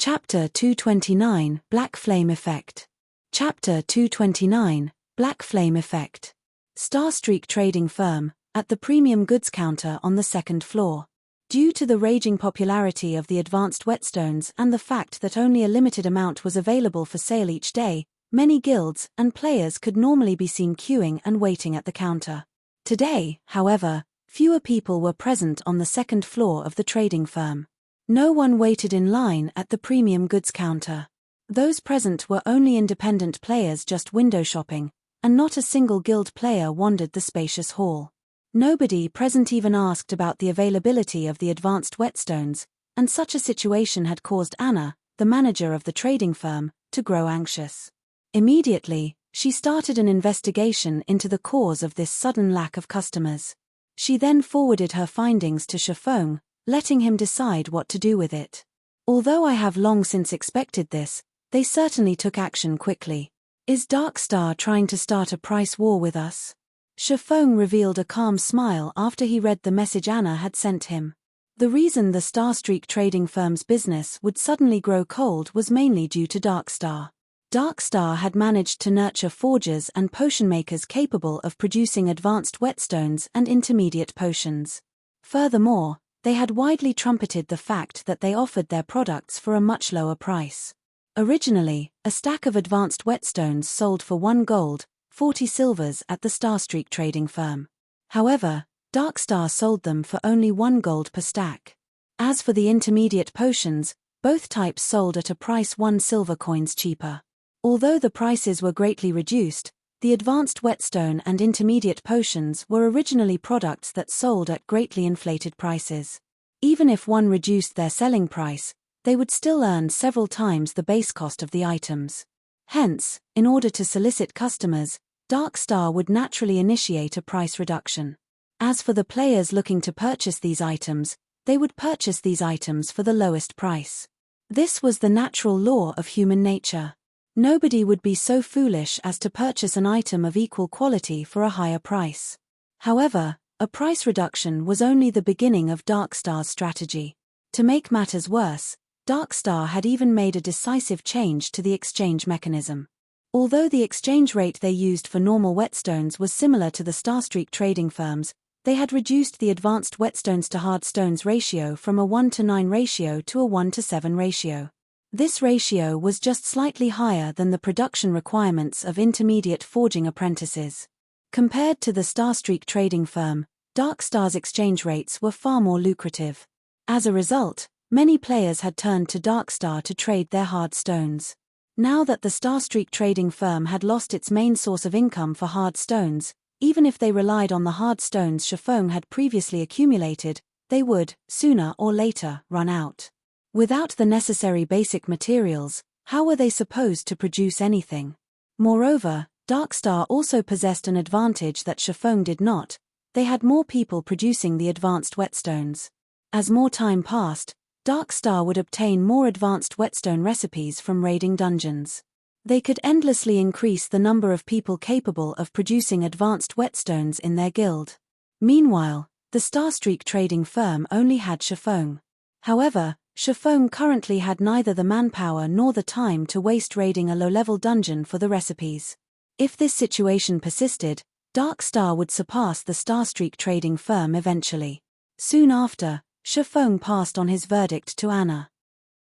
Chapter 229, Black Flame Effect. Chapter 229, Black Flame Effect. Starstreak Trading Firm, at the premium goods counter on the second floor. Due to the raging popularity of the advanced whetstones and the fact that only a limited amount was available for sale each day, many guilds and players could normally be seen queuing and waiting at the counter. Today, however, fewer people were present on the second floor of the trading firm. No one waited in line at the premium goods counter. Those present were only independent players just window shopping, and not a single guild player wandered the spacious hall. Nobody present even asked about the availability of the advanced whetstones, and such a situation had caused Anna, the manager of the trading firm, to grow anxious. Immediately, she started an investigation into the cause of this sudden lack of customers. She then forwarded her findings to Shifeng, letting him decide what to do with it. Although I have long since expected this, they certainly took action quickly. Is Darkstar trying to start a price war with us? Shifeng revealed a calm smile after he read the message Anna had sent him. The reason the Starstreak trading firm's business would suddenly grow cold was mainly due to Darkstar. Darkstar had managed to nurture forgers and potion makers capable of producing advanced whetstones and intermediate potions. Furthermore, they had widely trumpeted the fact that they offered their products for a much lower price. Originally, a stack of advanced whetstones sold for 1 gold, 40 silvers at the Starstreak trading firm. However, Darkstar sold them for only 1 gold per stack. As for the intermediate potions, both types sold at a price 1 silver coins cheaper. Although the prices were greatly reduced, the advanced whetstone and intermediate potions were originally products that sold at greatly inflated prices. Even if one reduced their selling price, they would still earn several times the base cost of the items. Hence, in order to solicit customers, Darkstar would naturally initiate a price reduction. As for the players looking to purchase these items, they would purchase these items for the lowest price. This was the natural law of human nature. Nobody would be so foolish as to purchase an item of equal quality for a higher price. However, a price reduction was only the beginning of Darkstar's strategy. To make matters worse, Darkstar had even made a decisive change to the exchange mechanism. Although the exchange rate they used for normal whetstones was similar to the Starstreak trading firms, they had reduced the advanced whetstones to hard stones ratio from a 1:9 ratio to a 1:7 ratio. This ratio was just slightly higher than the production requirements of intermediate forging apprentices. Compared to the Starstreak trading firm, Darkstar's exchange rates were far more lucrative. As a result, many players had turned to Darkstar to trade their hard stones. Now that the Starstreak trading firm had lost its main source of income for hard stones, even if they relied on the hard stones Shifeng had previously accumulated, they would, sooner or later, run out. Without the necessary basic materials, how were they supposed to produce anything? Moreover, Darkstar also possessed an advantage that Shifeng did not. They had more people producing the advanced whetstones. As more time passed, Darkstar would obtain more advanced whetstone recipes from raiding dungeons. They could endlessly increase the number of people capable of producing advanced whetstones in their guild. Meanwhile, the Starstreak trading firm only had Shifeng. However, Shifeng currently had neither the manpower nor the time to waste raiding a low-level dungeon for the recipes. If this situation persisted, Darkstar would surpass the Starstreak trading firm eventually. Soon after, Shifeng passed on his verdict to Anna.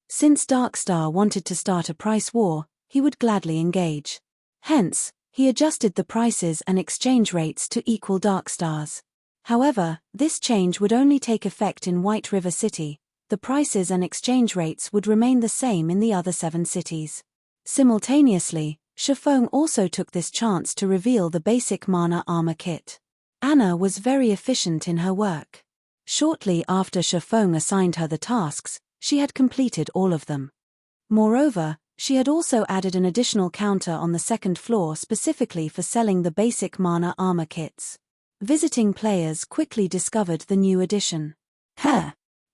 Since Darkstar wanted to start a price war, he would gladly engage. Hence, he adjusted the prices and exchange rates to equal Darkstar's. However, this change would only take effect in White River City. The prices and exchange rates would remain the same in the other 7 cities. Simultaneously, Shifeng also took this chance to reveal the basic mana armor kit. Anna was very efficient in her work. Shortly after Shifeng assigned her the tasks, she had completed all of them. Moreover, she had also added an additional counter on the second floor specifically for selling the basic mana armor kits. Visiting players quickly discovered the new addition.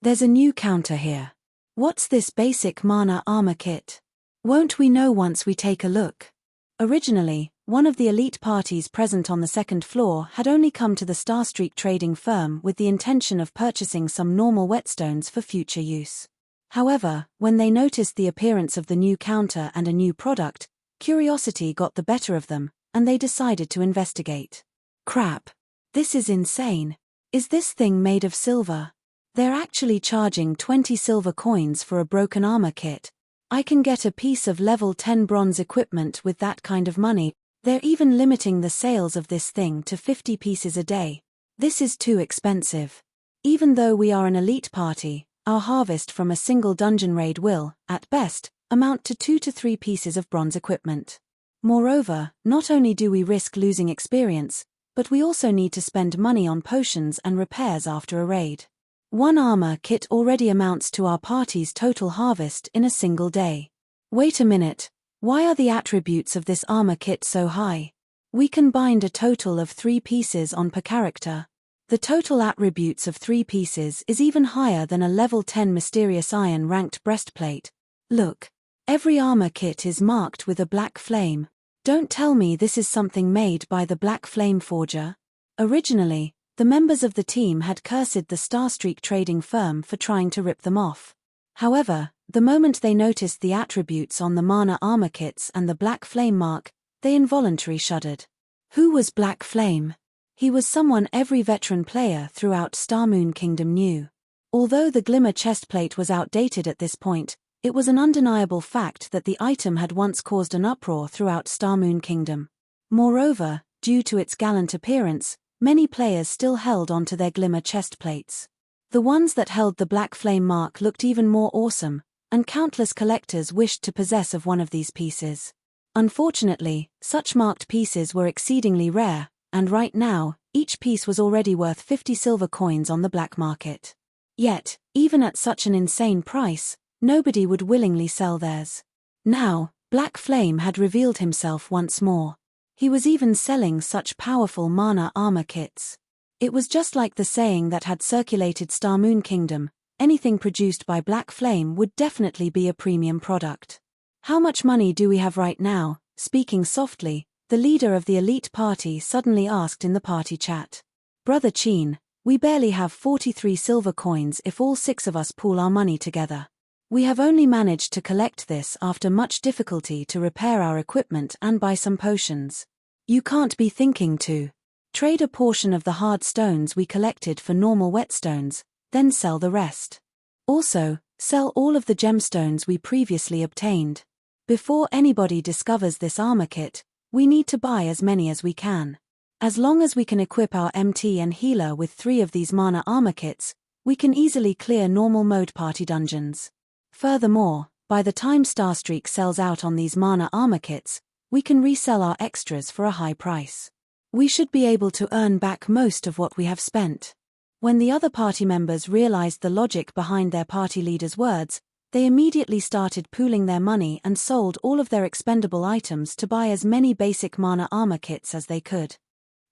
There's a new counter here. What's this basic mana armor kit? Won't we know once we take a look? Originally, one of the elite parties present on the second floor had only come to the Starstreak trading firm with the intention of purchasing some normal whetstones for future use. However, when they noticed the appearance of the new counter and a new product, curiosity got the better of them, and they decided to investigate. Crap. This is insane. Is this thing made of silver? They're actually charging 20 silver coins for a broken armor kit. I can get a piece of level 10 bronze equipment with that kind of money. They're even limiting the sales of this thing to 50 pieces a day. This is too expensive. Even though we are an elite party, our harvest from a single dungeon raid will, at best, amount to 2 to 3 pieces of bronze equipment. Moreover, not only do we risk losing experience, but we also need to spend money on potions and repairs after a raid. One armor kit already amounts to our party's total harvest in a single day. Wait a minute, why are the attributes of this armor kit so high? We can bind a total of 3 pieces on per character. The total attributes of 3 pieces is even higher than a level 10 mysterious iron ranked breastplate. Look, every armor kit is marked with a black flame. Don't tell me this is something made by the Black Flame Forger. Originally, the members of the team had cursed the Starstreak trading firm for trying to rip them off. However, the moment they noticed the attributes on the mana armor kits and the Black Flame mark, they involuntarily shuddered. Who was Black Flame? He was someone every veteran player throughout Starmoon Kingdom knew. Although the Glimmer chestplate was outdated at this point, it was an undeniable fact that the item had once caused an uproar throughout Starmoon Kingdom. Moreover, due to its gallant appearance, many players still held onto their Glimmer chestplates. The ones that held the Black Flame mark looked even more awesome, and countless collectors wished to possess of one of these pieces. Unfortunately, such marked pieces were exceedingly rare, and right now, each piece was already worth 50 silver coins on the black market. Yet, even at such an insane price, nobody would willingly sell theirs. Now, Black Flame had revealed himself once more. He was even selling such powerful mana armor kits. It was just like the saying that had circulated Starmoon Kingdom, anything produced by Black Flame would definitely be a premium product. How much money do we have right now? Speaking softly, the leader of the elite party suddenly asked in the party chat. Brother Cheen, we barely have 43 silver coins if all 6 of us pool our money together. We have only managed to collect this after much difficulty to repair our equipment and buy some potions. You can't be thinking to trade a portion of the hard stones we collected for normal whetstones, then sell the rest. Also, sell all of the gemstones we previously obtained. Before anybody discovers this armor kit, we need to buy as many as we can. As long as we can equip our MT and healer with 3 of these mana armor kits, we can easily clear normal mode party dungeons. Furthermore, by the time Starstreak sells out on these mana armor kits, we can resell our extras for a high price. We should be able to earn back most of what we have spent. When the other party members realized the logic behind their party leader's words, they immediately started pooling their money and sold all of their expendable items to buy as many basic mana armor kits as they could.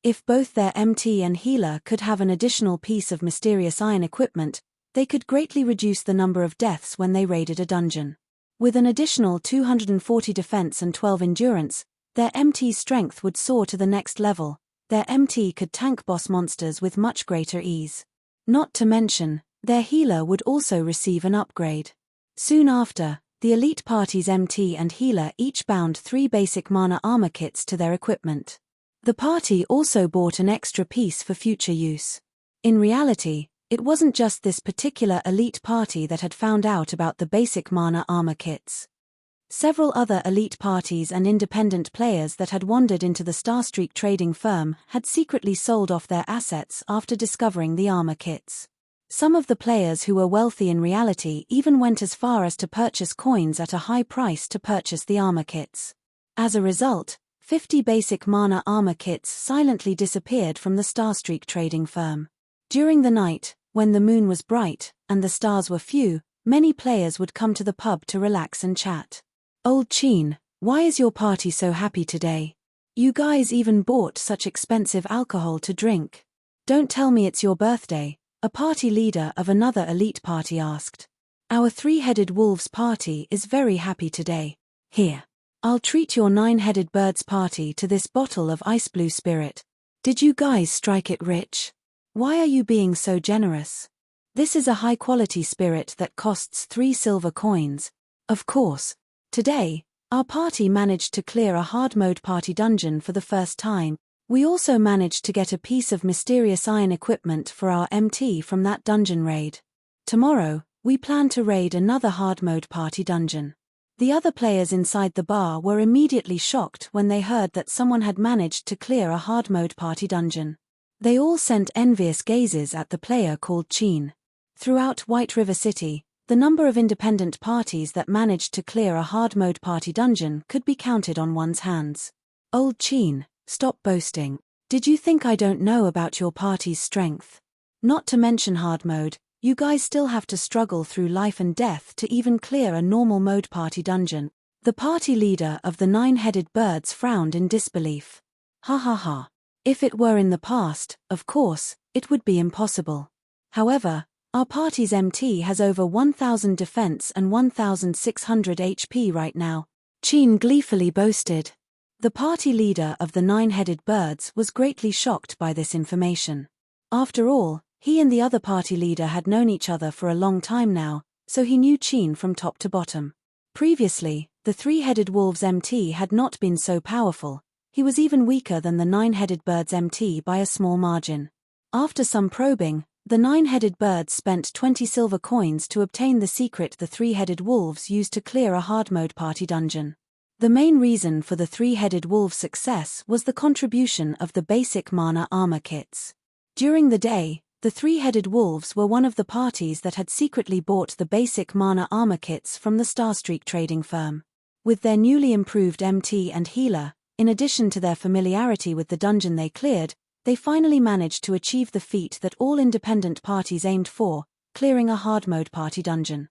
If both their MT and healer could have an additional piece of mysterious iron equipment, they could greatly reduce the number of deaths when they raided a dungeon. With an additional 240 defense and 12 endurance, their MT's strength would soar to the next level. Their MT could tank boss monsters with much greater ease. Not to mention, their healer would also receive an upgrade. Soon after, the elite party's MT and healer each bound 3 basic mana armor kits to their equipment. The party also bought an extra piece for future use. In reality, it wasn't just this particular elite party that had found out about the basic mana armor kits. Several other elite parties and independent players that had wandered into the Starstreak trading firm had secretly sold off their assets after discovering the armor kits. Some of the players who were wealthy in reality even went as far as to purchase coins at a high price to purchase the armor kits. As a result, 50 basic mana armor kits silently disappeared from the Starstreak trading firm. During the night, when the moon was bright and the stars were few, many players would come to the pub to relax and chat. Old Cheen, why is your party so happy today? You guys even bought such expensive alcohol to drink. Don't tell me it's your birthday, a party leader of another elite party asked. Our 3-headed wolves party is very happy today. Here. I'll treat your 9-headed birds party to this bottle of ice blue spirit. Did you guys strike it rich? Why are you being so generous? This is a high-quality spirit that costs 3 silver coins. Of course. Today, our party managed to clear a hard mode party dungeon for the first time. We also managed to get a piece of mysterious iron equipment for our MT from that dungeon raid. Tomorrow, we plan to raid another hard mode party dungeon. The other players inside the bar were immediately shocked when they heard that someone had managed to clear a hard mode party dungeon. They all sent envious gazes at the player called Chin. Throughout White River City, the number of independent parties that managed to clear a hard mode party dungeon could be counted on one's hands. Old Chin, stop boasting. Did you think I don't know about your party's strength? Not to mention hard mode, you guys still have to struggle through life and death to even clear a normal mode party dungeon. The party leader of the 9-headed birds frowned in disbelief. Ha ha ha. If it were in the past, of course, it would be impossible. However, our party's MT has over 1,000 defense and 1,600 HP right now, Chin gleefully boasted. The party leader of the 9-headed birds was greatly shocked by this information. After all, he and the other party leader had known each other for a long time now, so he knew Chin from top to bottom. Previously, the 3-headed wolf's MT had not been so powerful. He was even weaker than the 9-headed bird's MT by a small margin. After some probing, the 9-headed birds spent 20 silver coins to obtain the secret the 3-headed wolves used to clear a hard mode party dungeon. The main reason for the 3-headed wolf's success was the contribution of the basic mana armor kits. During the day, the 3-headed wolves were one of the parties that had secretly bought the basic mana armor kits from the Starstreak trading firm. With their newly improved MT and healer, in addition to their familiarity with the dungeon they cleared, they finally managed to achieve the feat that all independent parties aimed for, clearing a hard mode party dungeon.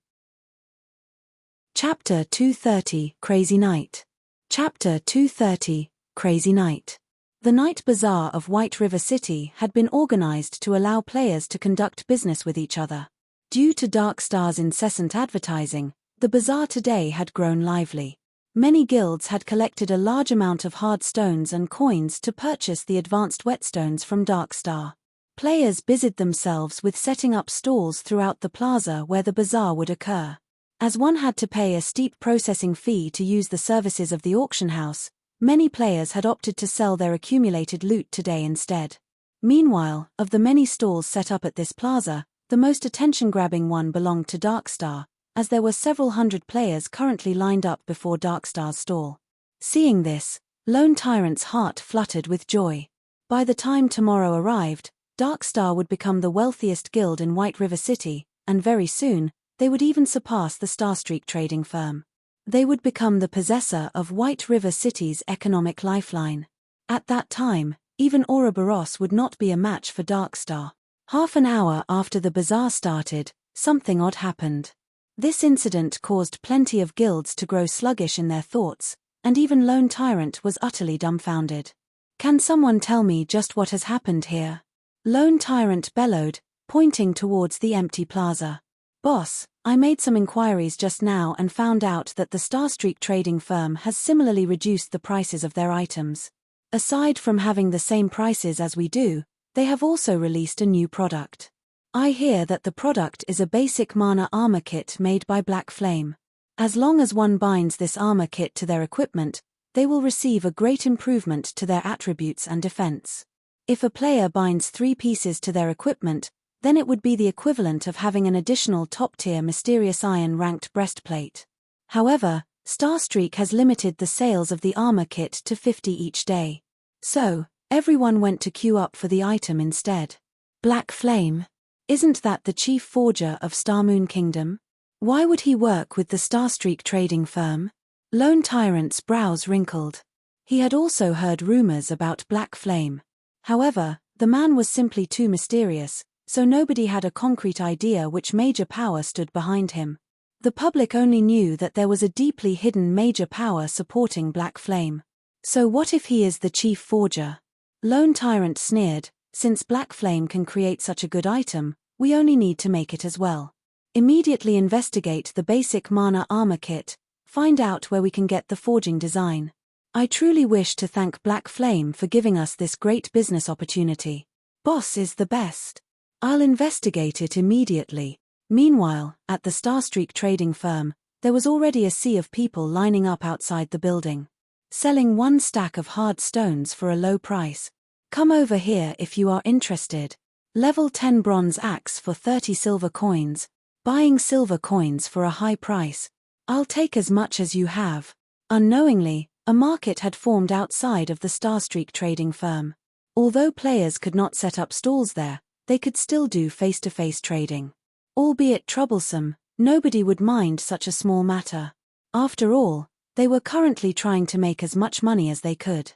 Chapter 230, Crazy Night. Chapter 230, Crazy Night. The night bazaar of White River City had been organized to allow players to conduct business with each other. Due to Darkstar's incessant advertising, the bazaar today had grown lively. Many guilds had collected a large amount of hard stones and coins to purchase the advanced whetstones from Darkstar. Players busied themselves with setting up stalls throughout the plaza where the bazaar would occur. As one had to pay a steep processing fee to use the services of the auction house, many players had opted to sell their accumulated loot today instead. Meanwhile, of the many stalls set up at this plaza, the most attention-grabbing one belonged to Darkstar, as there were several hundred players currently lined up before Darkstar's stall. Seeing this, Lone Tyrant's heart fluttered with joy. By the time tomorrow arrived, Darkstar would become the wealthiest guild in White River City, and very soon, they would even surpass the Starstreak trading firm. They would become the possessor of White River City's economic lifeline. At that time, even Ouroboros would not be a match for Darkstar. Half an hour after the bazaar started, something odd happened. This incident caused plenty of guilds to grow sluggish in their thoughts, and even Lone Tyrant was utterly dumbfounded. Can someone tell me just what has happened here? Lone Tyrant bellowed, pointing towards the empty plaza. Boss, I made some inquiries just now and found out that the Starstreak trading firm has similarly reduced the prices of their items. Aside from having the same prices as we do, they have also released a new product. I hear that the product is a basic mana armor kit made by Black Flame. As long as one binds this armor kit to their equipment, they will receive a great improvement to their attributes and defense. If a player binds 3 pieces to their equipment, then it would be the equivalent of having an additional top-tier mysterious iron ranked breastplate. However, Starstreak has limited the sales of the armor kit to 50 each day. So, everyone went to queue up for the item instead. Black Flame. Isn't that the chief forger of Starmoon Kingdom? Why would he work with the Starstreak trading firm? Lone Tyrant's brows wrinkled. He had also heard rumors about Black Flame. However, the man was simply too mysterious, so nobody had a concrete idea which major power stood behind him. The public only knew that there was a deeply hidden major power supporting Black Flame. So what if he is the chief forger? Lone Tyrant sneered, since Black Flame can create such a good item, we only need to make it as well. Immediately investigate the basic mana armor kit, find out where we can get the forging design. I truly wish to thank Black Flame for giving us this great business opportunity. Boss is the best. I'll investigate it immediately. Meanwhile, at the Starstreak trading firm, there was already a sea of people lining up outside the building, selling one stack of hard stones for a low price. Come over here if you are interested. Level 10 bronze axe for 30 silver coins. Buying silver coins for a high price. I'll take as much as you have. Unknowingly, a market had formed outside of the Starstreak trading firm. Although players could not set up stalls there, they could still do face-to-face trading. Albeit troublesome, nobody would mind such a small matter. After all, they were currently trying to make as much money as they could.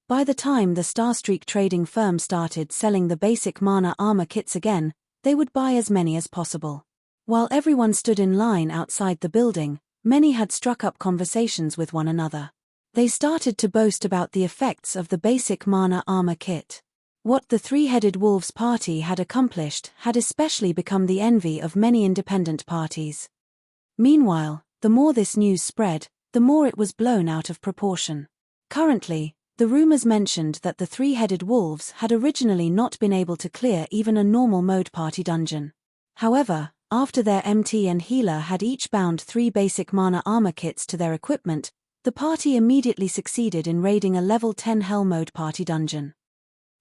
By the time the Starstreak trading firm started selling the basic mana armor kits again, they would buy as many as possible. While everyone stood in line outside the building, many had struck up conversations with one another. They started to boast about the effects of the basic mana armor kit. What the three-headed wolves party had accomplished had especially become the envy of many independent parties. Meanwhile, the more this news spread, the more it was blown out of proportion. Currently, the rumors mentioned that the three-headed wolves had originally not been able to clear even a normal mode party dungeon. However, after their MT and healer had each bound 3 basic mana armor kits to their equipment, the party immediately succeeded in raiding a level 10 hell mode party dungeon.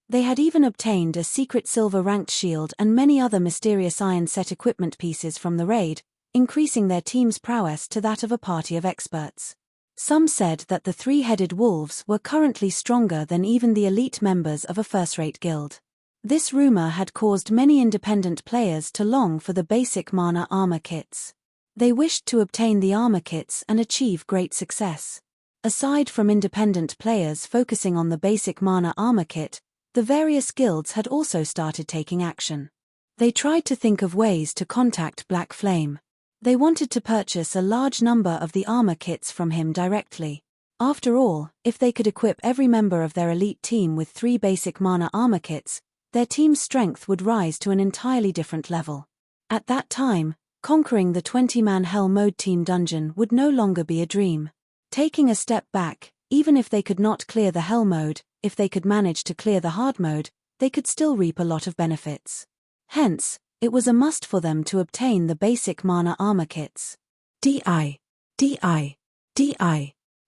They had even obtained a secret silver ranked shield and many other mysterious iron set equipment pieces from the raid, increasing their team's prowess to that of a party of experts. Some said that the three-headed wolves were currently stronger than even the elite members of a first-rate guild. This rumor had caused many independent players to long for the basic mana armor kits. They wished to obtain the armor kits and achieve great success. Aside from independent players focusing on the basic mana armor kit, the various guilds had also started taking action. They tried to think of ways to contact Black Flame. They wanted to purchase a large number of the armor kits from him directly. After all, if they could equip every member of their elite team with 3 basic mana armor kits, their team's strength would rise to an entirely different level. At that time, conquering the 20-man Hell Mode team dungeon would no longer be a dream. Taking a step back, even if they could not clear the Hell Mode, if they could manage to clear the Hard Mode, they could still reap a lot of benefits. Hence, it was a must for them to obtain the basic mana armor kits. DI.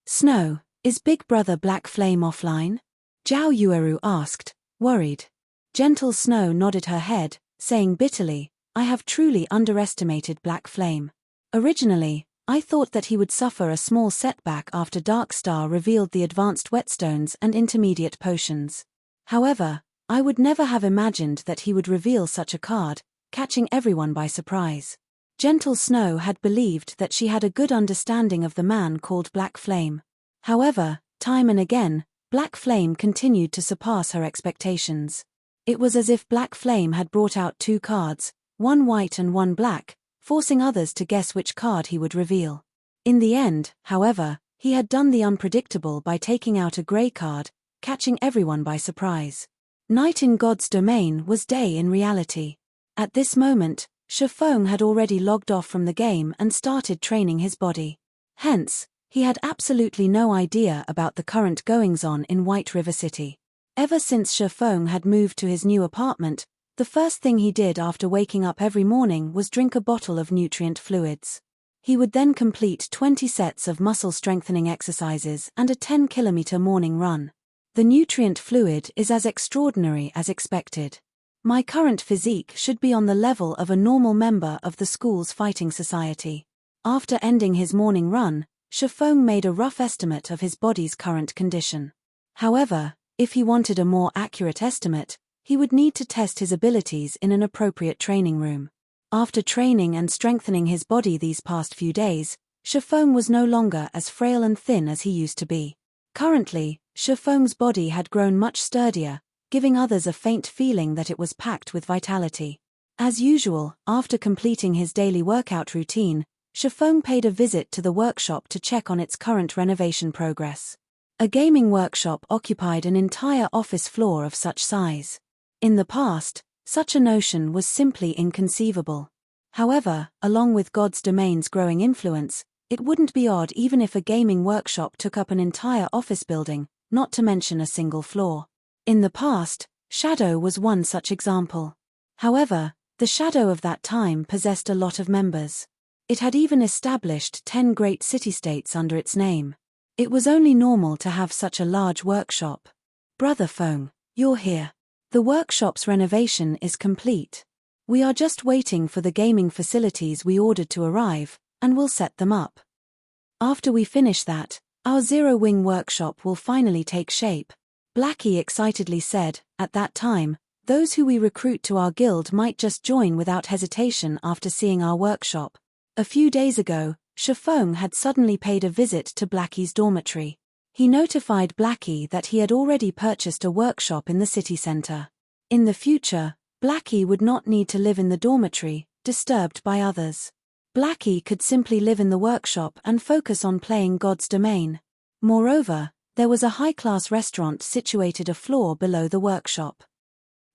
Snow, is Big Brother Black Flame offline? Zhao Yueru asked, worried. Gentle Snow nodded her head, saying bitterly, I have truly underestimated Black Flame. Originally, I thought that he would suffer a small setback after Darkstar revealed the advanced whetstones and intermediate potions. However, I would never have imagined that he would reveal such a card, catching everyone by surprise. Gentle Snow had believed that she had a good understanding of the man called Black Flame. However, time and again, Black Flame continued to surpass her expectations. It was as if Black Flame had brought out 2 cards, one white and one black, forcing others to guess which card he would reveal. In the end, however, he had done the unpredictable by taking out a grey card, catching everyone by surprise. Night in God's domain was day in reality. At this moment, Shifeng had already logged off from the game and started training his body. Hence, he had absolutely no idea about the current goings-on in White River City. Ever since Shifeng had moved to his new apartment, the first thing he did after waking up every morning was drink a bottle of nutrient fluids. He would then complete 20 sets of muscle-strengthening exercises and a 10-kilometer morning run. The nutrient fluid is as extraordinary as expected. My current physique should be on the level of a normal member of the school's fighting society. After ending his morning run, Shifeng made a rough estimate of his body's current condition. However, if he wanted a more accurate estimate, he would need to test his abilities in an appropriate training room. After training and strengthening his body these past few days, Shifeng was no longer as frail and thin as he used to be. Currently, Shifeng's body had grown much sturdier, giving others a faint feeling that it was packed with vitality. As usual, after completing his daily workout routine, Shifeng paid a visit to the workshop to check on its current renovation progress. A gaming workshop occupied an entire office floor of such size. In the past, such a notion was simply inconceivable. However, along with God's domain's growing influence, it wouldn't be odd even if a gaming workshop took up an entire office building, not to mention a single floor. In the past, Shadow was one such example. However, the shadow of that time possessed a lot of members. It had even established 10 great city-states under its name. It was only normal to have such a large workshop. Brother Feng, you're here. The workshop's renovation is complete. We are just waiting for the gaming facilities we ordered to arrive, and we'll set them up. After we finish that, our zero-wing workshop will finally take shape, Blackie excitedly said. At that time, those who we recruit to our guild might just join without hesitation after seeing our workshop. A few days ago, Shifeng had suddenly paid a visit to Blackie's dormitory. He notified Blackie that he had already purchased a workshop in the city center. In the future, Blackie would not need to live in the dormitory, disturbed by others. Blackie could simply live in the workshop and focus on playing God's domain. Moreover, there was a high-class restaurant situated a floor below the workshop.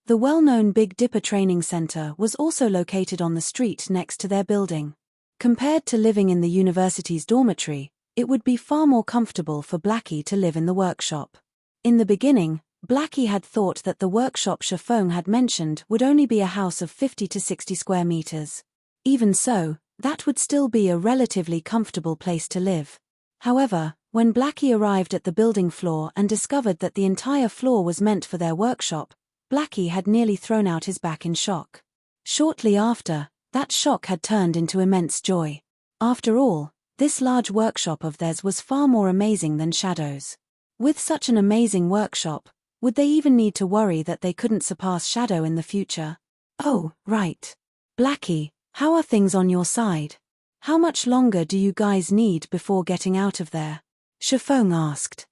The well-known Big Dipper Training Center was also located on the street next to their building. Compared to living in the university's dormitory, it would be far more comfortable for Blackie to live in the workshop. In the beginning, Blackie had thought that the workshop Shifeng had mentioned would only be a house of 50 to 60 square meters. Even so, that would still be a relatively comfortable place to live. However, when Blackie arrived at the building floor and discovered that the entire floor was meant for their workshop, Blackie had nearly thrown out his back in shock. Shortly after, that shock had turned into immense joy. After all, this large workshop of theirs was far more amazing than Shadow's. With such an amazing workshop, would they even need to worry that they couldn't surpass Shadow in the future? Oh, right. Blackie, how are things on your side? How much longer do you guys need before getting out of there? Shifeng asked.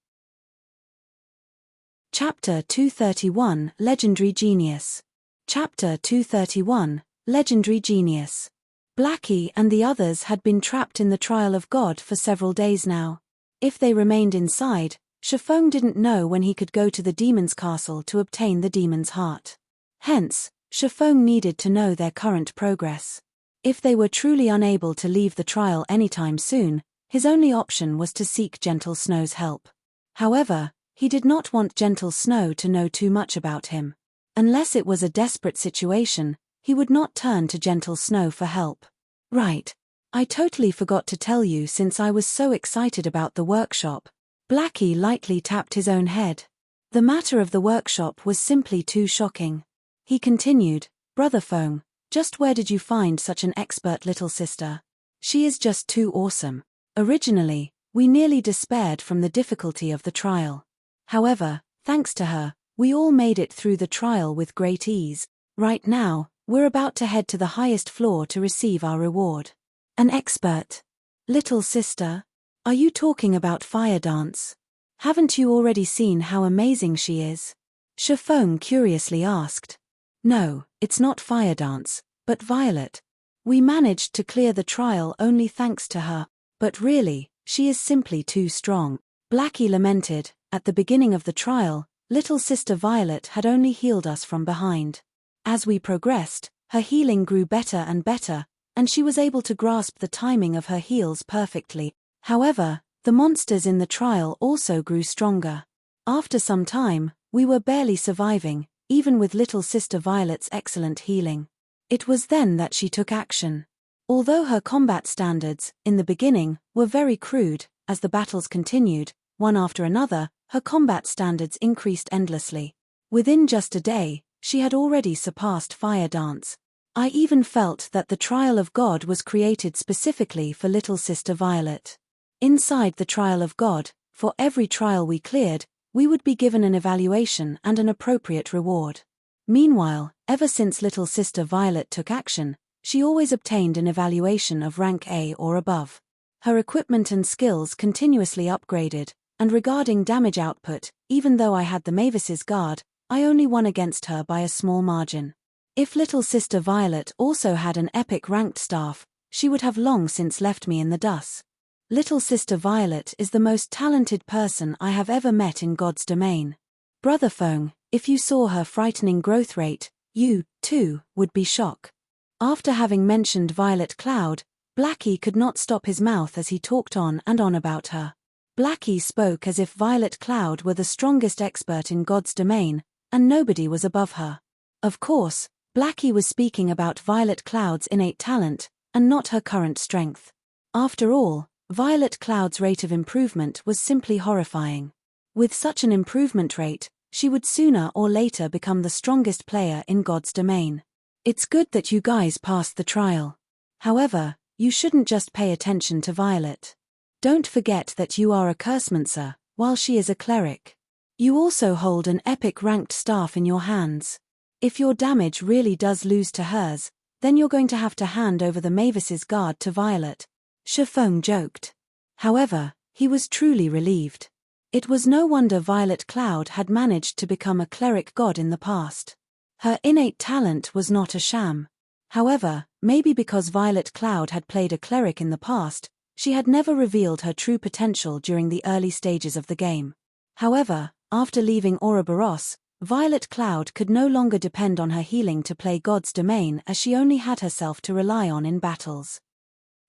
Chapter 231, Legendary Genius. Chapter 231, Legendary Genius. Blackie and the others had been trapped in the trial of God for several days now. If they remained inside, Shifeng didn't know when he could go to the demon's castle to obtain the demon's heart. Hence, Shifeng needed to know their current progress. If they were truly unable to leave the trial anytime soon, his only option was to seek Gentle Snow's help. However, he did not want Gentle Snow to know too much about him. Unless it was a desperate situation, he would not turn to Gentle Snow for help. Right. I totally forgot to tell you since I was so excited about the workshop. Blackie lightly tapped his own head. The matter of the workshop was simply too shocking. He continued, Brother Feng, just where did you find such an expert little sister? She is just too awesome. Originally, we nearly despaired from the difficulty of the trial. However, thanks to her, we all made it through the trial with great ease. Right now, we're about to head to the highest floor to receive our reward. An expert. Little sister? Are you talking about Fire Dance? Haven't you already seen how amazing she is? Shifeng curiously asked. No, it's not Fire Dance, but Violet. We managed to clear the trial only thanks to her, but really, she is simply too strong. Blackie lamented, at the beginning of the trial, little sister Violet had only healed us from behind. As we progressed, her healing grew better and better, and she was able to grasp the timing of her heals perfectly. However, the monsters in the trial also grew stronger. After some time, we were barely surviving, even with little sister Violet's excellent healing. It was then that she took action. Although her combat standards, in the beginning, were very crude, as the battles continued, one after another, her combat standards increased endlessly. Within just a day, she had already surpassed Fire Dance. I even felt that the Trial of God was created specifically for little sister Violet. Inside the Trial of God, for every trial we cleared, we would be given an evaluation and an appropriate reward. Meanwhile, ever since little sister Violet took action, she always obtained an evaluation of rank A or above. Her equipment and skills continuously upgraded, and regarding damage output, even though I had the Mavis's guard, I only won against her by a small margin. If little sister Violet also had an epic ranked staff, she would have long since left me in the dust. Little sister Violet is the most talented person I have ever met in God's domain. Brother Feng, if you saw her frightening growth rate, you, too, would be shocked. After having mentioned Violet Cloud, Blackie could not stop his mouth as he talked on and on about her. Blackie spoke as if Violet Cloud were the strongest expert in God's domain, and nobody was above her. Of course, Blackie was speaking about Violet Cloud's innate talent, and not her current strength. After all, Violet Cloud's rate of improvement was simply horrifying. With such an improvement rate, she would sooner or later become the strongest player in God's domain. It's good that you guys passed the trial. However, you shouldn't just pay attention to Violet. Don't forget that you are a cursemancer, while she is a cleric. You also hold an epic ranked staff in your hands. If your damage really does lose to hers, then you're going to have to hand over the Mavis's guard to Violet, Shifeng joked. However, he was truly relieved. It was no wonder Violet Cloud had managed to become a cleric god in the past. Her innate talent was not a sham. However, maybe because Violet Cloud had played a cleric in the past, she had never revealed her true potential during the early stages of the game. However, after leaving Ouroboros, Violet Cloud could no longer depend on her healing to play God's domain, as she only had herself to rely on in battles.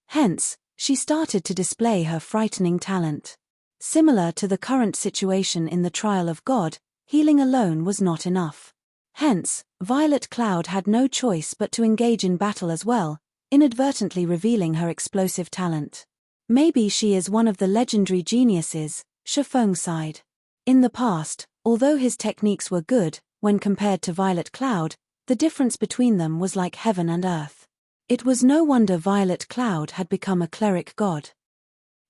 Hence, she started to display her frightening talent. Similar to the current situation in the Trial of God, healing alone was not enough. Hence, Violet Cloud had no choice but to engage in battle as well, inadvertently revealing her explosive talent. Maybe she is one of the legendary geniuses, Shifeng sighed. In the past, although his techniques were good, when compared to Violet Cloud, the difference between them was like heaven and earth. It was no wonder Violet Cloud had become a cleric god.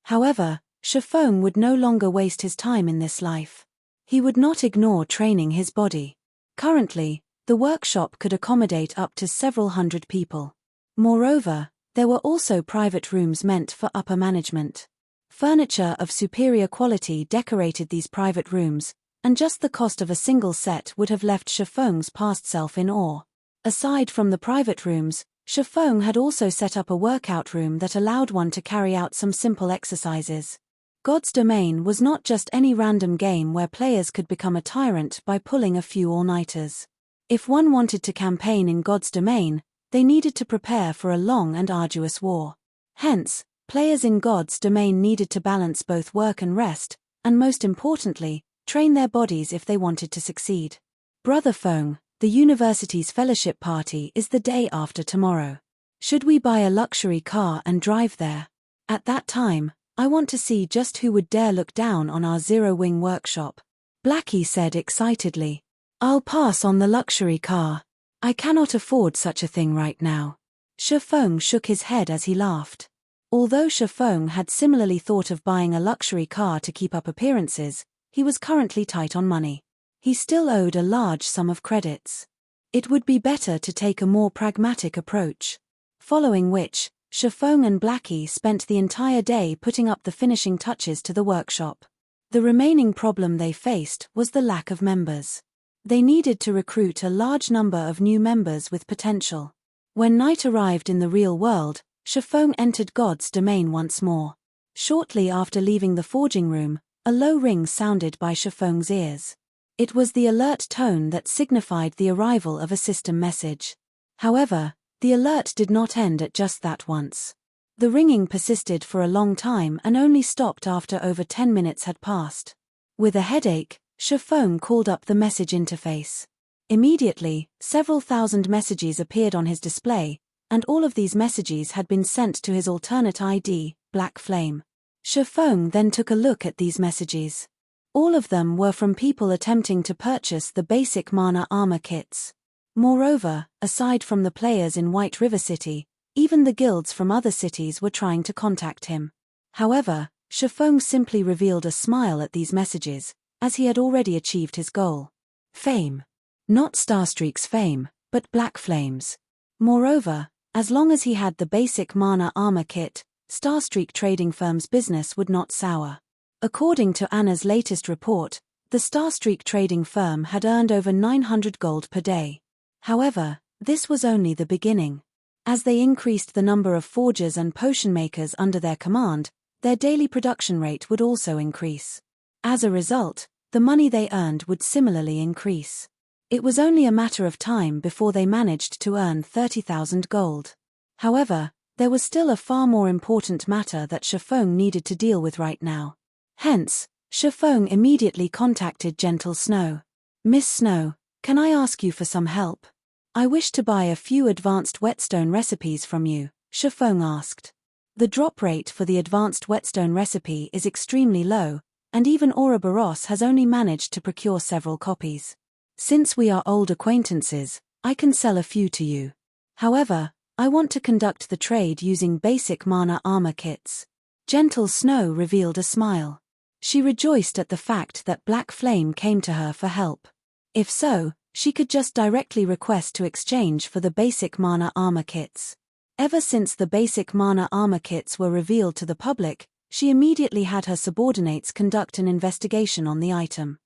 However, Shifeng would no longer waste his time in this life. He would not ignore training his body. Currently, the workshop could accommodate up to several hundred people. Moreover, there were also private rooms meant for upper management. Furniture of superior quality decorated these private rooms, and just the cost of a single set would have left Shifeng's past self in awe. Aside from the private rooms, Shifeng had also set up a workout room that allowed one to carry out some simple exercises. God's Domain was not just any random game where players could become a tyrant by pulling a few all-nighters. If one wanted to campaign in God's Domain, they needed to prepare for a long and arduous war. Hence, players in God's Domain needed to balance both work and rest, and most importantly, train their bodies if they wanted to succeed. Brother Feng, the university's fellowship party is the day after tomorrow. Should we buy a luxury car and drive there? At that time, I want to see just who would dare look down on our zero-wing workshop. Blackie said excitedly. I'll pass on the luxury car. I cannot afford such a thing right now. Shifeng shook his head as he laughed. Although Shifeng had similarly thought of buying a luxury car to keep up appearances, he was currently tight on money. He still owed a large sum of credits. It would be better to take a more pragmatic approach. Following which, Shifeng and Blackie spent the entire day putting up the finishing touches to the workshop. The remaining problem they faced was the lack of members. They needed to recruit a large number of new members with potential. When night arrived in the real world, Shifeng entered God's Domain once more. Shortly after leaving the forging room, a low ring sounded by Shifeng's ears. It was the alert tone that signified the arrival of a system message. However, the alert did not end at just that once. The ringing persisted for a long time and only stopped after over 10 minutes had passed. With a headache, Shifeng called up the message interface. Immediately, several thousand messages appeared on his display, and all of these messages had been sent to his alternate ID, Black Flame. Shifeng then took a look at these messages. All of them were from people attempting to purchase the basic mana armor kits. Moreover, aside from the players in White River City, even the guilds from other cities were trying to contact him. However, Shifeng simply revealed a smile at these messages, as he had already achieved his goal. Fame. Not Starstreak's fame, but Black Flame's. Moreover, as long as he had the basic mana armor kit, Starstreak Trading Firm's business would not sour. According to Anna's latest report, the Starstreak Trading Firm had earned over 900 gold per day. However, this was only the beginning. As they increased the number of forgers and potion makers under their command, their daily production rate would also increase. As a result, the money they earned would similarly increase. It was only a matter of time before they managed to earn 30,000 gold. However, there was still a far more important matter that Shifeng needed to deal with right now. Hence, Shifeng immediately contacted Gentle Snow. Miss Snow, can I ask you for some help? I wish to buy a few advanced whetstone recipes from you, Shifeng asked. The drop rate for the advanced whetstone recipe is extremely low, and even Ouroboros has only managed to procure several copies. Since we are old acquaintances, I can sell a few to you. However, I want to conduct the trade using basic mana armor kits. Gentle Snow revealed a smile. She rejoiced at the fact that Black Flame came to her for help. If so, she could just directly request to exchange for the basic mana armor kits. Ever since the basic mana armor kits were revealed to the public, she immediately had her subordinates conduct an investigation on the item.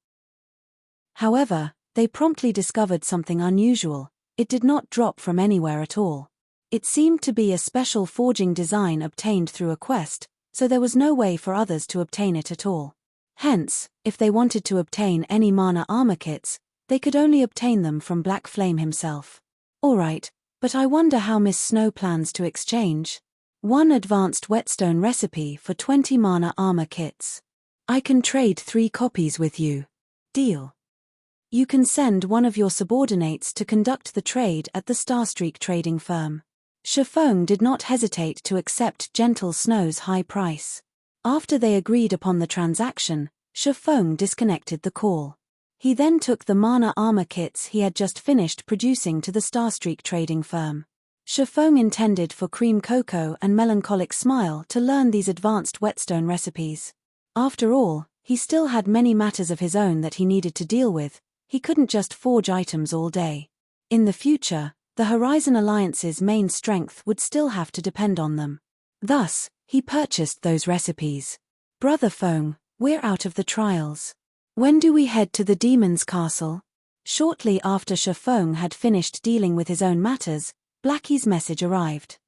However, they promptly discovered something unusual. It did not drop from anywhere at all. It seemed to be a special forging design obtained through a quest, so there was no way for others to obtain it at all. Hence, if they wanted to obtain any mana armor kits, they could only obtain them from Black Flame himself. Alright, but I wonder how Miss Snow plans to exchange. 1 advanced whetstone recipe for 20 mana armor kits. I can trade 3 copies with you. Deal. You can send one of your subordinates to conduct the trade at the Starstreak trading firm. Shifeng did not hesitate to accept Gentle Snow's high price. After they agreed upon the transaction, Shifeng disconnected the call. He then took the mana armor kits he had just finished producing to the Starstreak trading firm. Shifeng intended for Cream Cocoa and Melancholic Smile to learn these advanced whetstone recipes. After all, he still had many matters of his own that he needed to deal with. He couldn't just forge items all day. In the future, the Horizon Alliance's main strength would still have to depend on them. Thus, he purchased those recipes. Brother Feng, we're out of the trials. When do we head to the Demon's Castle? Shortly after Shifeng had finished dealing with his own matters, Blackie's message arrived.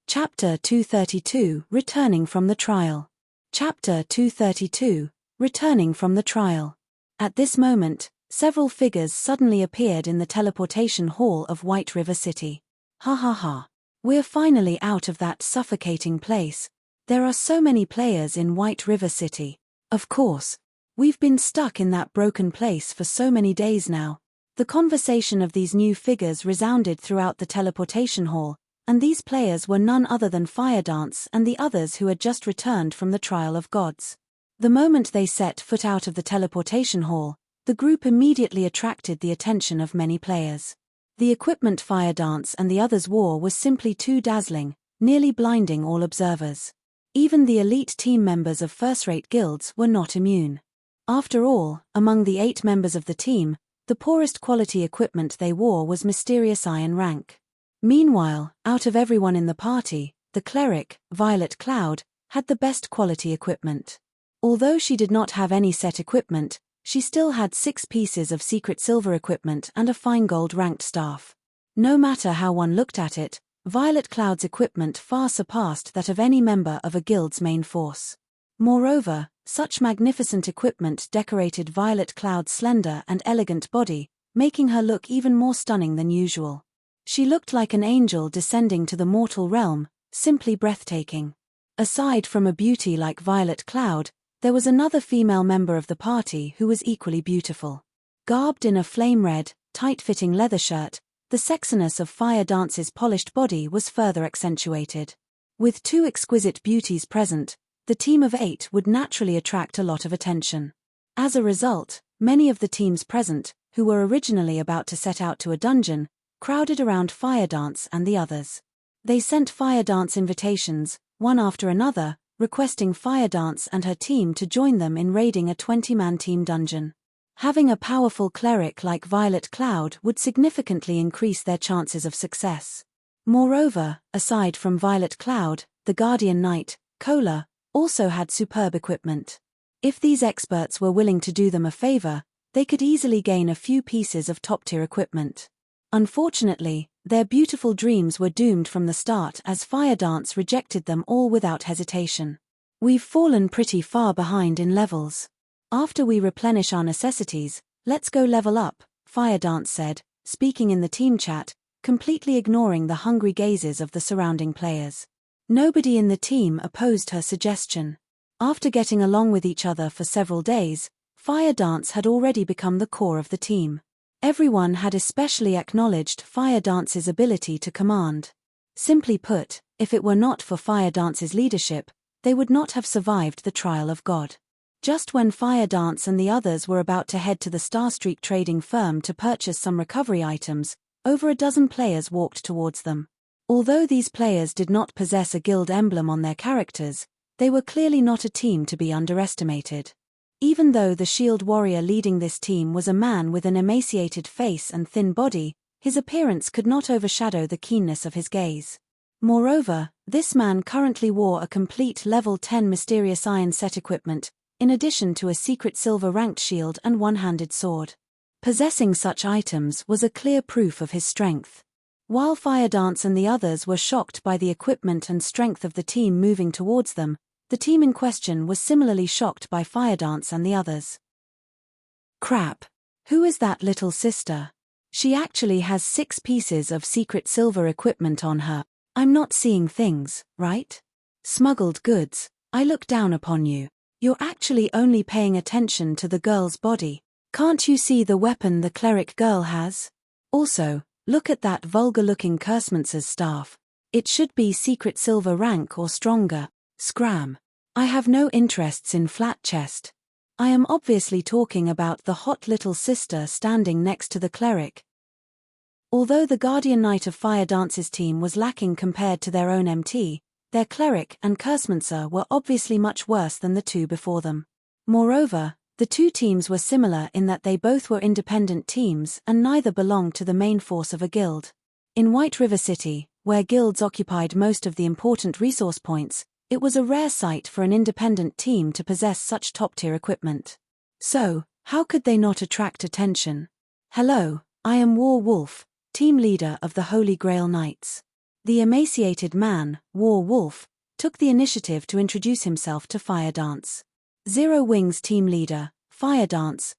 Chapter 232, Returning from the Trial. Chapter 232, Returning from the Trial. At this moment, several figures suddenly appeared in the teleportation hall of White River City. Ha ha ha. We're finally out of that suffocating place. There are so many players in White River City. Of course. We've been stuck in that broken place for so many days now. The conversation of these new figures resounded throughout the teleportation hall, and these players were none other than Fire Dance and the others who had just returned from the Trial of Gods. The moment they set foot out of the teleportation hall, the group immediately attracted the attention of many players. The equipment Fire Dance and the others wore was simply too dazzling, nearly blinding all observers. Even the elite team members of first-rate guilds were not immune. After all, among the 8 members of the team, the poorest quality equipment they wore was mysterious iron rank. Meanwhile, out of everyone in the party, the cleric, Violet Cloud, had the best quality equipment. Although she did not have any set equipment, she still had 6 pieces of secret silver equipment and a fine gold ranked staff. No matter how one looked at it, Violet Cloud's equipment far surpassed that of any member of a guild's main force. Moreover, such magnificent equipment decorated Violet Cloud's slender and elegant body, making her look even more stunning than usual. She looked like an angel descending to the mortal realm, simply breathtaking. Aside from a beauty like Violet Cloud, there was another female member of the party who was equally beautiful. Garbed in a flame-red, tight-fitting leather shirt, the sexiness of Fire Dance's polished body was further accentuated. With 2 exquisite beauties present, the team of 8 would naturally attract a lot of attention. As a result, many of the teams present, who were originally about to set out to a dungeon, crowded around Fire Dance and the others. They sent Fire Dance invitations, one after another, requesting Fire Dance and her team to join them in raiding a 20-man team dungeon. Having a powerful cleric like Violet Cloud would significantly increase their chances of success. Moreover, aside from Violet Cloud, the Guardian Knight, Kola, also had superb equipment. If these experts were willing to do them a favor, they could easily gain a few pieces of top-tier equipment. Unfortunately, their beautiful dreams were doomed from the start as Fire Dance rejected them all without hesitation. We've fallen pretty far behind in levels. After we replenish our necessities, let's go level up, Fire Dance said, speaking in the team chat, completely ignoring the hungry gazes of the surrounding players. Nobody in the team opposed her suggestion. After getting along with each other for several days, Fire Dance had already become the core of the team. Everyone had especially acknowledged Fire Dance's ability to command. Simply put, if it were not for Fire Dance's leadership, they would not have survived the trial of God. Just when Fire Dance and the others were about to head to the Starstreak trading firm to purchase some recovery items, over a dozen players walked towards them. Although these players did not possess a guild emblem on their characters, they were clearly not a team to be underestimated. Even though the shield warrior leading this team was a man with an emaciated face and thin body, his appearance could not overshadow the keenness of his gaze. Moreover, this man currently wore a complete level 10 mysterious iron set equipment, in addition to a secret silver ranked shield and one-handed sword. Possessing such items was a clear proof of his strength. While Fire Dance and the others were shocked by the equipment and strength of the team moving towards them, the team in question was similarly shocked by Fire Dance and the others. Crap. Who is that little sister? She actually has 6 pieces of secret silver equipment on her. I'm not seeing things, right? Smuggled goods. I look down upon you. You're actually only paying attention to the girl's body. Can't you see the weapon the cleric girl has? Also, look at that vulgar-looking cursemancer's staff. It should be secret silver rank or stronger. Scram. I have no interests in flat chest. I am obviously talking about the hot little sister standing next to the cleric. Although the Guardian Knight of Fire Dance's team was lacking compared to their own MT, their cleric and cursemancer were obviously much worse than the two before them. Moreover, the two teams were similar in that they both were independent teams and neither belonged to the main force of a guild. In White River City, where guilds occupied most of the important resource points, it was a rare sight for an independent team to possess such top-tier equipment. So, how could they not attract attention? Hello, I am War Wolf, team leader of the Holy Grail Knights. The emaciated man, War Wolf, took the initiative to introduce himself to Fire Dance. Zero Wings team leader, Fire Dance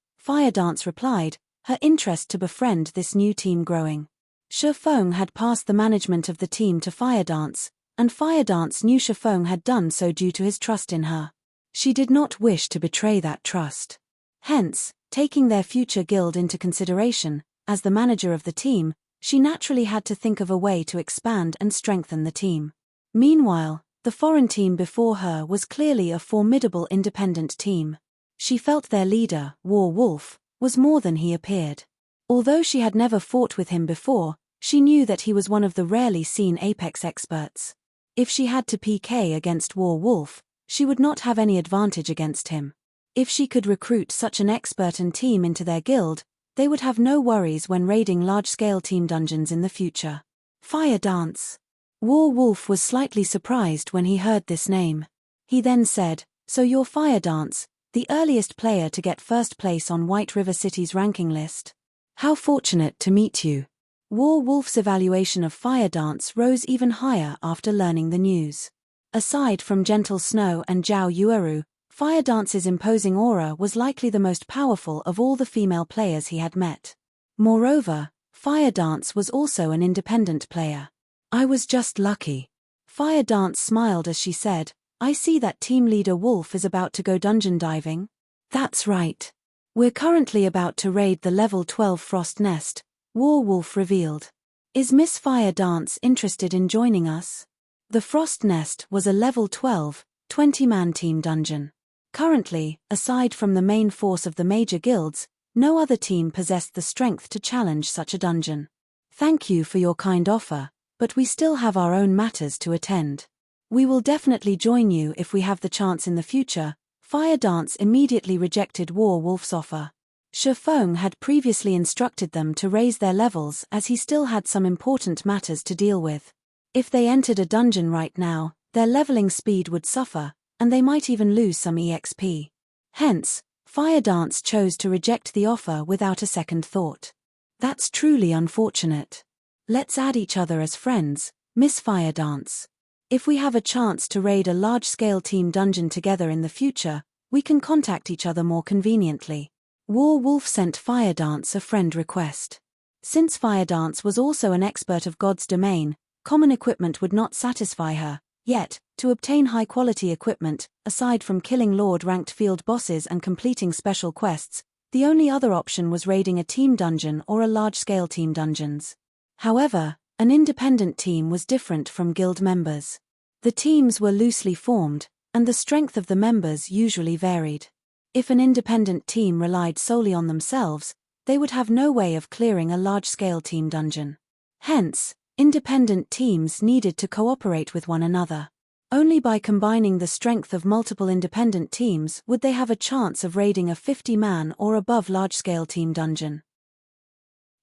replied, her interest to befriend this new team growing. Shifeng had passed the management of the team to Fire Dance, and Fire Dance knew Shifeng had done so due to his trust in her. She did not wish to betray that trust. Hence, taking their future guild into consideration, as the manager of the team, she naturally had to think of a way to expand and strengthen the team. Meanwhile, the foreign team before her was clearly a formidable independent team. She felt their leader, War Wolf, was more than he appeared. Although she had never fought with him before, she knew that he was one of the rarely seen Apex experts. If she had to PK against War Wolf, she would not have any advantage against him. If she could recruit such an expert and team into their guild, they would have no worries when raiding large-scale team dungeons in the future. Fire Dance. War Wolf was slightly surprised when he heard this name. He then said, "So you're Fire Dance, the earliest player to get first place on White River City's ranking list. How fortunate to meet you." War Wolf's evaluation of Fire Dance rose even higher after learning the news. Aside from Gentle Snow and Zhao Yueru, Fire Dance's imposing aura was likely the most powerful of all the female players he had met. Moreover, Fire Dance was also an independent player. "I was just lucky." Fire Dance smiled as she said, "I see that team leader Wolf is about to go dungeon diving." "That's right. We're currently about to raid the level 12 Frost Nest," War Wolf revealed. "Is Miss Fire Dance interested in joining us?" The Frost Nest was a level 12, 20-man team dungeon. Currently, aside from the main force of the major guilds, no other team possessed the strength to challenge such a dungeon. "Thank you for your kind offer, but we still have our own matters to attend. We will definitely join you if we have the chance in the future." Fire Dance immediately rejected War Wolf's offer. Shifeng had previously instructed them to raise their levels as he still had some important matters to deal with. If they entered a dungeon right now, their leveling speed would suffer, and they might even lose some EXP. Hence, Fire Dance chose to reject the offer without a second thought. "That's truly unfortunate. Let's add each other as friends, Miss Fire Dance. If we have a chance to raid a large-scale team dungeon together in the future, we can contact each other more conveniently." War Wolf sent Fire Dance a friend request. Since Fire Dance was also an expert of God's domain, common equipment would not satisfy her. Yet, to obtain high-quality equipment, aside from killing Lord-ranked field bosses and completing special quests, The only other option was raiding a team dungeon or a large-scale team dungeons. However, an independent team was different from guild members. The teams were loosely formed, and the strength of the members usually varied. If an independent team relied solely on themselves, they would have no way of clearing a large-scale team dungeon. Hence, independent teams needed to cooperate with one another. Only by combining the strength of multiple independent teams would they have a chance of raiding a 50-man or above large-scale team dungeon.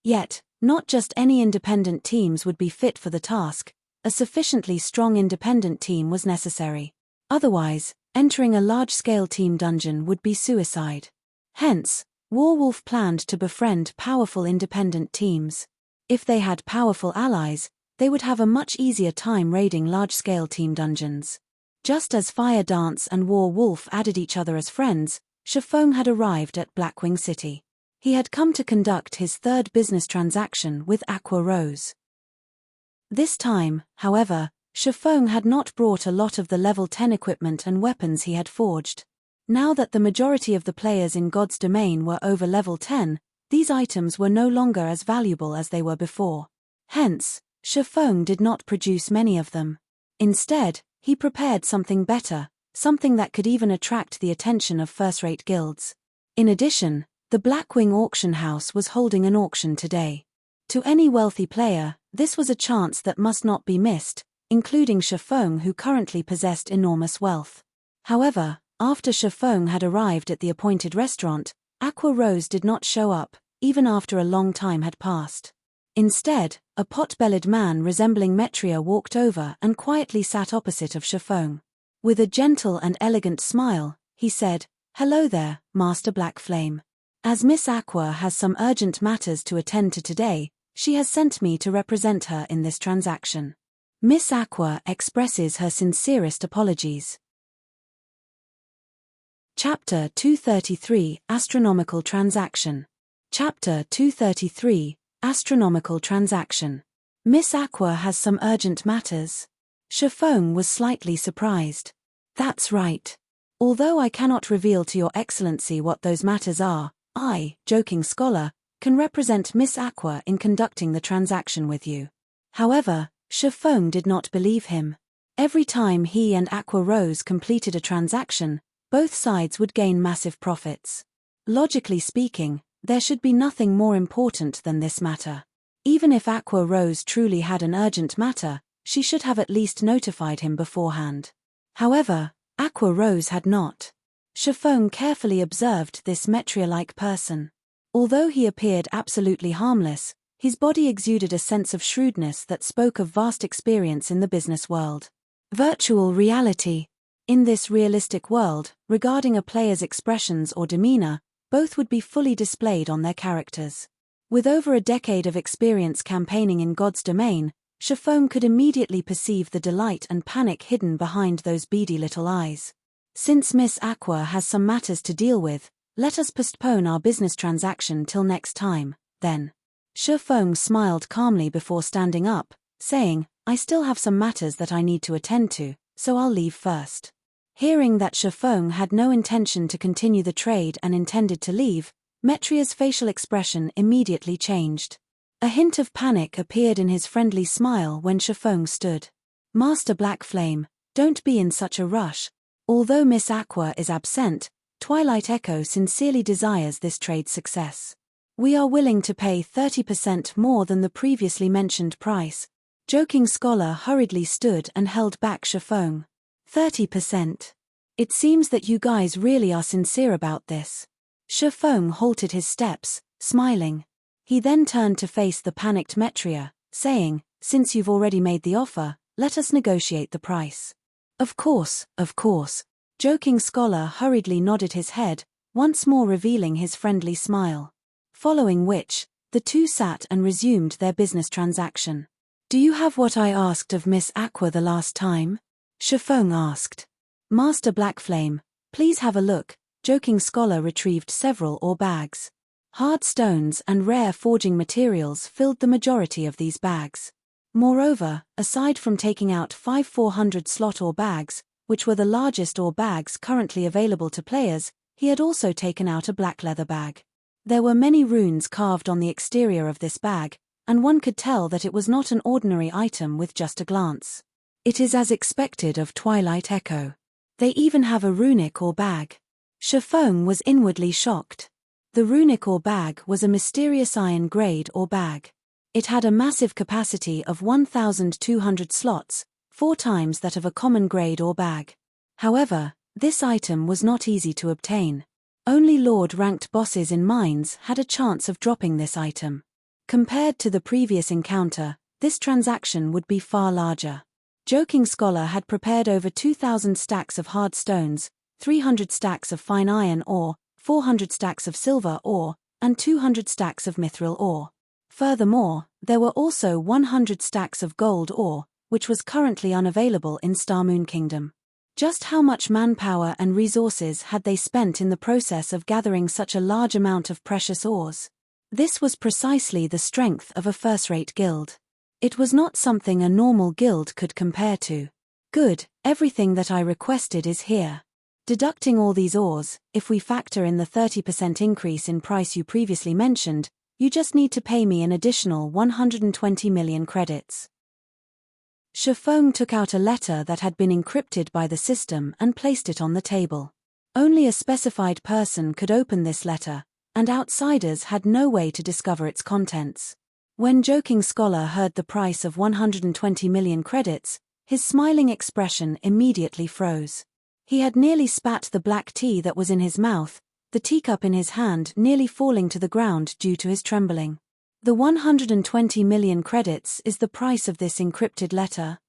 Yet, not just any independent teams would be fit for the task. A sufficiently strong independent team was necessary. Otherwise, entering a large-scale team dungeon would be suicide. Hence, Warwolf planned to befriend powerful independent teams. If they had powerful allies, they would have a much easier time raiding large-scale team dungeons. Just as Fire Dance and Warwolf added each other as friends, Shifeng had arrived at Blackwing City. He had come to conduct his third business transaction with Aqua Rose. This time, however, Shifeng had not brought a lot of the level 10 equipment and weapons he had forged. Now that the majority of the players in God's domain were over level 10, these items were no longer as valuable as they were before. Hence, Shifeng did not produce many of them. Instead, he prepared something better, something that could even attract the attention of first-rate guilds. In addition, the Blackwing auction house was holding an auction today. To any wealthy player, this was a chance that must not be missed, including Shifeng, who currently possessed enormous wealth. However, after Shifeng had arrived at the appointed restaurant, Aqua Rose did not show up, even after a long time had passed. Instead, a pot-bellied man resembling Metria walked over and quietly sat opposite of Shifeng. With a gentle and elegant smile, he said, "Hello there, Master Blackflame. As Miss Aqua has some urgent matters to attend to today, she has sent me to represent her in this transaction. Miss Aqua expresses her sincerest apologies." Chapter 233 Astronomical Transaction. Chapter 233 Astronomical Transaction. Miss Aqua has some urgent matters. Shifeng was slightly surprised. That's right. Although I cannot reveal to your excellency what those matters are, I, Joking Scholar, can represent Miss Aqua in conducting the transaction with you. However, Shifeng did not believe him. Every time he and Aqua Rose completed a transaction, both sides would gain massive profits. Logically speaking, there should be nothing more important than this matter. Even if Aqua Rose truly had an urgent matter, she should have at least notified him beforehand. However, Aqua Rose had not. Shifeng carefully observed this Metria-like person. Although he appeared absolutely harmless, his body exuded a sense of shrewdness that spoke of vast experience in the business world. Virtual reality. In this realistic world, regarding a player's expressions or demeanor, both would be fully displayed on their characters. With over a decade of experience campaigning in God's domain, Shifeng could immediately perceive the delight and panic hidden behind those beady little eyes. Since Miss Aqua has some matters to deal with, let us postpone our business transaction till next time, then. Shifeng smiled calmly before standing up, saying, "I still have some matters that I need to attend to, so I'll leave first." Hearing that Shifeng had no intention to continue the trade and intended to leave, Metria's facial expression immediately changed. A hint of panic appeared in his friendly smile when Shifeng stood. "Master Blackflame, don't be in such a rush. Although Miss Aqua is absent, Twilight Echo sincerely desires this trade's success. We are willing to pay 30% more than the previously mentioned price." Joking Scholar hurriedly stood and held back Shifeng. 30%. It seems that you guys really are sincere about this. Shifeng halted his steps, smiling. He then turned to face the panicked Metria, saying, "Since you've already made the offer, let us negotiate the price." Of course, of course." Joking Scholar hurriedly nodded his head, once more revealing his friendly smile. Following which, the two sat and resumed their business transaction. "Do you have what I asked of Miss Aqua the last time?" Shifeng asked. "Master Blackflame, please have a look." Joking Scholar retrieved several ore bags. Hard stones and rare forging materials filled the majority of these bags. Moreover, aside from taking out 5 400-slot ore bags, which were the largest ore bags currently available to players, he had also taken out a black leather bag. There were many runes carved on the exterior of this bag, and one could tell that it was not an ordinary item with just a glance. It is as expected of Twilight Echo. They even have a runic ore bag. Shifeng was inwardly shocked. The runic ore bag was a mysterious iron grade ore bag. It had a massive capacity of 1,200 slots, 4 times that of a common grade ore bag. However, this item was not easy to obtain. Only Lord-ranked bosses in mines had a chance of dropping this item. Compared to the previous encounter, this transaction would be far larger. Joking Scholar had prepared over 2,000 stacks of hard stones, 300 stacks of fine iron ore, 400 stacks of silver ore, and 200 stacks of mithril ore. Furthermore, there were also 100 stacks of gold ore, which was currently unavailable in Star Moon Kingdom. Just how much manpower and resources had they spent in the process of gathering such a large amount of precious ores? This was precisely the strength of a first-rate guild. It was not something a normal guild could compare to. Good, everything that I requested is here. Deducting all these ores, if we factor in the 30% increase in price you previously mentioned, you just need to pay me an additional 120 million credits. Shifeng took out a letter that had been encrypted by the system and placed it on the table. Only a specified person could open this letter, and outsiders had no way to discover its contents. When Joking Scholar heard the price of 120 million credits, his smiling expression immediately froze. He had nearly spat the black tea that was in his mouth, the teacup in his hand nearly falling to the ground due to his trembling. The 120 million credits is the price of this encrypted letter.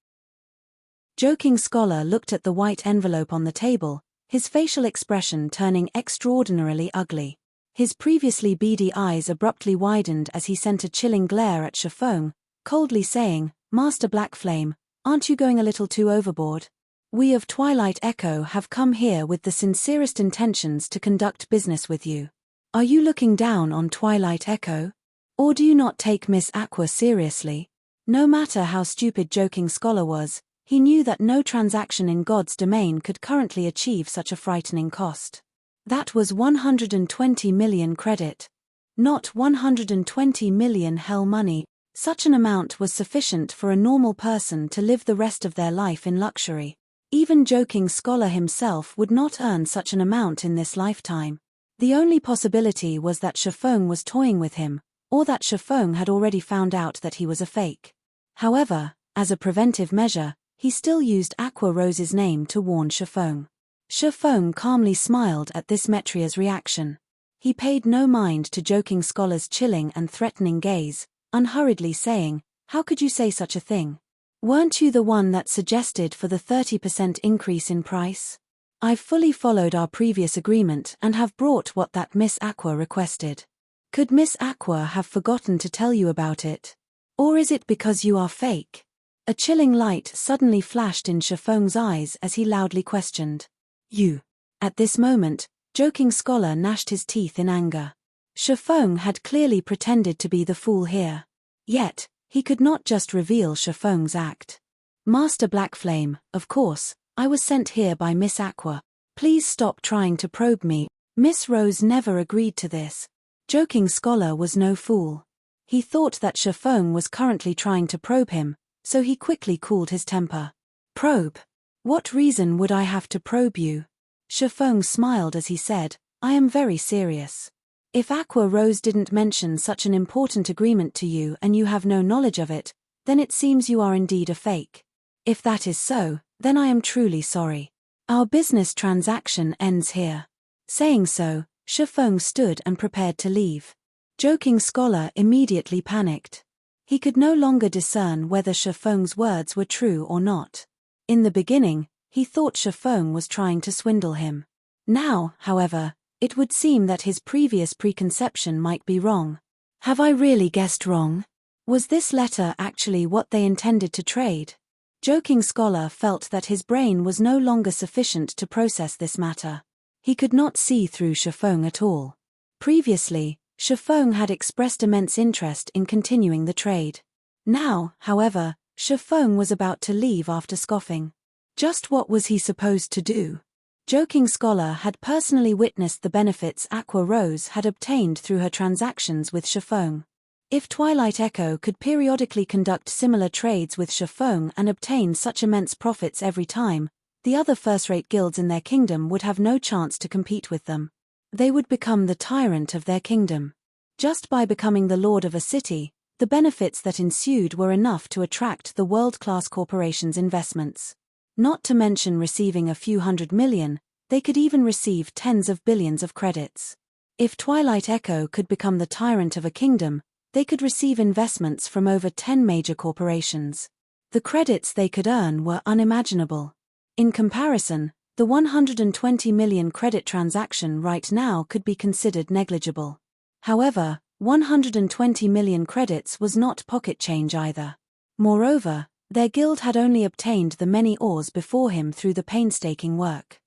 Joking Scholar looked at the white envelope on the table, his facial expression turning extraordinarily ugly. His previously beady eyes abruptly widened as he sent a chilling glare at Shifeng, coldly saying, "Master Blackflame, aren't you going a little too overboard? We of Twilight Echo have come here with the sincerest intentions to conduct business with you. Are you looking down on Twilight Echo? Or do you not take Miss Aqua seriously?" No matter how stupid Joking Scholar was, he knew that no transaction in God's domain could currently achieve such a frightening cost. That was 120 million credit. Not 120 million hell money. Such an amount was sufficient for a normal person to live the rest of their life in luxury. Even Joking Scholar himself would not earn such an amount in this lifetime. The only possibility was that Shifeng was toying with him, or that Shifeng had already found out that he was a fake. However, as a preventive measure, he still used Aqua Rose's name to warn Shifeng. Shifeng calmly smiled at this Metria's reaction. He paid no mind to Joking Scholar's chilling and threatening gaze, unhurriedly saying, "How could you say such a thing? Weren't you the one that suggested for the 30% increase in price? I've fully followed our previous agreement and have brought what that Miss Aqua requested. Could Miss Aqua have forgotten to tell you about it? Or is it because you are fake?" A chilling light suddenly flashed in Shifeng's eyes as he loudly questioned. "You." At this moment, Joking Scholar gnashed his teeth in anger. Shifeng had clearly pretended to be the fool here. Yet, he could not just reveal Shifeng's act. "Master Blackflame, of course, I was sent here by Miss Aqua. Please stop trying to probe me. Miss Rose never agreed to this." Joking Scholar was no fool. He thought that Shifeng was currently trying to probe him, so he quickly cooled his temper. "Probe? What reason would I have to probe you?" Shifeng smiled as he said, "I am very serious. If Aqua Rose didn't mention such an important agreement to you and you have no knowledge of it, then it seems you are indeed a fake. If that is so, then I am truly sorry. Our business transaction ends here." Saying so, Shifeng stood and prepared to leave. Joking Scholar immediately panicked. He could no longer discern whether Shifeng's words were true or not. In the beginning, he thought Shifeng was trying to swindle him. Now, however, it would seem that his previous preconception might be wrong. Have I really guessed wrong? Was this letter actually what they intended to trade? Joking Scholar felt that his brain was no longer sufficient to process this matter. He could not see through Shifeng at all. Previously, Shifeng had expressed immense interest in continuing the trade. Now, however, Shifeng was about to leave after scoffing. Just what was he supposed to do? Joking Scholar had personally witnessed the benefits Aqua Rose had obtained through her transactions with Shifeng. If Twilight Echo could periodically conduct similar trades with Shifeng and obtain such immense profits every time, the other first-rate guilds in their kingdom would have no chance to compete with them. They would become the tyrant of their kingdom. Just by becoming the lord of a city, the benefits that ensued were enough to attract the world-class corporation's investments. Not to mention receiving a few $100 million, they could even receive tens of billions of credits. If Twilight Echo could become the tyrant of a kingdom, they could receive investments from over 10 major corporations. The credits they could earn were unimaginable. In comparison, the 120 million credit transaction right now could be considered negligible. However, 120 million credits was not pocket change either. Moreover, their guild had only obtained the many ores before him through the painstaking work.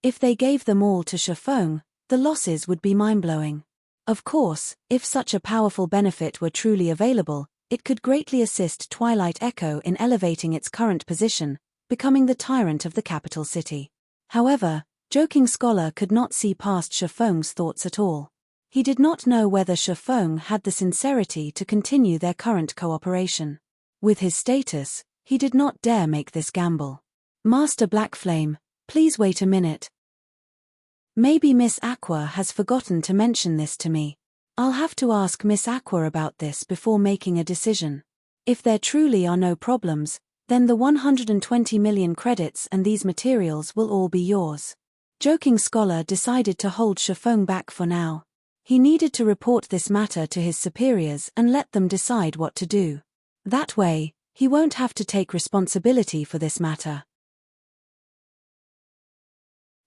If they gave them all to Shifeng, the losses would be mind-blowing. Of course, if such a powerful benefit were truly available, it could greatly assist Twilight Echo in elevating its current position, becoming the tyrant of the capital city. However, Joking Scholar could not see past Shifeng's thoughts at all. He did not know whether Shifeng had the sincerity to continue their current cooperation. With his status, he did not dare make this gamble. Master Blackflame, please wait a minute. Maybe Miss Aqua has forgotten to mention this to me. I'll have to ask Miss Aqua about this before making a decision. If there truly are no problems, then the 120 million credits and these materials will all be yours. Joking Scholar decided to hold Shifeng back for now. He needed to report this matter to his superiors and let them decide what to do. That way, he won't have to take responsibility for this matter.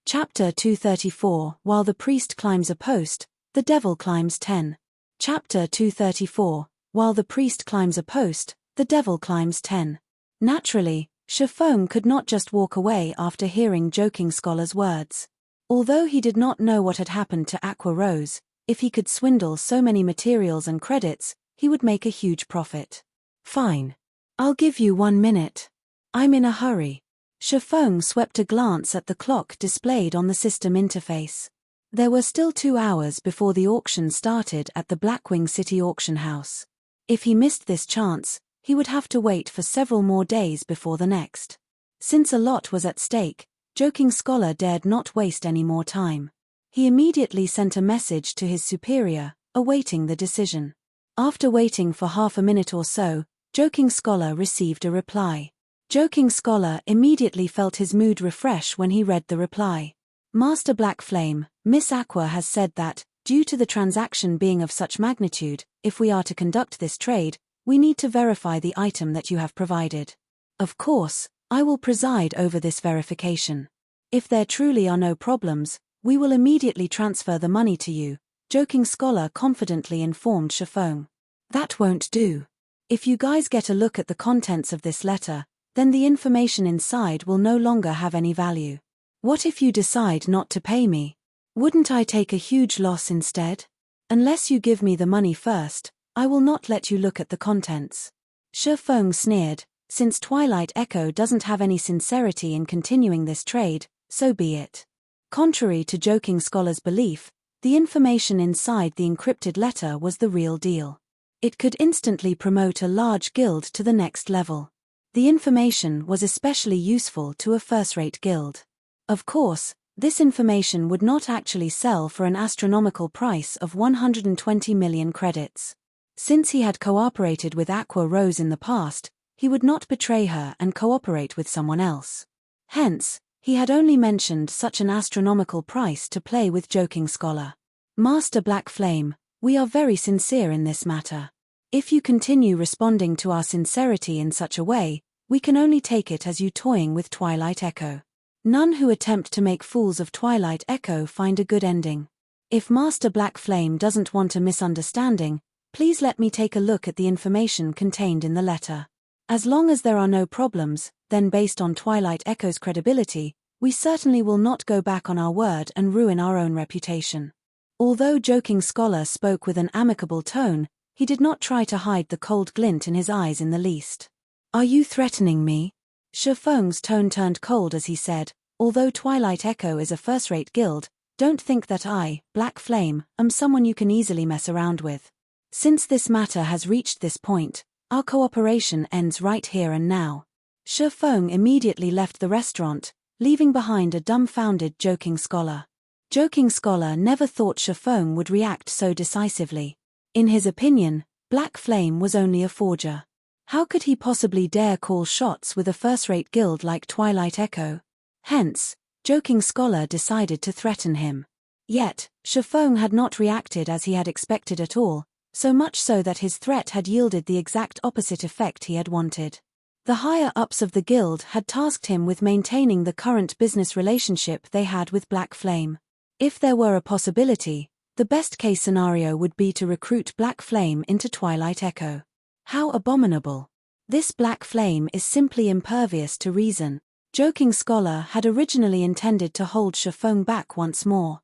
Chapter 234 While the priest climbs a post, the devil climbs 10. Chapter 234 While the priest climbs a post, the devil climbs 10. Naturally, Shifeng could not just walk away after hearing Joking Scholar's words. Although he did not know what had happened to Aqua Rose, if he could swindle so many materials and credits, he would make a huge profit. Fine. I'll give you 1 minute. I'm in a hurry. Shifeng swept a glance at the clock displayed on the system interface. There were still 2 hours before the auction started at the Blackwing City auction house. If he missed this chance, he would have to wait for several more days before the next. Since a lot was at stake, Joking Scholar dared not waste any more time. He immediately sent a message to his superior, awaiting the decision. After waiting for half a minute or so, Joking Scholar received a reply. Joking Scholar immediately felt his mood refresh when he read the reply. Master Blackflame, Miss Aqua has said that, due to the transaction being of such magnitude, if we are to conduct this trade, we need to verify the item that you have provided. Of course, I will preside over this verification. If there truly are no problems, we will immediately transfer the money to you, Joking Scholar confidently informed Shifeng. That won't do. If you guys get a look at the contents of this letter, then the information inside will no longer have any value. What if you decide not to pay me? Wouldn't I take a huge loss instead? Unless you give me the money first, I will not let you look at the contents. Shifeng sneered, since Twilight Echo doesn't have any sincerity in continuing this trade, so be it. Contrary to Joking Scholar's belief, the information inside the encrypted letter was the real deal. It could instantly promote a large guild to the next level. The information was especially useful to a first-rate guild. Of course, this information would not actually sell for an astronomical price of 120 million credits. Since he had cooperated with Aqua Rose in the past, he would not betray her and cooperate with someone else. Hence, he had only mentioned such an astronomical price to play with Joking Scholar. Master Blackflame, we are very sincere in this matter. If you continue responding to our sincerity in such a way, we can only take it as you toying with Twilight Echo. None who attempt to make fools of Twilight Echo find a good ending. If Master Blackflame doesn't want a misunderstanding, please let me take a look at the information contained in the letter. As long as there are no problems, then based on Twilight Echo's credibility, we certainly will not go back on our word and ruin our own reputation. Although Joking Scholar spoke with an amicable tone, he did not try to hide the cold glint in his eyes in the least. Are you threatening me? Shifeng's tone turned cold as he said, Although Twilight Echo is a first-rate guild, don't think that I, Black Flame, am someone you can easily mess around with. Since this matter has reached this point, our cooperation ends right here and now." Shi Feng immediately left the restaurant, leaving behind a dumbfounded Joking Scholar. Joking Scholar never thought Shi Feng would react so decisively. In his opinion, Black Flame was only a forger. How could he possibly dare call shots with a first-rate guild like Twilight Echo? Hence, Joking Scholar decided to threaten him. Yet, Shi Feng had not reacted as he had expected at all, so much so that his threat had yielded the exact opposite effect he had wanted. The higher-ups of the guild had tasked him with maintaining the current business relationship they had with Black Flame. If there were a possibility, the best-case scenario would be to recruit Black Flame into Twilight Echo. How abominable. This Black Flame is simply impervious to reason. Joking Scholar had originally intended to hold Shi Feng back once more.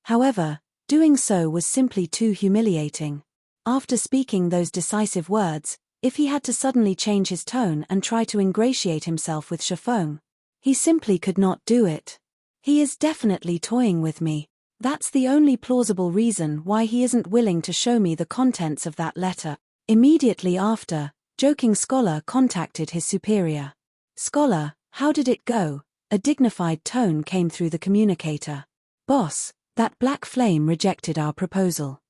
However, doing so was simply too humiliating. After speaking those decisive words, if he had to suddenly change his tone and try to ingratiate himself with Shi Feng, he simply could not do it. He is definitely toying with me. That's the only plausible reason why he isn't willing to show me the contents of that letter. Immediately after, Joking Scholar contacted his superior. "Scholar, how did it go?" A dignified tone came through the communicator. "Boss, that Black Flame rejected our proposal.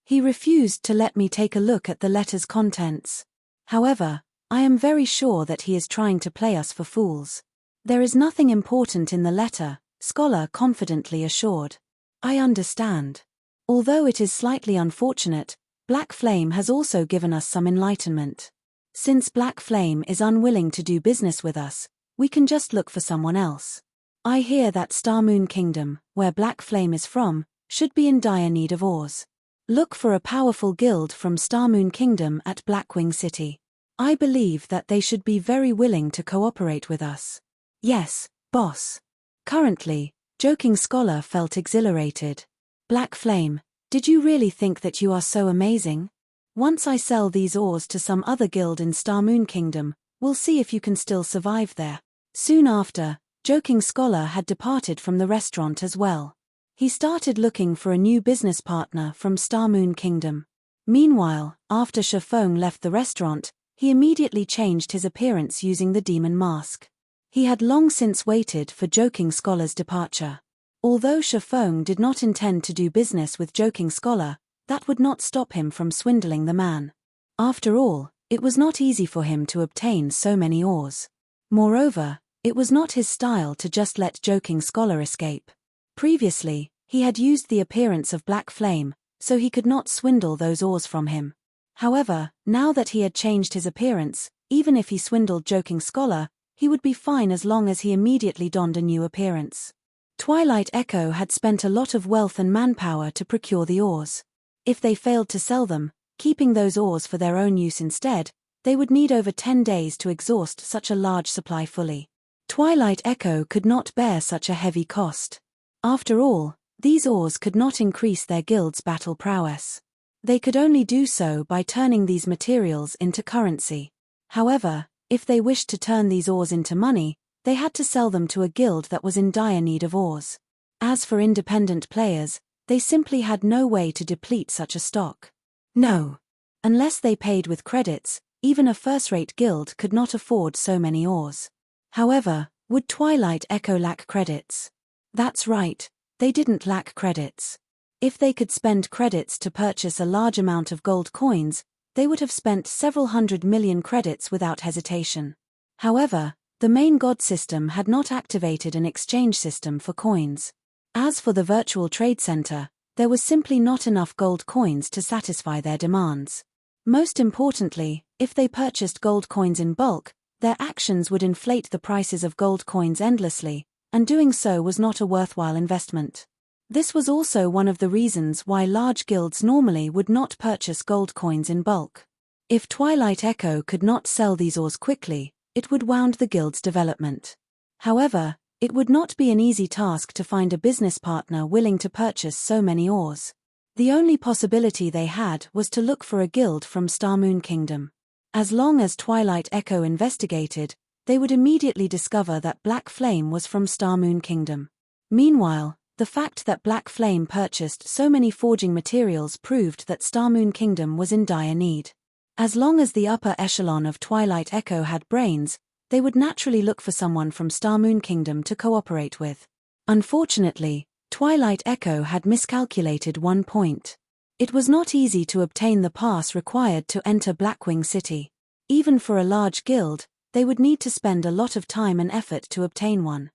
He refused to let me take a look at the letter's contents. However, I am very sure that he is trying to play us for fools. There is nothing important in the letter," Scholar confidently assured. "I understand. Although it is slightly unfortunate, Black Flame has also given us some enlightenment. Since Black Flame is unwilling to do business with us, we can just look for someone else. I hear that Star Moon Kingdom, where Black Flame is from, should be in dire need of ores. Look for a powerful guild from Star Moon Kingdom at Blackwing City. I believe that they should be very willing to cooperate with us." "Yes, boss." Currently, Joking Scholar felt exhilarated. "Black Flame, did you really think that you are so amazing? Once I sell these ores to some other guild in Star Moon Kingdom, we'll see if you can still survive there." Soon after, Joking Scholar had departed from the restaurant as well. He started looking for a new business partner from Star Moon Kingdom. Meanwhile, after Shi Feng left the restaurant, he immediately changed his appearance using the demon mask. He had long since waited for Joking Scholar's departure. Although Shi Feng did not intend to do business with Joking Scholar, that would not stop him from swindling the man. After all, it was not easy for him to obtain so many ores. Moreover, it was not his style to just let Joking Scholar escape. Previously, he had used the appearance of Black Flame, so he could not swindle those ores from him. However, now that he had changed his appearance, even if he swindled Joking Scholar, he would be fine as long as he immediately donned a new appearance. Twilight Echo had spent a lot of wealth and manpower to procure the ores. If they failed to sell them, keeping those ores for their own use instead, they would need over 10 days to exhaust such a large supply fully. Twilight Echo could not bear such a heavy cost. After all, these ores could not increase their guild's battle prowess. They could only do so by turning these materials into currency. However, if they wished to turn these ores into money, they had to sell them to a guild that was in dire need of ores. As for independent players, they simply had no way to deplete such a stock. No. Unless they paid with credits, even a first-rate guild could not afford so many ores. However, would Twilight Echo lack credits? That's right, they didn't lack credits. If they could spend credits to purchase a large amount of gold coins, they would have spent several 100 million credits without hesitation. However, the main god system had not activated an exchange system for coins. As for the virtual trade center, there was simply not enough gold coins to satisfy their demands. Most importantly, if they purchased gold coins in bulk, their actions would inflate the prices of gold coins endlessly, and doing so was not a worthwhile investment. This was also one of the reasons why large guilds normally would not purchase gold coins in bulk. If Twilight Echo could not sell these ores quickly, it would wound the guild's development. However, it would not be an easy task to find a business partner willing to purchase so many ores. The only possibility they had was to look for a guild from Star Moon Kingdom. As long as Twilight Echo investigated, they would immediately discover that Black Flame was from Star Moon Kingdom. Meanwhile, the fact that Black Flame purchased so many forging materials proved that Star Moon Kingdom was in dire need. As long as the upper echelon of Twilight Echo had brains, they would naturally look for someone from Star Moon Kingdom to cooperate with. Unfortunately, Twilight Echo had miscalculated one point. It was not easy to obtain the pass required to enter Blackwing City. Even for a large guild, they would need to spend a lot of time and effort to obtain one.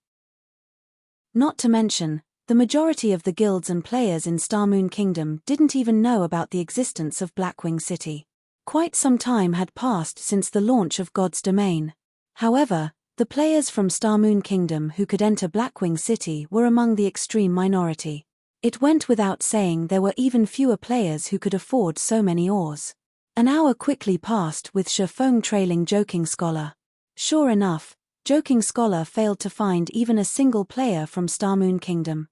Not to mention, the majority of the guilds and players in Star Moon Kingdom didn't even know about the existence of Blackwing City. Quite some time had passed since the launch of God's Domain. However, the players from Star Moon Kingdom who could enter Blackwing City were among the extreme minority. It went without saying there were even fewer players who could afford so many ores. An hour quickly passed with Shifeng trailing Joking Scholar. Sure enough, Joking Scholar failed to find even a single player from Star Moon Kingdom.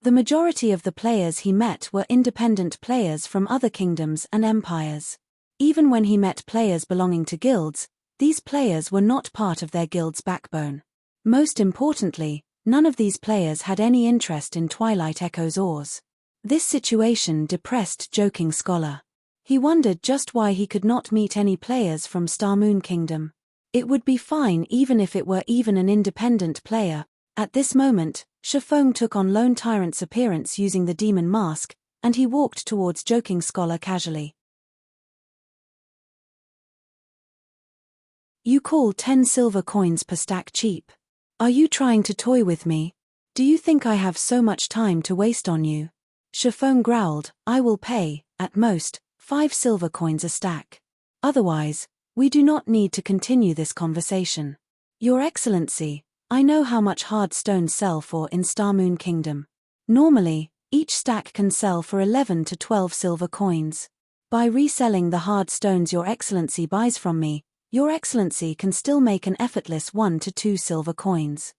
The majority of the players he met were independent players from other kingdoms and empires. Even when he met players belonging to guilds, these players were not part of their guild's backbone. Most importantly, none of these players had any interest in Twilight Echo's ores. This situation depressed Joking Scholar. He wondered just why he could not meet any players from Star Moon Kingdom. It would be fine even if it were even an independent player. At this moment, Shifeng took on Lone Tyrant's appearance using the demon mask, and he walked towards Joking Scholar casually. You call 10 silver coins per stack cheap? Are you trying to toy with me? Do you think I have so much time to waste on you? Shifeng growled, I will pay, at most, 5 silver coins a stack. Otherwise, we do not need to continue this conversation. Your Excellency, I know how much hard stones sell for in Star Moon Kingdom. Normally, each stack can sell for 11 to 12 silver coins. By reselling the hard stones Your Excellency buys from me, Your Excellency can still make an effortless 1 to 2 silver coins.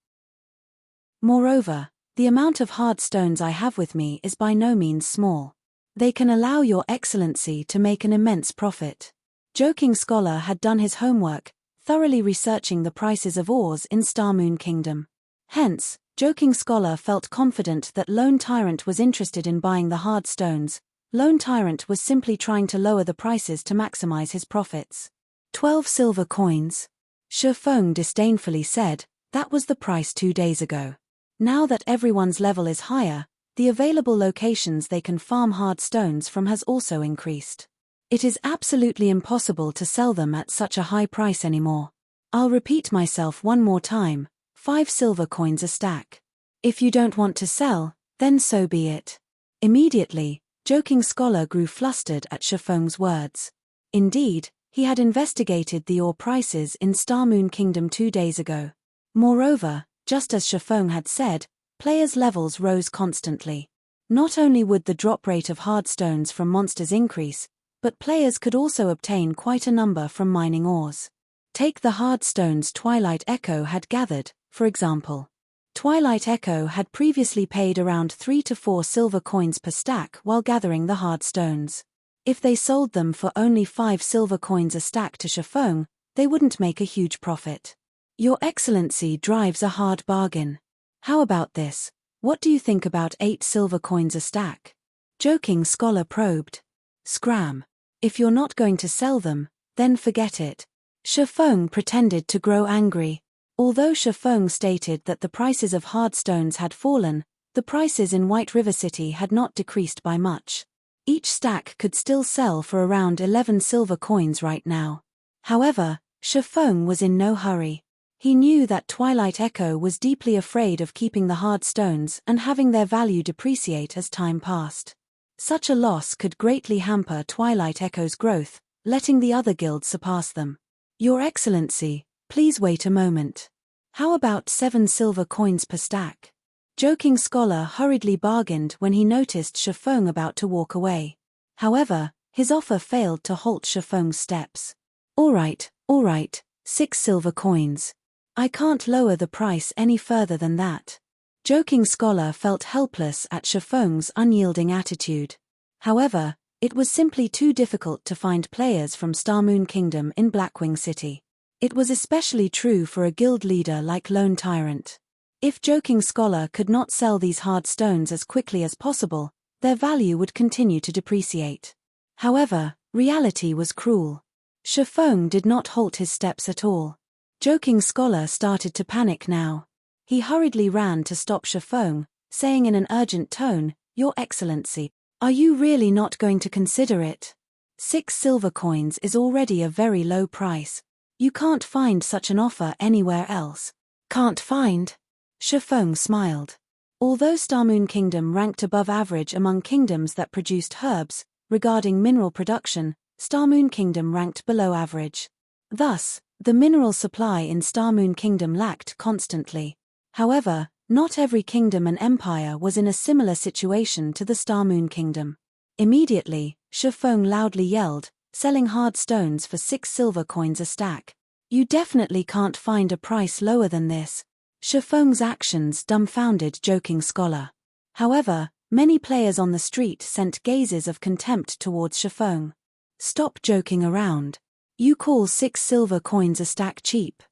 Moreover, the amount of hard stones I have with me is by no means small. They can allow Your Excellency to make an immense profit. Joking Scholar had done his homework, thoroughly researching the prices of ores in Star Moon Kingdom. Hence, Joking Scholar felt confident that Lone Tyrant was interested in buying the hard stones. Lone Tyrant was simply trying to lower the prices to maximize his profits. 12 silver coins. Shifeng disdainfully said, that was the price 2 days ago. Now that everyone's level is higher, the available locations they can farm hard stones from has also increased. It is absolutely impossible to sell them at such a high price anymore. I'll repeat myself one more time, 5 silver coins a stack. If you don't want to sell, then so be it. Immediately, Joking Scholar grew flustered at Shifeng's words. Indeed, he had investigated the ore prices in Star Moon Kingdom 2 days ago. Moreover, just as Shifeng had said, players' levels rose constantly. Not only would the drop rate of hard stones from monsters increase, but players could also obtain quite a number from mining ores. Take the hard stones Twilight Echo had gathered, for example. Twilight Echo had previously paid around 3 to 4 silver coins per stack while gathering the hard stones. If they sold them for only 5 silver coins a stack to Shifeng, they wouldn't make a huge profit. Your Excellency drives a hard bargain. How about this? What do you think about 8 silver coins a stack? Joking Scholar probed. Scram. If you're not going to sell them, then forget it. Shifeng pretended to grow angry. Although Shifeng stated that the prices of hard stones had fallen, the prices in White River City had not decreased by much. Each stack could still sell for around 11 silver coins right now. However, Shifeng was in no hurry. He knew that Twilight Echo was deeply afraid of keeping the hard stones and having their value depreciate as time passed. Such a loss could greatly hamper Twilight Echo's growth, letting the other guilds surpass them. Your Excellency, please wait a moment. How about 7 silver coins per stack? Joking Scholar hurriedly bargained when he noticed Shifeng about to walk away. However, his offer failed to halt Shifeng's steps. All right, 6 silver coins. I can't lower the price any further than that. Joking Scholar felt helpless at Shifeng's unyielding attitude. However, it was simply too difficult to find players from Star Moon Kingdom in Blackwing City. It was especially true for a guild leader like Lone Tyrant. If Joking Scholar could not sell these hard stones as quickly as possible, their value would continue to depreciate. However, reality was cruel. Shifeng did not halt his steps at all. Joking Scholar started to panic now. He hurriedly ran to stop Shifeng, saying in an urgent tone, "Your Excellency, are you really not going to consider it? 6 silver coins is already a very low price. You can't find such an offer anywhere else." "Can't find?" Shifeng smiled. Although Starmoon Kingdom ranked above average among kingdoms that produced herbs, regarding mineral production, Starmoon Kingdom ranked below average. Thus, the mineral supply in Starmoon Kingdom lacked constantly. However, not every kingdom and empire was in a similar situation to the Starmoon Kingdom. Immediately, Shifeng loudly yelled, selling hard stones for 6 silver coins a stack. "You definitely can't find a price lower than this." Shifeng's actions dumbfounded Joking Scholar. However, many players on the street sent gazes of contempt towards Shifeng. "Stop joking around. You call 6 silver coins a stack cheap?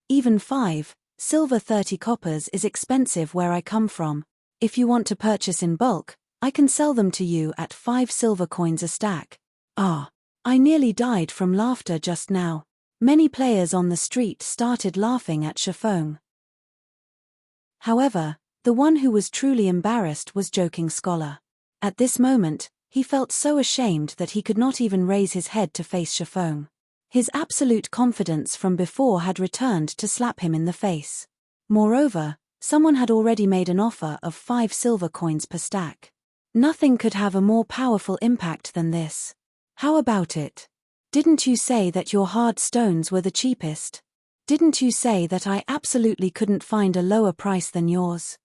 Even 5 silver 30 coppers is expensive where I come from. If you want to purchase in bulk, I can sell them to you at 5 silver coins a stack." Ah! I nearly died from laughter just now. Many players on the street started laughing at Shifeng. However, the one who was truly embarrassed was Joking Scholar. At this moment, he felt so ashamed that he could not even raise his head to face Shifeng. His absolute confidence from before had returned to slap him in the face. Moreover, someone had already made an offer of 5 silver coins per stack. Nothing could have a more powerful impact than this. "How about it? Didn't you say that your hard stones were the cheapest? Didn't you say that I absolutely couldn't find a lower price than yours?"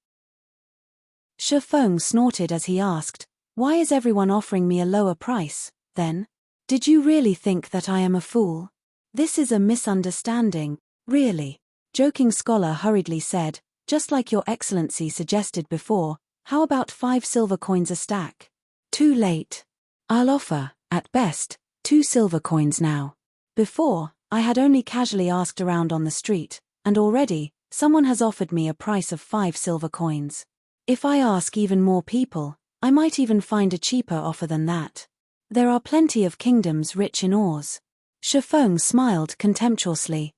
Shifeng snorted as he asked, "Why is everyone offering me a lower price, then? Did you really think that I am a fool? This is a misunderstanding, really." Joking Scholar hurriedly said, "Just like Your Excellency suggested before, how about 5 silver coins a stack?" "Too late. I'll offer, at best, 2 silver coins now. Before, I had only casually asked around on the street, and already, someone has offered me a price of 5 silver coins. If I ask even more people, I might even find a cheaper offer than that. There are plenty of kingdoms rich in ores." Shifeng smiled contemptuously.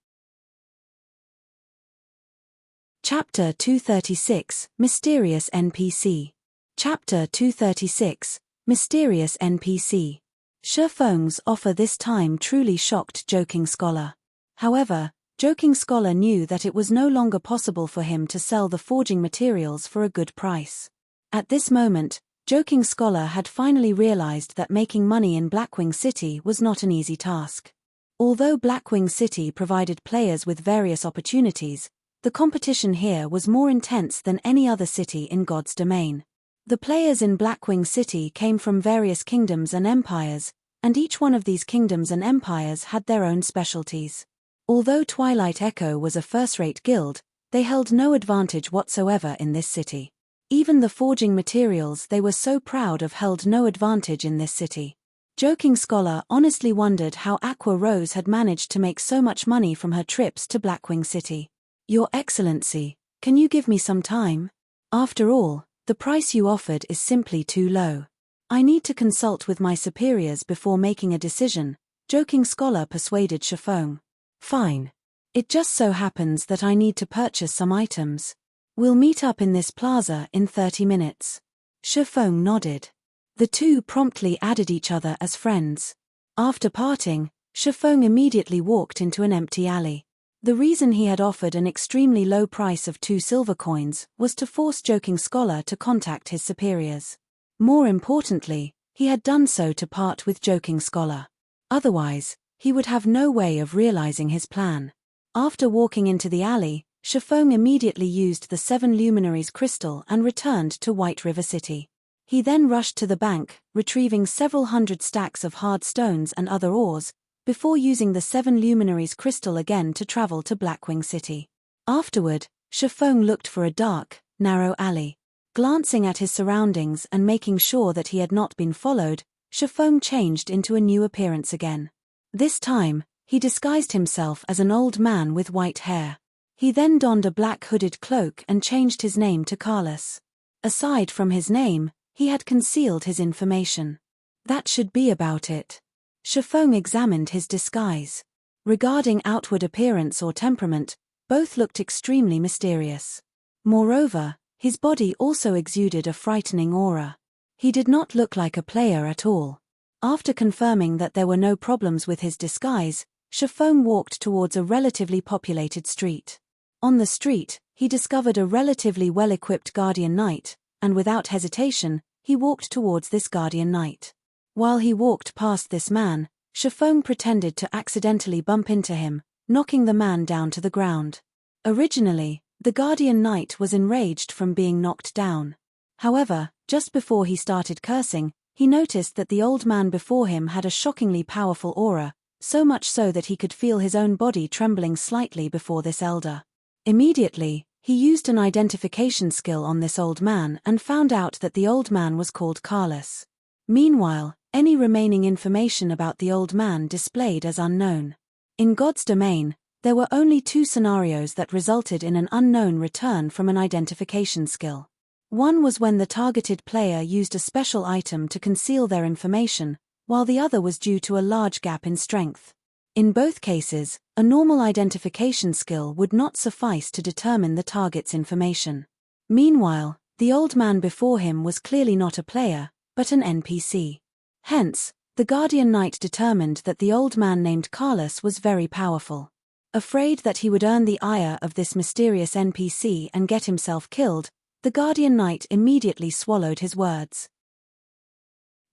Chapter 236, Mysterious NPC. Chapter 236, Mysterious NPC. Shifeng's offer this time truly shocked Joking Scholar. However, Joking Scholar knew that it was no longer possible for him to sell the forging materials for a good price. At this moment, Joking Scholar had finally realized that making money in Blackwing City was not an easy task. Although Blackwing City provided players with various opportunities, the competition here was more intense than any other city in God's domain. The players in Blackwing City came from various kingdoms and empires, and each one of these kingdoms and empires had their own specialties. Although Twilight Echo was a first-rate guild, they held no advantage whatsoever in this city. Even the forging materials they were so proud of held no advantage in this city. Joking Scholar honestly wondered how Aqua Rose had managed to make so much money from her trips to Blackwing City. "Your Excellency, can you give me some time? After all, the price you offered is simply too low. I need to consult with my superiors before making a decision," Joking Scholar persuaded Shifeng. "Fine. It just so happens that I need to purchase some items. We'll meet up in this plaza in 30 minutes. Shifeng nodded. The two promptly added each other as friends. After parting, Shifeng immediately walked into an empty alley. The reason he had offered an extremely low price of 2 silver coins was to force Joking Scholar to contact his superiors. More importantly, he had done so to part with Joking Scholar. Otherwise, he would have no way of realizing his plan. After walking into the alley, Shifeng immediately used the 7 Luminaries crystal and returned to White River City. He then rushed to the bank, retrieving several hundred stacks of hard stones and other ores, before using the 7 Luminaries crystal again to travel to Blackwing City. Afterward, Shifeng looked for a dark, narrow alley. Glancing at his surroundings and making sure that he had not been followed, Shifeng changed into a new appearance again. This time, He disguised himself as an old man with white hair. He then donned a black hooded cloak and changed his name to Carlos. Aside from his name, he had concealed his information. That should be about it. Shifeng examined his disguise. Regarding outward appearance or temperament, both looked extremely mysterious. Moreover, his body also exuded a frightening aura. He did not look like a player at all. After confirming that there were no problems with his disguise, Shifeng walked towards a relatively populated street. On the street, he discovered a relatively well-equipped guardian knight, and without hesitation, he walked towards this guardian knight. While he walked past this man, Shifeng pretended to accidentally bump into him, knocking the man down to the ground. Originally, the guardian knight was enraged from being knocked down. However, just before he started cursing, he noticed that the old man before him had a shockingly powerful aura, so much so that he could feel his own body trembling slightly before this elder. Immediately, he used an identification skill on this old man and found out that the old man was called Carlos. Meanwhile, any remaining information about the old man displayed as unknown. In God's domain, there were only 2 scenarios that resulted in an unknown return from an identification skill. One was when the targeted player used a special item to conceal their information, while the other was due to a large gap in strength. In both cases, a normal identification skill would not suffice to determine the target's information. Meanwhile, the old man before him was clearly not a player, but an NPC. Hence, the guardian knight determined that the old man named Carlos was very powerful. Afraid that he would earn the ire of this mysterious NPC and get himself killed, the guardian knight immediately swallowed his words.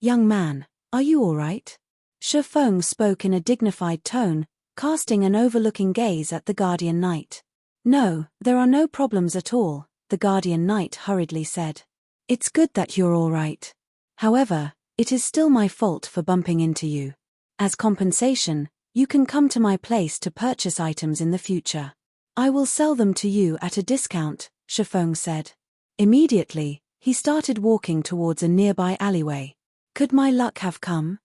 "Young man, are you all right?" Shifeng spoke in a dignified tone, casting an overlooking gaze at the guardian knight. "No, there are no problems at all," the guardian knight hurriedly said. "It's good that you're all right. However, it is still my fault for bumping into you. As compensation, you can come to my place to purchase items in the future. I will sell them to you at a discount," Shifeng said. Immediately, he started walking towards a nearby alleyway. Could my luck have come?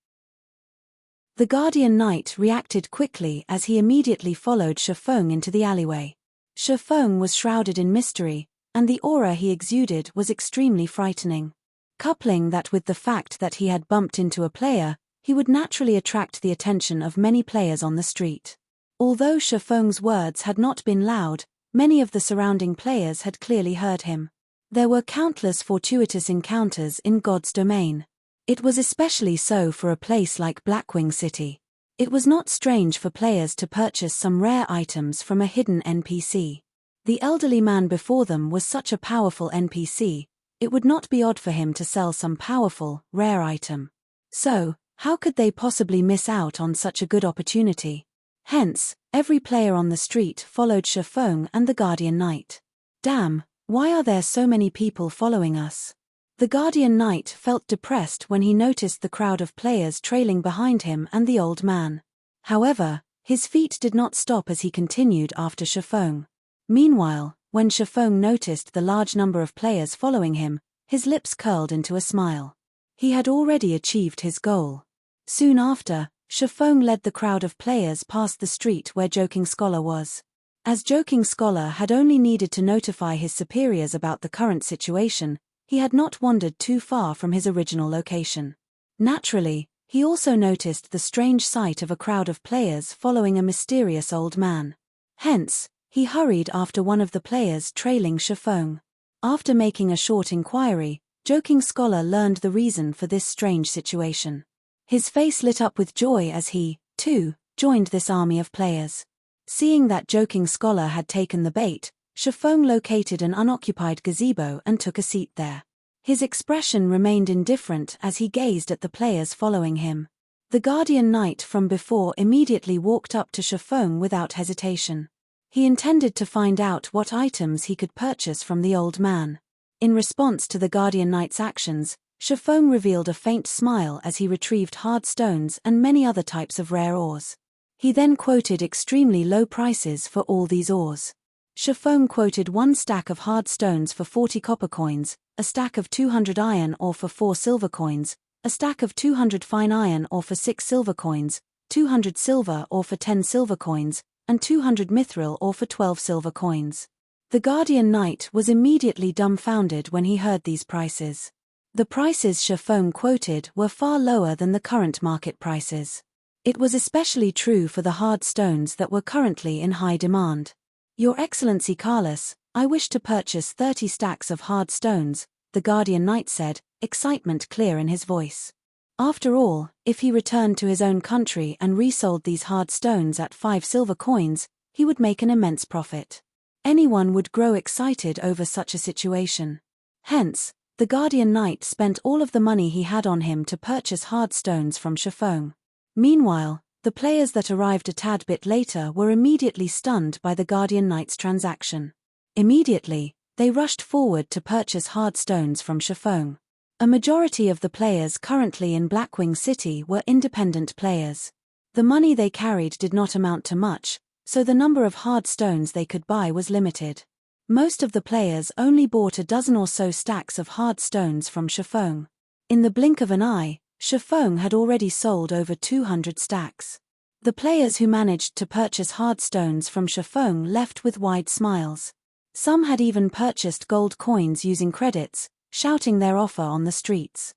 The guardian knight reacted quickly as he immediately followed Shifeng into the alleyway. Shifeng was shrouded in mystery, and the aura he exuded was extremely frightening. Coupling that with the fact that he had bumped into a player, he would naturally attract the attention of many players on the street. Although Shifeng's words had not been loud, many of the surrounding players had clearly heard him. There were countless fortuitous encounters in God's domain. It was especially so for a place like Blackwing City. It was not strange for players to purchase some rare items from a hidden NPC. The elderly man before them was such a powerful NPC, it would not be odd for him to sell some powerful, rare item. So, how could they possibly miss out on such a good opportunity? Hence, every player on the street followed Shifeng and the guardian knight. Damn, why are there so many people following us? The guardian knight felt depressed when he noticed the crowd of players trailing behind him and the old man. However, his feet did not stop as he continued after Shifeng. Meanwhile, when Shifeng noticed the large number of players following him, his lips curled into a smile. He had already achieved his goal. Soon after, Shifeng led the crowd of players past the street where Joking Scholar was. As Joking Scholar had only needed to notify his superiors about the current situation, he had not wandered too far from his original location. Naturally, he also noticed the strange sight of a crowd of players following a mysterious old man. Hence, he hurried after one of the players trailing Shifeng. After making a short inquiry, Joking Scholar learned the reason for this strange situation. His face lit up with joy as he, too, joined this army of players. Seeing that Joking Scholar had taken the bait, Shifeng located an unoccupied gazebo and took a seat there. His expression remained indifferent as he gazed at the players following him. The guardian knight from before immediately walked up to Shifeng without hesitation. He intended to find out what items he could purchase from the old man. In response to the guardian knight's actions, Shifeng revealed a faint smile as he retrieved hard stones and many other types of rare ores. He then quoted extremely low prices for all these ores. Shifeng quoted 1 stack of hard stones for 40 copper coins, a stack of 200 iron ore for 4 silver coins, a stack of 200 fine iron ore for 6 silver coins, 200 silver ore for 10 silver coins, and 200 mithril ore for 12 silver coins. The Guardian Knight was immediately dumbfounded when he heard these prices. The prices Shafong quoted were far lower than the current market prices. It was especially true for the hard stones that were currently in high demand. Your Excellency Carlos, I wish to purchase 30 stacks of hard stones, the Guardian Knight said, excitement clear in his voice. After all, if he returned to his own country and resold these hard stones at 5 silver coins, he would make an immense profit. Anyone would grow excited over such a situation. Hence, the Guardian Knight spent all of the money he had on him to purchase hard stones from Shafong. Meanwhile, the players that arrived a tad bit later were immediately stunned by the Guardian Knight's transaction. Immediately, they rushed forward to purchase hard stones from Shafong. A majority of the players currently in Blackwing City were independent players. The money they carried did not amount to much, so the number of hard stones they could buy was limited. Most of the players only bought a dozen or so stacks of hard stones from Shafong. In the blink of an eye, Shafong had already sold over 200 stacks. The players who managed to purchase hard stones from Shafong left with wide smiles. Some had even purchased gold coins using credits, shouting their offer on the streets.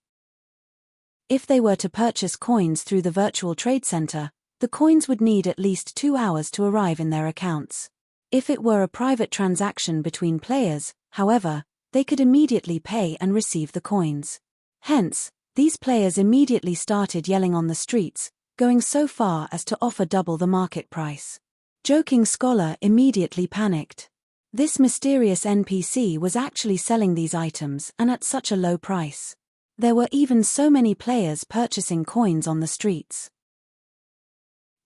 If they were to purchase coins through the virtual trade center, the coins would need at least 2 hours to arrive in their accounts. If it were a private transaction between players, however, they could immediately pay and receive the coins. Hence, these players immediately started yelling on the streets, going so far as to offer double the market price. Joking Scholar immediately panicked. This mysterious NPC was actually selling these items and at such a low price. There were even so many players purchasing coins on the streets.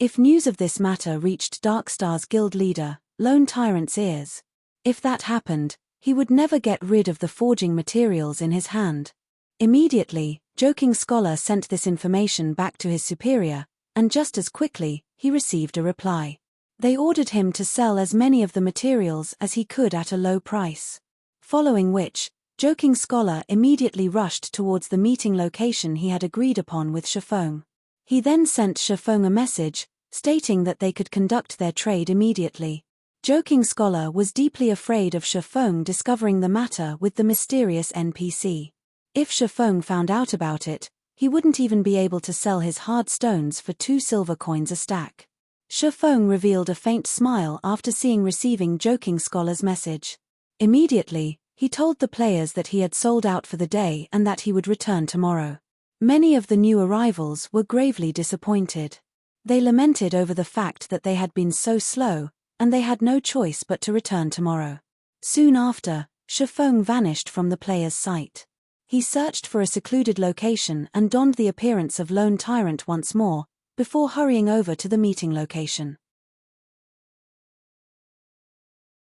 If news of this matter reached Darkstar's guild leader, Lone Tyrant's ears, if that happened, he would never get rid of the forging materials in his hand. Immediately, Joking Scholar sent this information back to his superior, and just as quickly, he received a reply. They ordered him to sell as many of the materials as he could at a low price. Following which, Joking Scholar immediately rushed towards the meeting location he had agreed upon with Shafong. He then sent Shafong a message, stating that they could conduct their trade immediately. Joking Scholar was deeply afraid of Shafong discovering the matter with the mysterious NPC. If Shafong found out about it, he wouldn't even be able to sell his hard stones for 2 silver coins a stack. Shafong revealed a faint smile after receiving Joking Scholar's message. Immediately, he told the players that he had sold out for the day and that he would return tomorrow. Many of the new arrivals were gravely disappointed. They lamented over the fact that they had been so slow, and they had no choice but to return tomorrow. Soon after, Shafong vanished from the players' sight. He searched for a secluded location and donned the appearance of Lone Tyrant once more, before hurrying over to the meeting location.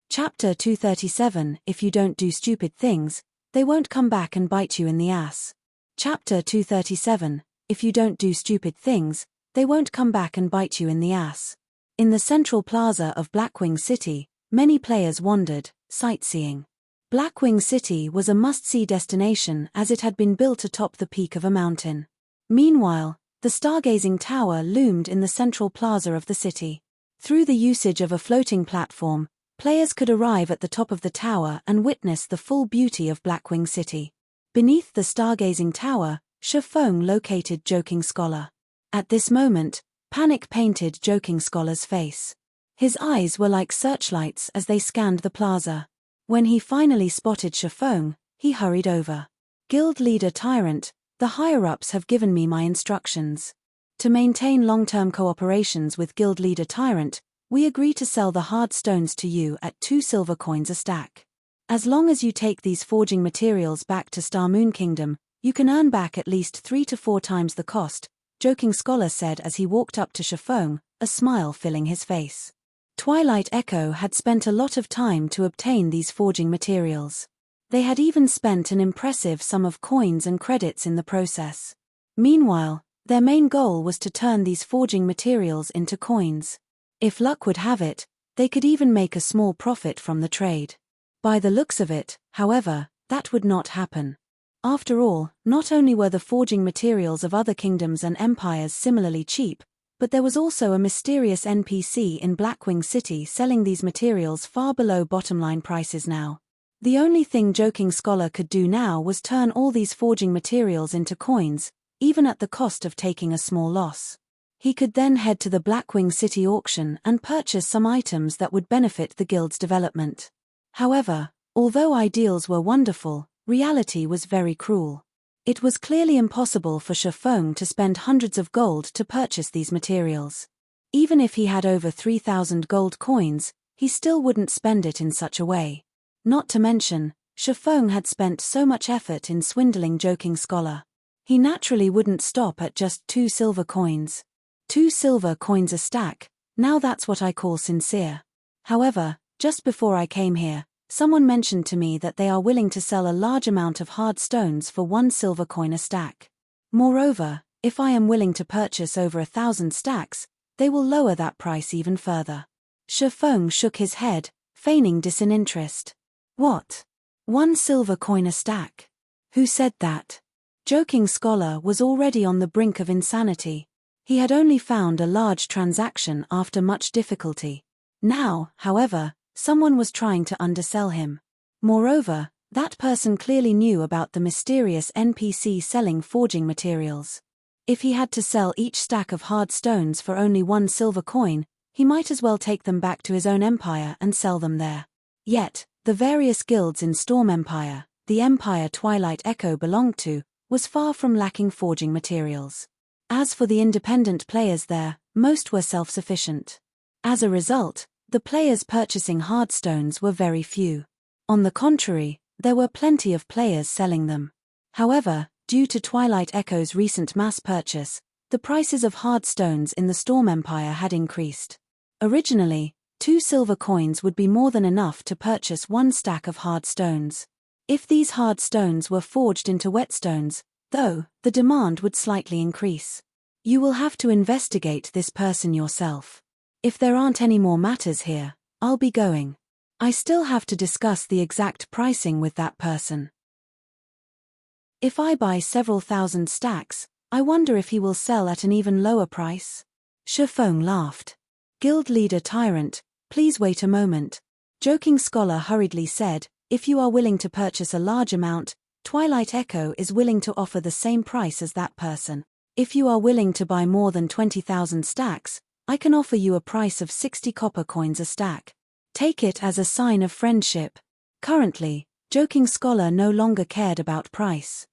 Chapter 237 If you don't do stupid things, they won't come back and bite you in the ass. Chapter 237 If you don't do stupid things, they won't come back and bite you in the ass. In the central plaza of Blackwing City, many players wandered, sightseeing. Blackwing City was a must-see destination as it had been built atop the peak of a mountain. Meanwhile, the stargazing tower loomed in the central plaza of the city. Through the usage of a floating platform, players could arrive at the top of the tower and witness the full beauty of Blackwing City. Beneath the stargazing tower, Shafong located Joking Scholar. At this moment, panic painted Joking Scholar's face. His eyes were like searchlights as they scanned the plaza. When he finally spotted Shafong, he hurried over. Guild leader Tyrant, the higher-ups have given me my instructions. To maintain long-term cooperations with Guild leader Tyrant, we agree to sell the hard stones to you at 2 silver coins a stack. As long as you take these forging materials back to Star Moon Kingdom, you can earn back at least 3 to 4 times the cost, Joking Scholar said as he walked up to Shafong, a smile filling his face. Twilight Echo had spent a lot of time to obtain these forging materials. They had even spent an impressive sum of coins and credits in the process. Meanwhile, their main goal was to turn these forging materials into coins. If luck would have it, they could even make a small profit from the trade. By the looks of it, however, that would not happen. After all, not only were the forging materials of other kingdoms and empires similarly cheap, But there was also a mysterious NPC in Blackwing City selling these materials far below bottom-line prices now. The only thing Joking Scholar could do now was turn all these forging materials into coins, even at the cost of taking a small loss. He could then head to the Blackwing City auction and purchase some items that would benefit the guild's development. However, although ideals were wonderful, reality was very cruel. It was clearly impossible for Shifeng to spend hundreds of gold to purchase these materials. Even if he had over 3,000 gold coins, he still wouldn't spend it in such a way. Not to mention, Shifeng had spent so much effort in swindling Joking Scholar. He naturally wouldn't stop at just 2 silver coins. 2 silver coins a stack, now that's what I call sincere. However, just before I came here, someone mentioned to me that they are willing to sell a large amount of hard stones for 1 silver coin a stack. Moreover, if I am willing to purchase over 1,000 stacks, they will lower that price even further. Shifeng shook his head, feigning disinterest. What? 1 silver coin a stack? Who said that? Joking Scholar was already on the brink of insanity. He had only found a large transaction after much difficulty. Now, however, someone was trying to undersell him. Moreover, that person clearly knew about the mysterious NPC selling forging materials. If he had to sell each stack of hard stones for only 1 silver coin, he might as well take them back to his own empire and sell them there. Yet, the various guilds in Storm Empire, the empire Twilight Echo belonged to, was far from lacking forging materials. As for the independent players there, most were self-sufficient. As a result, the players purchasing hard stones were very few. On the contrary, there were plenty of players selling them. However, due to Twilight Echo's recent mass purchase, the prices of hard stones in the Storm Empire had increased. Originally, 2 silver coins would be more than enough to purchase 1 stack of hard stones. If these hard stones were forged into whetstones, though, the demand would slightly increase. You will have to investigate this person yourself. If there aren't any more matters here, I'll be going. I still have to discuss the exact pricing with that person. If I buy several thousand stacks, I wonder if he will sell at an even lower price. Shifeng laughed. Guild leader Tyrant, please wait a moment. Joking Scholar hurriedly said, if you are willing to purchase a large amount, Twilight Echo is willing to offer the same price as that person. If you are willing to buy more than 20,000 stacks, I can offer you a price of 60 copper coins a stack. Take it as a sign of friendship. Currently, Joking Scholar no longer cared about price.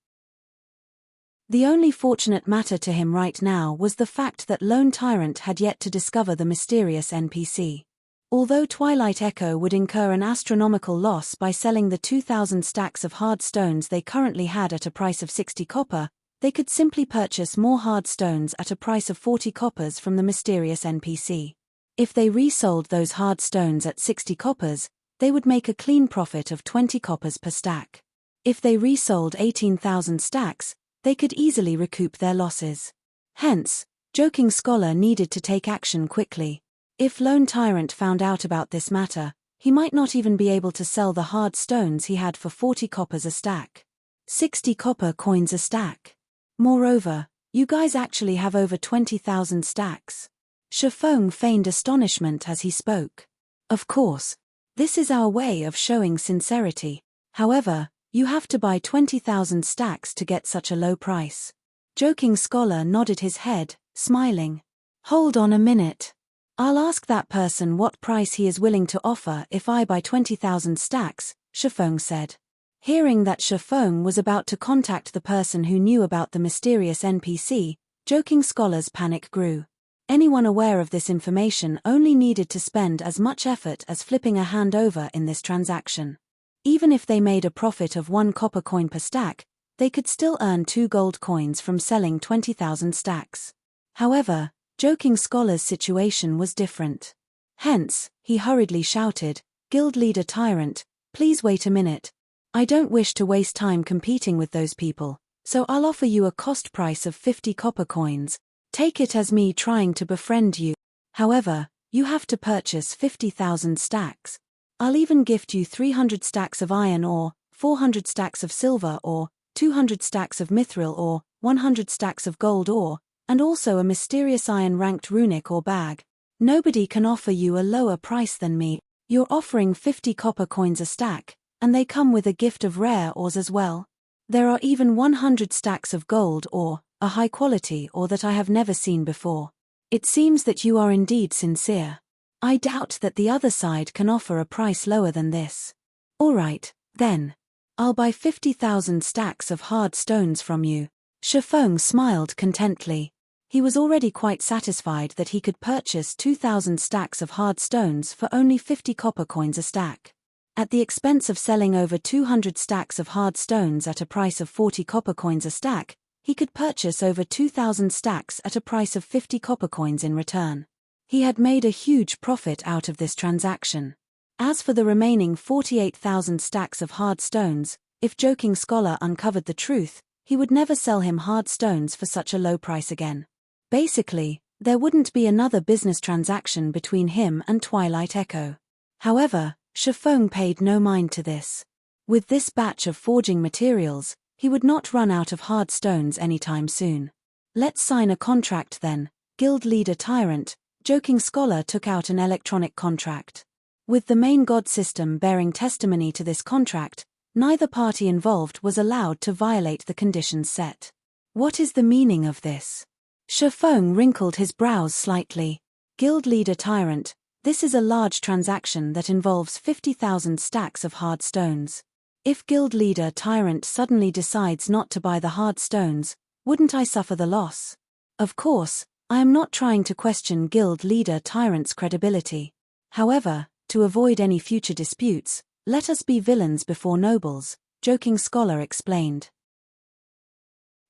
The only fortunate matter to him right now was the fact that Lone Tyrant had yet to discover the mysterious NPC. Although Twilight Echo would incur an astronomical loss by selling the 2,000 stacks of hard stones they currently had at a price of 60 copper, they could simply purchase more hard stones at a price of 40 coppers from the mysterious NPC. If they resold those hard stones at 60 coppers, they would make a clean profit of 20 coppers per stack. If they resold 18,000 stacks, they could easily recoup their losses. Hence, Joking Scholar needed to take action quickly. If Lone Tyrant found out about this matter, he might not even be able to sell the hard stones he had for 40 coppers a stack. 60 copper coins a stack. Moreover, you guys actually have over 20,000 stacks. Shifeng feigned astonishment as he spoke. Of course, this is our way of showing sincerity. However, you have to buy 20,000 stacks to get such a low price. Joking Scholar nodded his head, smiling. Hold on a minute. I'll ask that person what price he is willing to offer if I buy 20,000 stacks, Shifeng said. Hearing that Shifeng was about to contact the person who knew about the mysterious NPC, Joking Scholar's panic grew. Anyone aware of this information only needed to spend as much effort as flipping a hand over in this transaction. Even if they made a profit of 1 copper coin per stack, they could still earn 2 gold coins from selling 20,000 stacks. However, Joking Scholar's situation was different. Hence, he hurriedly shouted, Guild leader Tyrant, please wait a minute. I don't wish to waste time competing with those people, so I'll offer you a cost price of 50 copper coins. Take it as me trying to befriend you. However, you have to purchase 50,000 stacks. I'll even gift you 300 stacks of iron ore, 400 stacks of silver ore, 200 stacks of mithril ore, 100 stacks of gold ore, and also a mysterious iron-ranked runic or bag. Nobody can offer you a lower price than me. You're offering 50 copper coins a stack, and they come with a gift of rare ores as well. There are even 100 stacks of gold ore, a high-quality ore that I have never seen before. It seems that you are indeed sincere. I doubt that the other side can offer a price lower than this. All right, then. I'll buy 50,000 stacks of hard stones from you. Shifeng smiled contently. He was already quite satisfied that he could purchase 2,000 stacks of hard stones for only 50 copper coins a stack. At the expense of selling over 200 stacks of hard stones at a price of 40 copper coins a stack, he could purchase over 2,000 stacks at a price of 50 copper coins in return. He had made a huge profit out of this transaction. As for the remaining 48,000 stacks of hard stones, if Joking Scholar uncovered the truth, he would never sell him hard stones for such a low price again. Basically, there wouldn't be another business transaction between him and Twilight Echo. However, Shifeng paid no mind to this. With this batch of forging materials, he would not run out of hard stones anytime soon. Let's sign a contract then, Guild Leader Tyrant. Joking Scholar took out an electronic contract. With the main god system bearing testimony to this contract, neither party involved was allowed to violate the conditions set. What is the meaning of this? Shifeng wrinkled his brows slightly. Guild Leader Tyrant, this is a large transaction that involves 50,000 stacks of hard stones. If Guild Leader Tyrant suddenly decides not to buy the hard stones, wouldn't I suffer the loss? Of course, I am not trying to question Guild Leader Tyrant's credibility. However, to avoid any future disputes, let us be villains before nobles, Joking Scholar explained.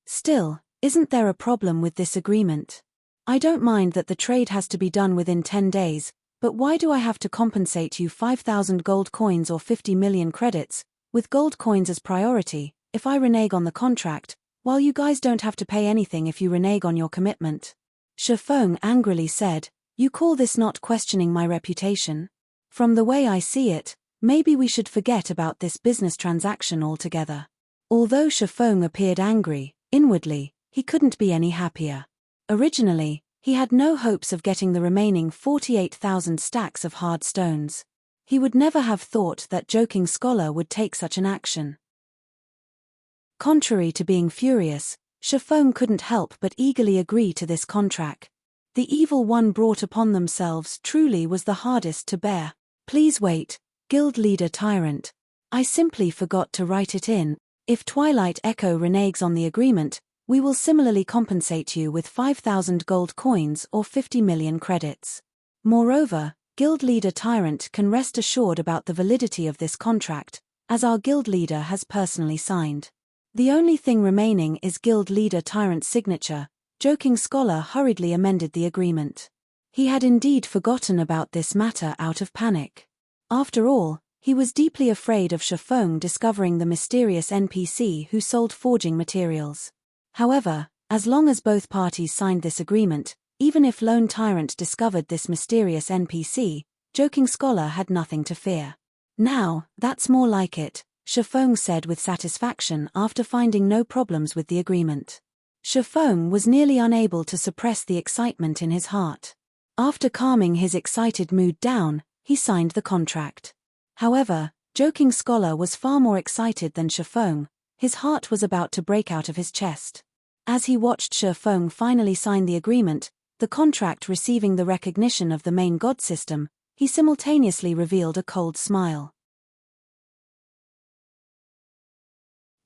Still, isn't there a problem with this agreement? I don't mind that the trade has to be done within 10 days, but why do I have to compensate you 5,000 gold coins or 50 million credits, with gold coins as priority, if I renege on the contract, while you guys don't have to pay anything if you renege on your commitment? Shifeng angrily said, you call this not questioning my reputation? From the way I see it, maybe we should forget about this business transaction altogether. Although Shifeng appeared angry, inwardly, he couldn't be any happier. Originally, he had no hopes of getting the remaining 48,000 stacks of hard stones. He would never have thought that Joking Scholar would take such an action. Contrary to being furious, Shifeng couldn't help but eagerly agree to this contract. The evil one brought upon themselves truly was the hardest to bear. Please wait, Guild Leader Tyrant. I simply forgot to write it in. If Twilight Echo reneges on the agreement, we will similarly compensate you with 5,000 gold coins or 50 million credits. Moreover, Guild Leader Tyrant can rest assured about the validity of this contract, as our guild leader has personally signed. The only thing remaining is Guild Leader Tyrant's signature. Joking Scholar hurriedly amended the agreement. He had indeed forgotten about this matter out of panic. After all, he was deeply afraid of Shifeng discovering the mysterious NPC who sold forging materials. However, as long as both parties signed this agreement, even if Lone Tyrant discovered this mysterious NPC, Joking Scholar had nothing to fear. Now, that's more like it, Shifeng said with satisfaction after finding no problems with the agreement. Shifeng was nearly unable to suppress the excitement in his heart. After calming his excited mood down, he signed the contract. However, Joking Scholar was far more excited than Shifeng. His heart was about to break out of his chest. As he watched Shifeng finally sign the agreement, the contract receiving the recognition of the main god system, he simultaneously revealed a cold smile.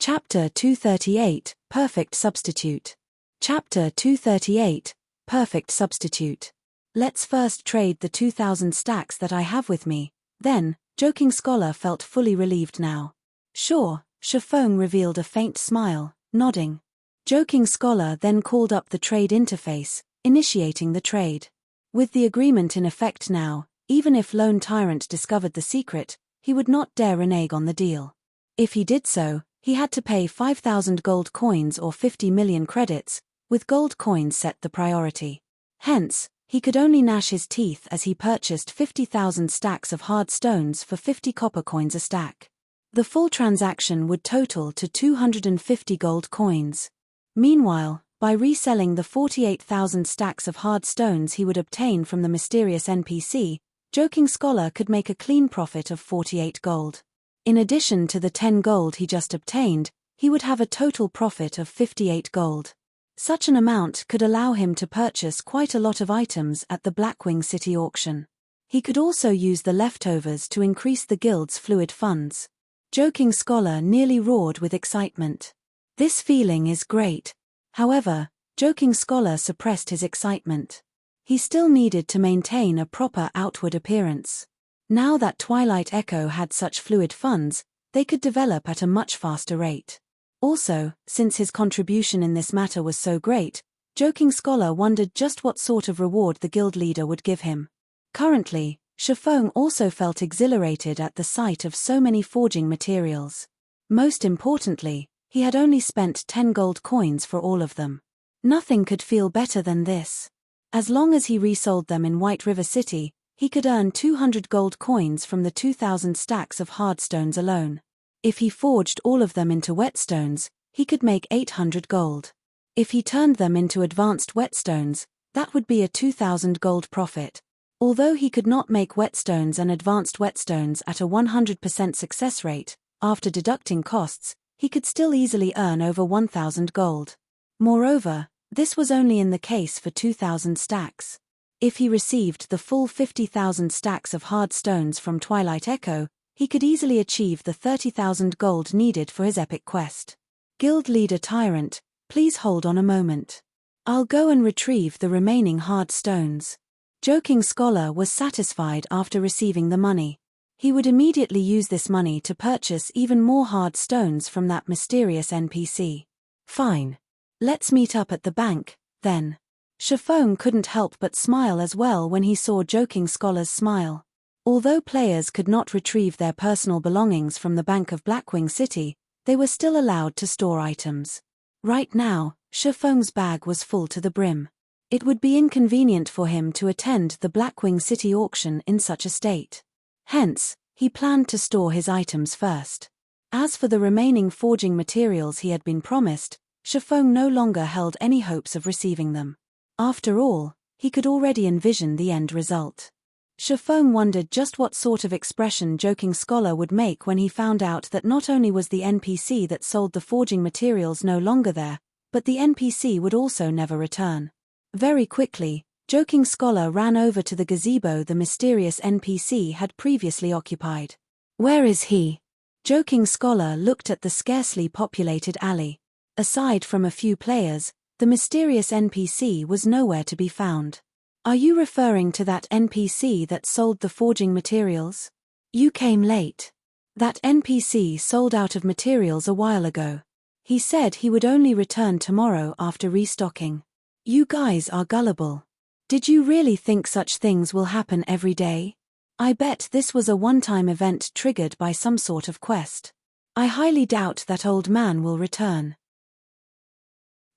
Chapter 238, Perfect Substitute. Chapter 238, Perfect Substitute. Let's first trade the 2,000 stacks that I have with me, then, Joking Scholar felt fully relieved now. Sure, Shifeng revealed a faint smile, nodding. Joking Scholar then called up the trade interface, initiating the trade. With the agreement in effect now, even if Lone Tyrant discovered the secret, he would not dare renege on the deal. If he did so, he had to pay 5,000 gold coins or 50 million credits, with gold coins set the priority. Hence, he could only gnash his teeth as he purchased 50,000 stacks of hard stones for 50 copper coins a stack. The full transaction would total to 250 gold coins. Meanwhile, By reselling the 48,000 stacks of hard stones he would obtain from the mysterious NPC, Joking Scholar could make a clean profit of 48 gold. In addition to the 10 gold he just obtained, he would have a total profit of 58 gold. Such an amount could allow him to purchase quite a lot of items at the Blackwing City auction. He could also use the leftovers to increase the guild's fluid funds. Joking Scholar nearly roared with excitement. This feeling is great. However, Joking Scholar suppressed his excitement. He still needed to maintain a proper outward appearance. Now that Twilight Echo had such fluid funds, they could develop at a much faster rate. Also, since his contribution in this matter was so great, Joking Scholar wondered just what sort of reward the guild leader would give him. Currently, Shifeng also felt exhilarated at the sight of so many forging materials. Most importantly, he had only spent 10 gold coins for all of them. Nothing could feel better than this. As long as he resold them in White River City, he could earn 200 gold coins from the 2,000 stacks of hard stones alone. If he forged all of them into whetstones, he could make 800 gold. If he turned them into advanced whetstones, that would be a 2,000 gold profit. Although he could not make whetstones and advanced whetstones at a 100% success rate, after deducting costs, he could still easily earn over 1,000 gold. Moreover, this was only in the case for 2,000 stacks. If he received the full 50,000 stacks of hard stones from Twilight Echo, he could easily achieve the 30,000 gold needed for his epic quest. Guild Leader Tyrant, please hold on a moment. I'll go and retrieve the remaining hard stones. Joking Scholar was satisfied after receiving the money. He would immediately use this money to purchase even more hard stones from that mysterious NPC. Fine. Let's meet up at the bank, then. Shifeng couldn't help but smile as well when he saw Joking Scholar's smile. Although players could not retrieve their personal belongings from the Bank of Blackwing City, they were still allowed to store items. Right now, Shifeng's bag was full to the brim. It would be inconvenient for him to attend the Blackwing City auction in such a state. Hence, he planned to store his items first. As for the remaining forging materials he had been promised, Shifeng no longer held any hopes of receiving them. After all, he could already envision the end result. Shifeng wondered just what sort of expression Joking Scholar would make when he found out that not only was the NPC that sold the forging materials no longer there, but the NPC would also never return. Very quickly, Joking Scholar ran over to the gazebo the mysterious NPC had previously occupied. Where is he? Joking Scholar looked at the scarcely populated alley. Aside from a few players, the mysterious NPC was nowhere to be found. Are you referring to that NPC that sold the forging materials? You came late. That NPC sold out of materials a while ago. He said he would only return tomorrow after restocking. You guys are gullible. Did you really think such things will happen every day? I bet this was a one-time event triggered by some sort of quest. I highly doubt that old man will return.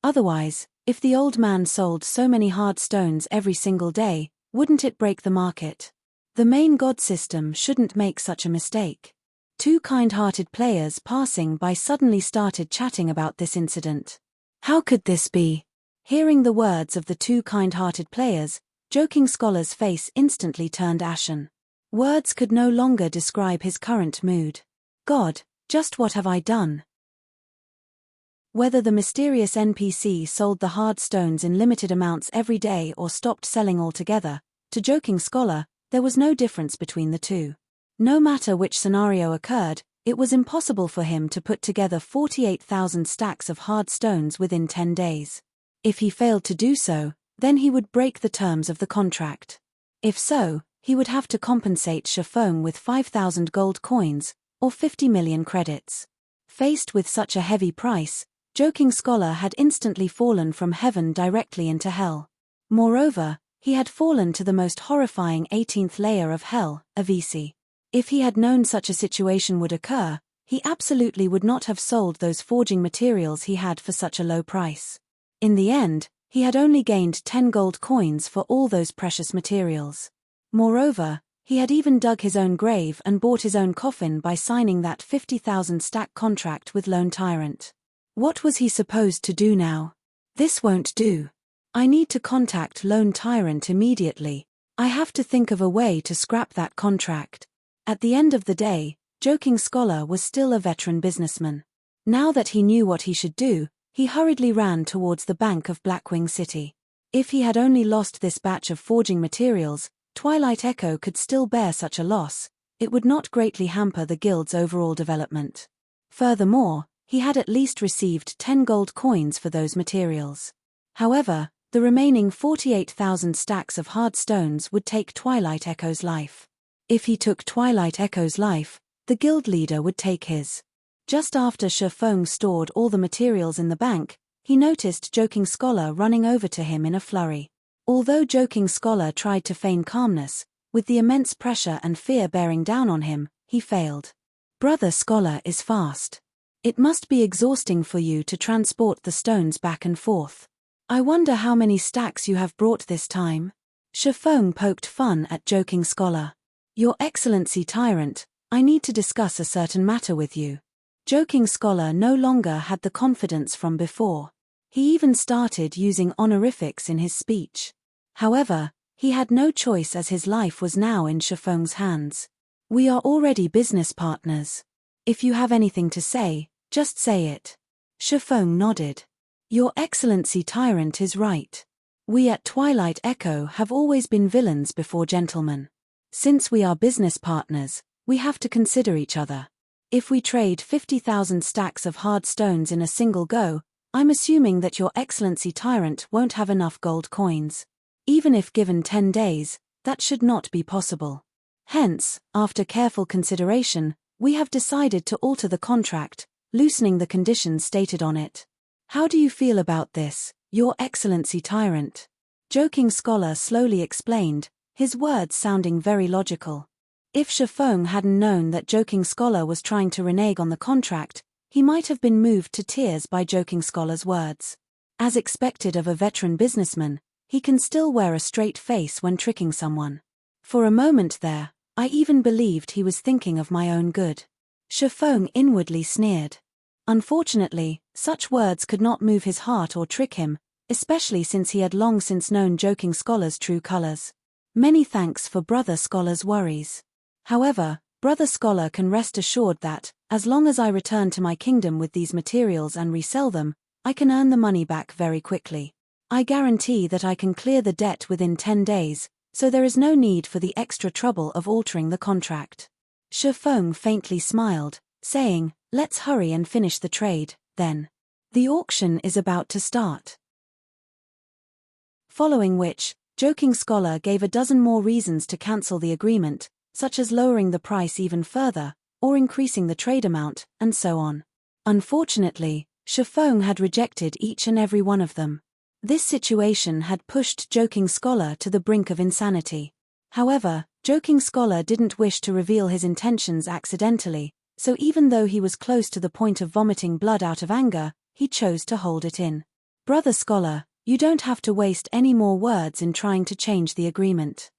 Otherwise, if the old man sold so many hard stones every single day, wouldn't it break the market? The main god system shouldn't make such a mistake. Two kind-hearted players passing by suddenly started chatting about this incident. How could this be? Hearing the words of the two kind-hearted players, Joking Scholar's face instantly turned ashen. Words could no longer describe his current mood. God, just what have I done? Whether the mysterious NPC sold the hard stones in limited amounts every day or stopped selling altogether, to Joking Scholar, there was no difference between the two. No matter which scenario occurred, it was impossible for him to put together 48,000 stacks of hard stones within 10 days. If he failed to do so, then he would break the terms of the contract. If so, he would have to compensate Shifeng with 5,000 gold coins, or 50 million credits. Faced with such a heavy price, Joking Scholar had instantly fallen from heaven directly into hell. Moreover, he had fallen to the most horrifying 18th layer of hell, Avisi. If he had known such a situation would occur, he absolutely would not have sold those forging materials he had for such a low price. In the end, he had only gained 10 gold coins for all those precious materials. Moreover, he had even dug his own grave and bought his own coffin by signing that 50,000 stack contract with Lone Tyrant. What was he supposed to do now? This won't do. I need to contact Lone Tyrant immediately. I have to think of a way to scrap that contract. At the end of the day, Joking Scholar was still a veteran businessman. Now that he knew what he should do, he hurriedly ran towards the bank of Blackwing City. If he had only lost this batch of forging materials, Twilight Echo could still bear such a loss. It would not greatly hamper the guild's overall development. Furthermore, he had at least received 10 gold coins for those materials. However, the remaining 48,000 stacks of hard stones would take Twilight Echo's life. If he took Twilight Echo's life, the guild leader would take his. Just after Shifeng stored all the materials in the bank, he noticed Joking Scholar running over to him in a flurry. Although Joking Scholar tried to feign calmness, with the immense pressure and fear bearing down on him, he failed. Brother Scholar is fast. It must be exhausting for you to transport the stones back and forth. I wonder how many stacks you have brought this time. Shifeng poked fun at Joking Scholar. Your Excellency Tyrant, I need to discuss a certain matter with you. Joking Scholar no longer had the confidence from before. He even started using honorifics in his speech. However, he had no choice as his life was now in Shifeng's hands. We are already business partners. If you have anything to say, just say it. Shifeng nodded. Your Excellency Tyrant is right. We at Twilight Echo have always been villains before gentlemen. Since we are business partners, we have to consider each other. If we trade 50,000 stacks of hard stones in a single go, I'm assuming that Your Excellency Tyrant won't have enough gold coins. Even if given 10 days, that should not be possible. Hence, after careful consideration, we have decided to alter the contract, loosening the conditions stated on it. How do you feel about this, Your Excellency Tyrant? Joking Scholar slowly explained, his words sounding very logical. If Shifeng hadn't known that Joking Scholar was trying to renege on the contract, he might have been moved to tears by Joking Scholar's words. As expected of a veteran businessman, he can still wear a straight face when tricking someone. For a moment there, I even believed he was thinking of my own good. Shifeng inwardly sneered. Unfortunately, such words could not move his heart or trick him, especially since he had long since known Joking Scholar's true colors. Many thanks for Brother Scholar's worries. However, Brother Scholar can rest assured that, as long as I return to my kingdom with these materials and resell them, I can earn the money back very quickly. I guarantee that I can clear the debt within 10 days, so there is no need for the extra trouble of altering the contract. Shifeng faintly smiled, saying, let's hurry and finish the trade, then. The auction is about to start. Following which, Joking Scholar gave a dozen more reasons to cancel the agreement, such as lowering the price even further, or increasing the trade amount, and so on. Unfortunately, Shifeng had rejected each and every one of them. This situation had pushed Joking Scholar to the brink of insanity. However, Joking Scholar didn't wish to reveal his intentions accidentally, so even though he was close to the point of vomiting blood out of anger, he chose to hold it in. Brother Scholar, you don't have to waste any more words in trying to change the agreement.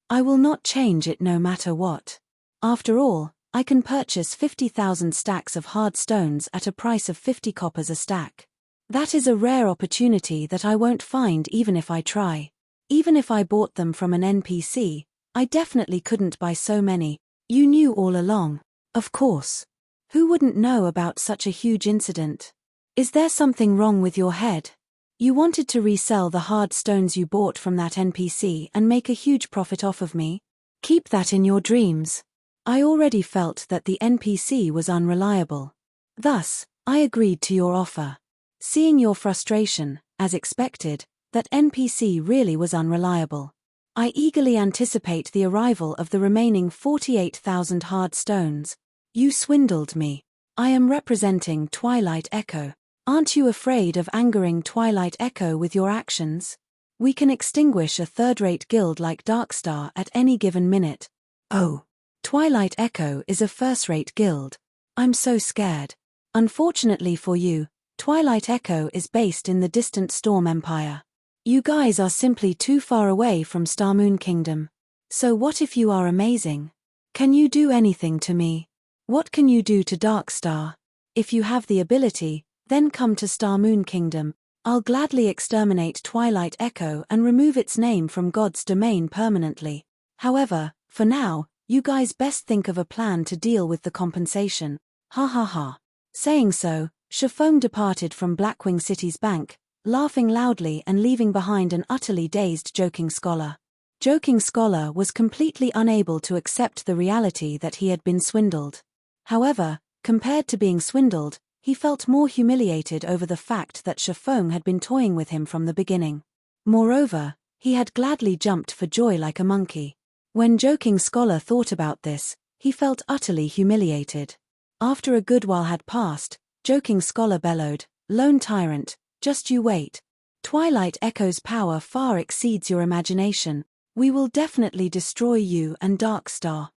I will not change it no matter what. After all, I can purchase 50,000 stacks of hard stones at a price of 50 coppers a stack. That is a rare opportunity that I won't find even if I try. Even if I bought them from an NPC, I definitely couldn't buy so many. You knew all along. Of course. Who wouldn't know about such a huge incident? Is there something wrong with your head? You wanted to resell the hard stones you bought from that NPC and make a huge profit off of me? Keep that in your dreams. I already felt that the NPC was unreliable. Thus, I agreed to your offer. Seeing your frustration, as expected, that NPC really was unreliable. I eagerly anticipate the arrival of the remaining 48,000 hard stones. You swindled me. I am representing Twilight Echo. Aren't you afraid of angering Twilight Echo with your actions? We can extinguish a third-rate guild like Darkstar at any given minute. Oh, Twilight Echo is a first-rate guild. I'm so scared. Unfortunately for you, Twilight Echo is based in the distant Storm Empire. You guys are simply too far away from Starmoon Kingdom. So what if you are amazing? Can you do anything to me? What can you do to Darkstar? If you have the ability, Then come to Star Moon Kingdom. I'll gladly exterminate Twilight Echo and remove its name from God's domain permanently. However, for now, you guys best think of a plan to deal with the compensation. Ha ha ha. Saying so, Shifeng departed from Blackwing City's bank, laughing loudly and leaving behind an utterly dazed Joking Scholar. Joking Scholar was completely unable to accept the reality that he had been swindled. However, compared to being swindled, he felt more humiliated over the fact that Shifeng had been toying with him from the beginning. Moreover, he had gladly jumped for joy like a monkey. When Joking Scholar thought about this, he felt utterly humiliated. After a good while had passed, Joking Scholar bellowed, "Lone Tyrant, just you wait. Twilight Echo's power far exceeds your imagination. We will definitely destroy you and Dark Star."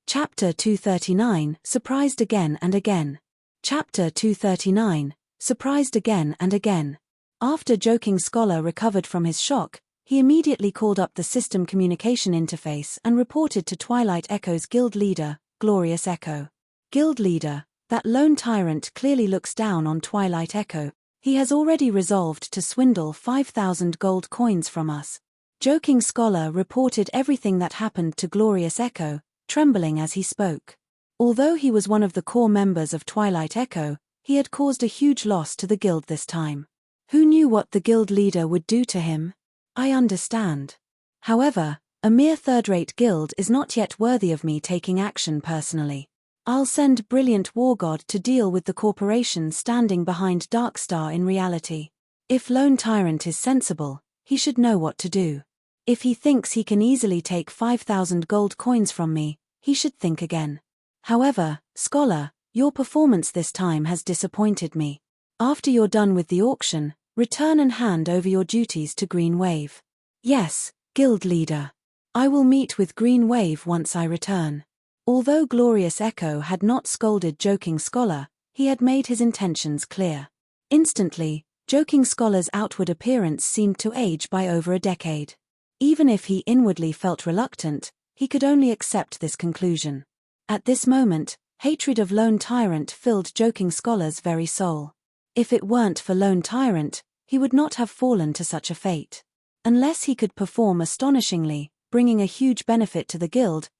Chapter 239, Surprised Again and Again. Chapter 239, Surprised Again and Again. After Joking Scholar recovered from his shock, he immediately called up the system communication interface and reported to Twilight Echo's guild leader, Glorious Echo. "Guild leader, that lone tyrant clearly looks down on Twilight Echo. He has already resolved to swindle 5,000 gold coins from us." Joking Scholar reported everything that happened to Glorious Echo, trembling as he spoke. Although he was one of the core members of Twilight Echo, he had caused a huge loss to the guild this time. Who knew what the guild leader would do to him? I understand. However, a mere third-rate guild is not yet worthy of me taking action personally. I'll send Brilliant War God to deal with the corporation standing behind Darkstar in reality. If Lone Tyrant is sensible, he should know what to do. If he thinks he can easily take 5,000 gold coins from me, he should think again. However, Scholar, your performance this time has disappointed me. After you're done with the auction, return and hand over your duties to Green Wave. Yes, guild leader. I will meet with Green Wave once I return. Although Glorious Echo had not scolded Joking Scholar, he had made his intentions clear. Instantly, Joking Scholar's outward appearance seemed to age by over a decade. Even if he inwardly felt reluctant, he could only accept this conclusion. At this moment, hatred of Lone Tyrant filled Joking Scholar's very soul. If it weren't for Lone Tyrant, he would not have fallen to such a fate. Unless he could perform astonishingly, bringing a huge benefit to the guild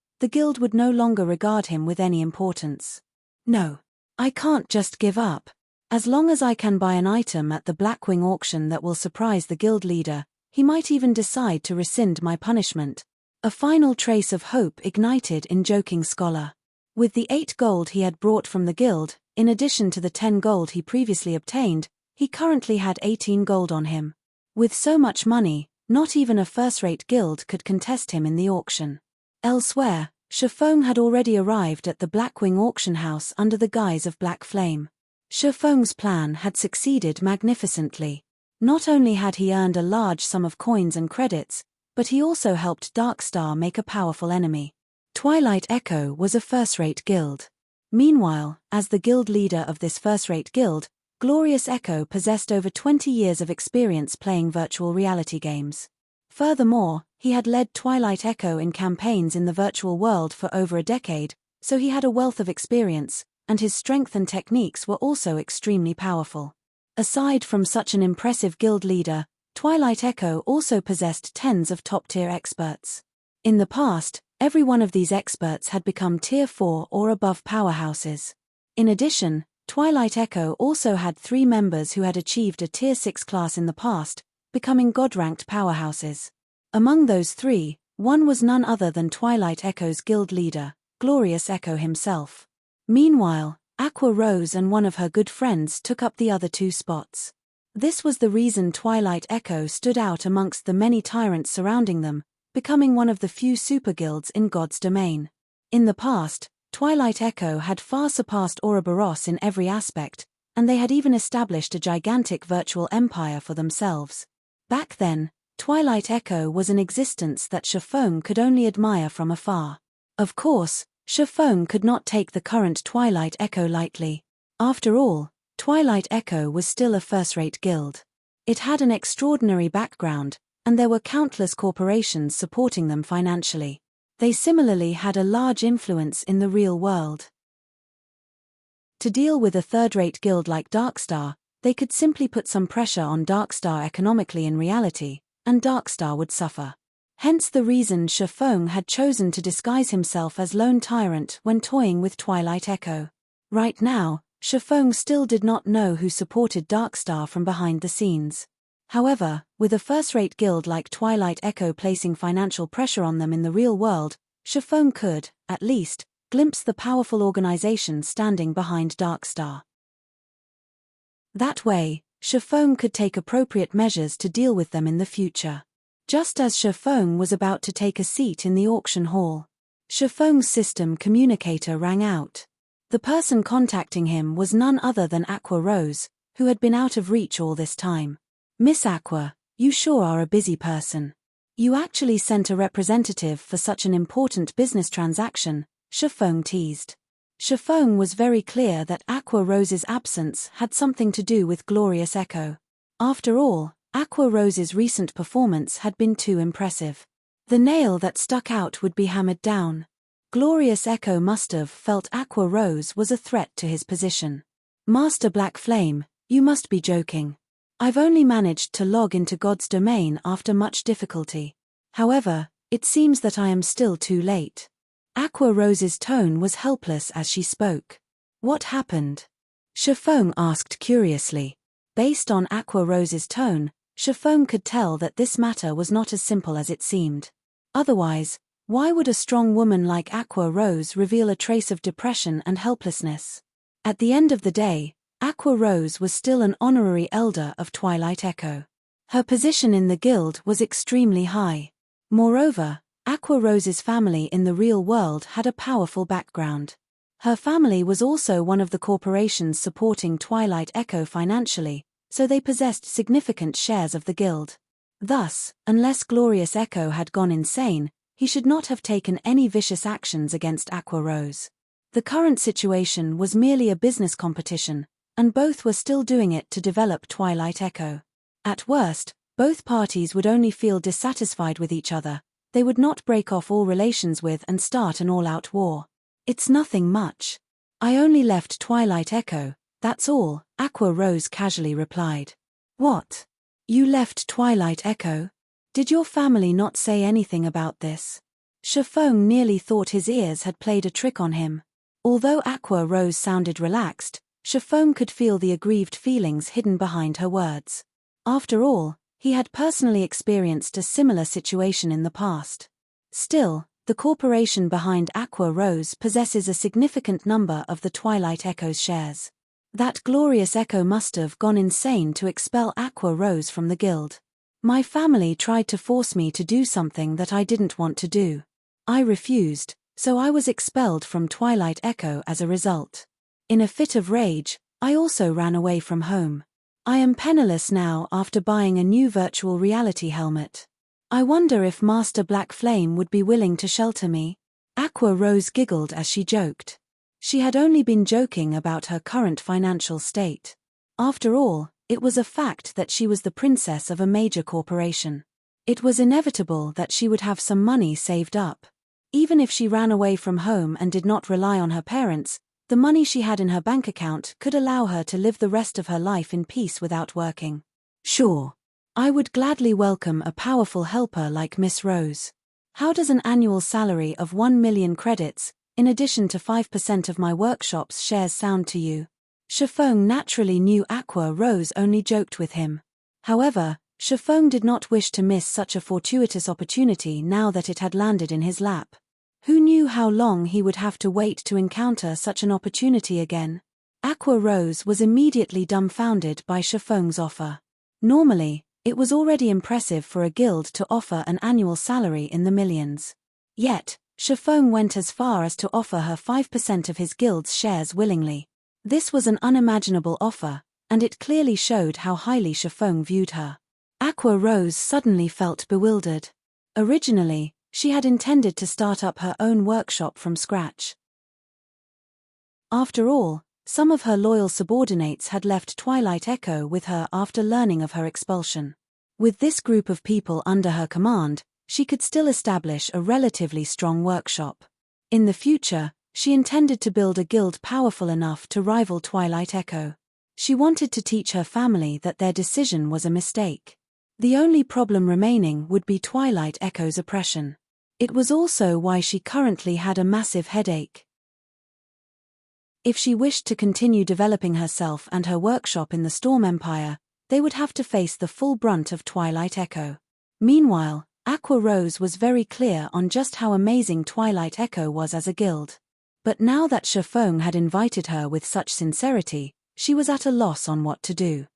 would no longer regard him with any importance. No. I can't just give up. As long as I can buy an item at the Blackwing auction that will surprise the guild leader, he might even decide to rescind my punishment. A final trace of hope ignited in Joking Scholar. With the 8 gold he had brought from the guild, in addition to the 10 gold he previously obtained, he currently had 18 gold on him. With so much money, not even a first-rate guild could contest him in the auction. Elsewhere, Shifeng had already arrived at the Blackwing auction house under the guise of Black Flame. Shifeng's plan had succeeded magnificently. Not only had he earned a large sum of coins and credits, but he also helped Darkstar make a powerful enemy. Twilight Echo was a first-rate guild. Meanwhile, as the guild leader of this first-rate guild, Glorious Echo possessed over 20 years of experience playing virtual reality games. Furthermore, he had led Twilight Echo in campaigns in the virtual world for over a decade, so he had a wealth of experience, and his strength and techniques were also extremely powerful. Aside from such an impressive guild leader, Twilight Echo also possessed tens of top-tier experts. In the past, every one of these experts had become Tier 4 or above powerhouses. In addition, Twilight Echo also had 3 members who had achieved a Tier 6 class in the past, becoming God-ranked powerhouses. Among those 3, one was none other than Twilight Echo's guild leader, Glorious Echo himself. Meanwhile, Aqua Rose and one of her good friends took up the other 2 spots. This was the reason Twilight Echo stood out amongst the many tyrants surrounding them, becoming one of the few super guilds in God's domain. In the past, Twilight Echo had far surpassed Ouroboros in every aspect, and they had even established a gigantic virtual empire for themselves. Back then, Twilight Echo was an existence that Shifeng could only admire from afar. Of course, Shifeng could not take the current Twilight Echo lightly. After all, Twilight Echo was still a first-rate guild. It had an extraordinary background, and there were countless corporations supporting them financially. They similarly had a large influence in the real world. To deal with a third-rate guild like Darkstar, they could simply put some pressure on Darkstar economically in reality, and Darkstar would suffer. Hence the reason Shifeng had chosen to disguise himself as Lone Tyrant when toying with Twilight Echo. Right now, Shifeng still did not know who supported Darkstar from behind the scenes. However, with a first-rate guild like Twilight Echo placing financial pressure on them in the real world, Shifeng could, at least, glimpse the powerful organization standing behind Darkstar. That way, Shifeng could take appropriate measures to deal with them in the future. Just as Shifeng was about to take a seat in the auction hall, Shifeng's system communicator rang out. The person contacting him was none other than Aqua Rose, who had been out of reach all this time. Miss Aqua, you sure are a busy person. You actually sent a representative for such an important business transaction, Shifeng teased. Shifeng was very clear that Aqua Rose's absence had something to do with Glorious Echo. After all, Aqua Rose's recent performance had been too impressive. The nail that stuck out would be hammered down. Glorious Echo must have felt Aqua Rose was a threat to his position. Master Black Flame, you must be joking. I've only managed to log into God's domain after much difficulty. However, it seems that I am still too late. Aqua Rose's tone was helpless as she spoke. What happened? Shifeng asked curiously. Based on Aqua Rose's tone, Shifeng could tell that this matter was not as simple as it seemed. Otherwise, why would a strong woman like Aqua Rose reveal a trace of depression and helplessness? At the end of the day, Aqua Rose was still an honorary elder of Twilight Echo. Her position in the guild was extremely high. Moreover, Aqua Rose's family in the real world had a powerful background. Her family was also one of the corporations supporting Twilight Echo financially, so they possessed significant shares of the guild. Thus, unless Glorious Echo had gone insane, he should not have taken any vicious actions against Aqua Rose. The current situation was merely a business competition, and both were still doing it to develop Twilight Echo. At worst, both parties would only feel dissatisfied with each other. They would not break off all relations with and start an all-out war. It's nothing much. I only left Twilight Echo, that's all, Aqua Rose casually replied. What? You left Twilight Echo? Did your family not say anything about this? Shifeng nearly thought his ears had played a trick on him. Although Aqua Rose sounded relaxed, Shifeng could feel the aggrieved feelings hidden behind her words. After all, he had personally experienced a similar situation in the past. Still, the corporation behind Aqua Rose possesses a significant number of the Twilight Echo's shares. That Glorious Echo must have gone insane to expel Aqua Rose from the guild. My family tried to force me to do something that I didn't want to do. I refused, so I was expelled from Twilight Echo as a result. In a fit of rage, I also ran away from home. I am penniless now after buying a new virtual reality helmet. I wonder if Master Black Flame would be willing to shelter me. Aqua Rose giggled as she joked. She had only been joking about her current financial state. After all, it was a fact that she was the princess of a major corporation. It was inevitable that she would have some money saved up. Even if she ran away from home and did not rely on her parents, the money she had in her bank account could allow her to live the rest of her life in peace without working. Sure. I would gladly welcome a powerful helper like Miss Rose. How does an annual salary of 1 million credits, in addition to 5% of my workshop's shares, sound to you? Shifeng naturally knew Aqua Rose only joked with him. However, Shifeng did not wish to miss such a fortuitous opportunity now that it had landed in his lap. Who knew how long he would have to wait to encounter such an opportunity again? Aqua Rose was immediately dumbfounded by Shifeng's offer. Normally, it was already impressive for a guild to offer an annual salary in the millions. Yet, Shifeng went as far as to offer her 5% of his guild's shares willingly. This was an unimaginable offer, and it clearly showed how highly Shifeng viewed her. Aqua Rose suddenly felt bewildered. Originally, she had intended to start up her own workshop from scratch. After all, some of her loyal subordinates had left Twilight Echo with her after learning of her expulsion. With this group of people under her command, she could still establish a relatively strong workshop. In the future, She intended to build a guild powerful enough to rival Twilight Echo. She wanted to teach her family that their decision was a mistake. The only problem remaining would be Twilight Echo's oppression. It was also why she currently had a massive headache. If she wished to continue developing herself and her workshop in the Storm Empire, they would have to face the full brunt of Twilight Echo. Meanwhile, Aqua Rose was very clear on just how amazing Twilight Echo was as a guild. But now that Shifeng had invited her with such sincerity, she was at a loss on what to do.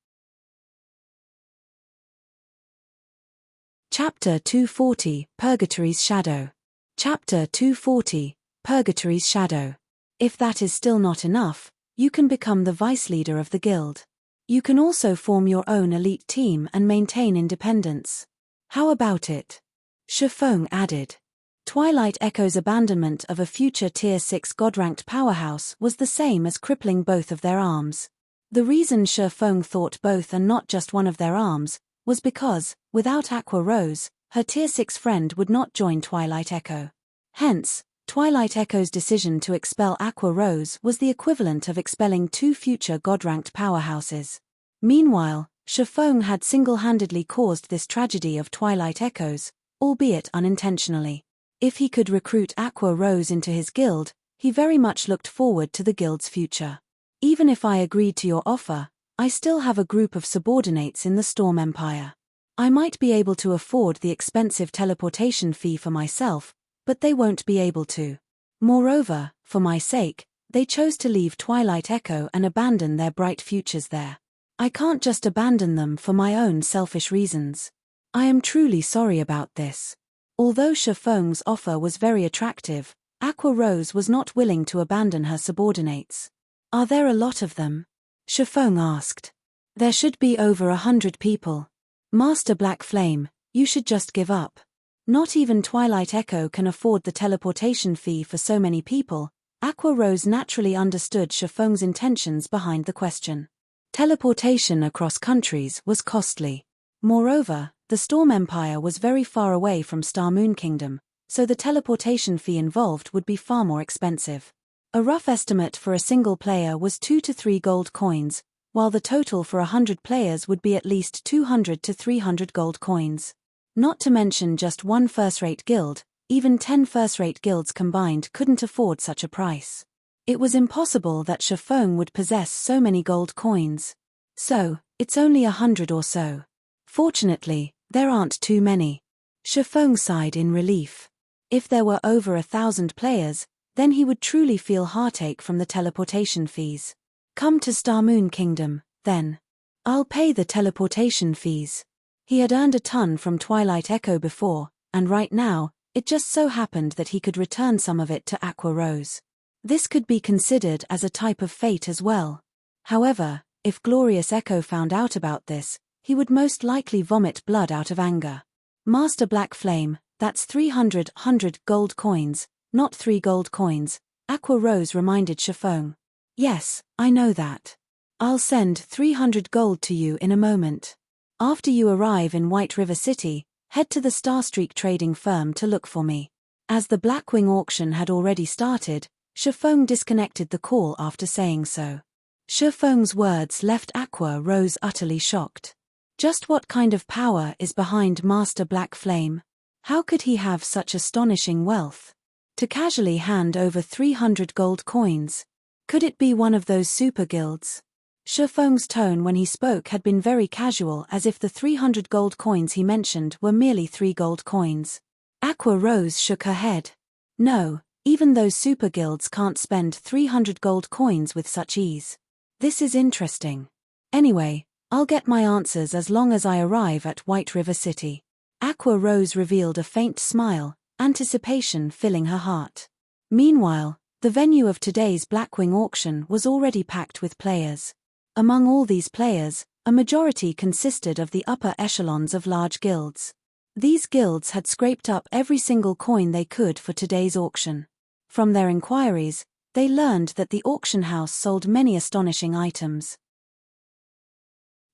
Chapter 240, Purgatory's Shadow. Chapter 240, Purgatory's Shadow. If that is still not enough, you can become the vice leader of the guild. You can also form your own elite team and maintain independence. How about it? Shifeng added. Twilight Echo's abandonment of a future Tier 6 God-ranked powerhouse was the same as crippling both of their arms. The reason Shifeng thought both and not just one of their arms was because, without Aqua Rose, her Tier 6 friend would not join Twilight Echo. Hence, Twilight Echo's decision to expel Aqua Rose was the equivalent of expelling two future God-ranked powerhouses. Meanwhile, Shifeng had single-handedly caused this tragedy of Twilight Echoes, albeit unintentionally. If he could recruit Aqua Rose into his guild, he very much looked forward to the guild's future. Even if I agreed to your offer, I still have a group of subordinates in the Storm Empire. I might be able to afford the expensive teleportation fee for myself, but they won't be able to. Moreover, for my sake, they chose to leave Twilight Echo and abandon their bright futures there. I can't just abandon them for my own selfish reasons. I am truly sorry about this. Although Shifeng's offer was very attractive, Aqua Rose was not willing to abandon her subordinates. Are there a lot of them? Shifeng asked. There should be over 100 people. Master Black Flame, you should just give up. Not even Twilight Echo can afford the teleportation fee for so many people. Aqua Rose naturally understood Shifeng's intentions behind the question. Teleportation across countries was costly. Moreover, the Storm Empire was very far away from Star Moon Kingdom, so the teleportation fee involved would be far more expensive. A rough estimate for a single player was 2 to 3 gold coins, while the total for 100 players would be at least 200 to 300 gold coins. Not to mention just one first-rate guild, even 10 first-rate guilds combined couldn't afford such a price. It was impossible that Shifeng would possess so many gold coins. So, it's only 100 or so. Fortunately, there aren't too many. Shifeng sighed in relief. If there were over 1,000 players, then he would truly feel heartache from the teleportation fees. Come to Star Moon Kingdom, then. I'll pay the teleportation fees. He had earned a ton from Twilight Echo before, and right now, it just so happened that he could return some of it to Aqua Rose. This could be considered as a type of fate as well. However, if Glorious Echo found out about this, he would most likely vomit blood out of anger. Master Black Flame, that's 300 gold coins, not 3 gold coins, Aqua Rose reminded Shifeng. Yes, I know that. I'll send 300 gold to you in a moment. After you arrive in White River City, head to the Starstreak trading firm to look for me. As the Blackwing auction had already started, Shifeng disconnected the call after saying so. Shifeng's words left Aqua Rose utterly shocked. Just what kind of power is behind Master Black Flame? How could he have such astonishing wealth? To casually hand over 300 gold coins. Could it be one of those super guilds? Shifeng's tone when he spoke had been very casual, as if the 300 gold coins he mentioned were merely 3 gold coins. Aqua Rose shook her head. No, even those super guilds can't spend 300 gold coins with such ease. This is interesting. Anyway, I'll get my answers as long as I arrive at White River City. Aqua Rose revealed a faint smile, anticipation filling her heart. Meanwhile, the venue of today's Blackwing auction was already packed with players. Among all these players, a majority consisted of the upper echelons of large guilds. These guilds had scraped up every single coin they could for today's auction. From their inquiries, they learned that the auction house sold many astonishing items.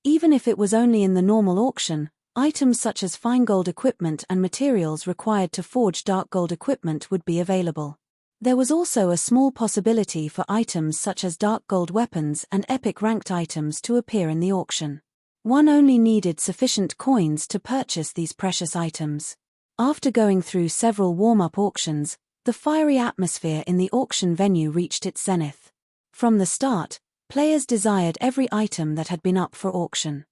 Even if it was only in the normal auction, items such as fine gold equipment and materials required to forge dark gold equipment would be available. There was also a small possibility for items such as dark gold weapons and epic ranked items to appear in the auction. One only needed sufficient coins to purchase these precious items. After going through several warm-up auctions, the fiery atmosphere in the auction venue reached its zenith. From the start, players desired every item that had been up for auction.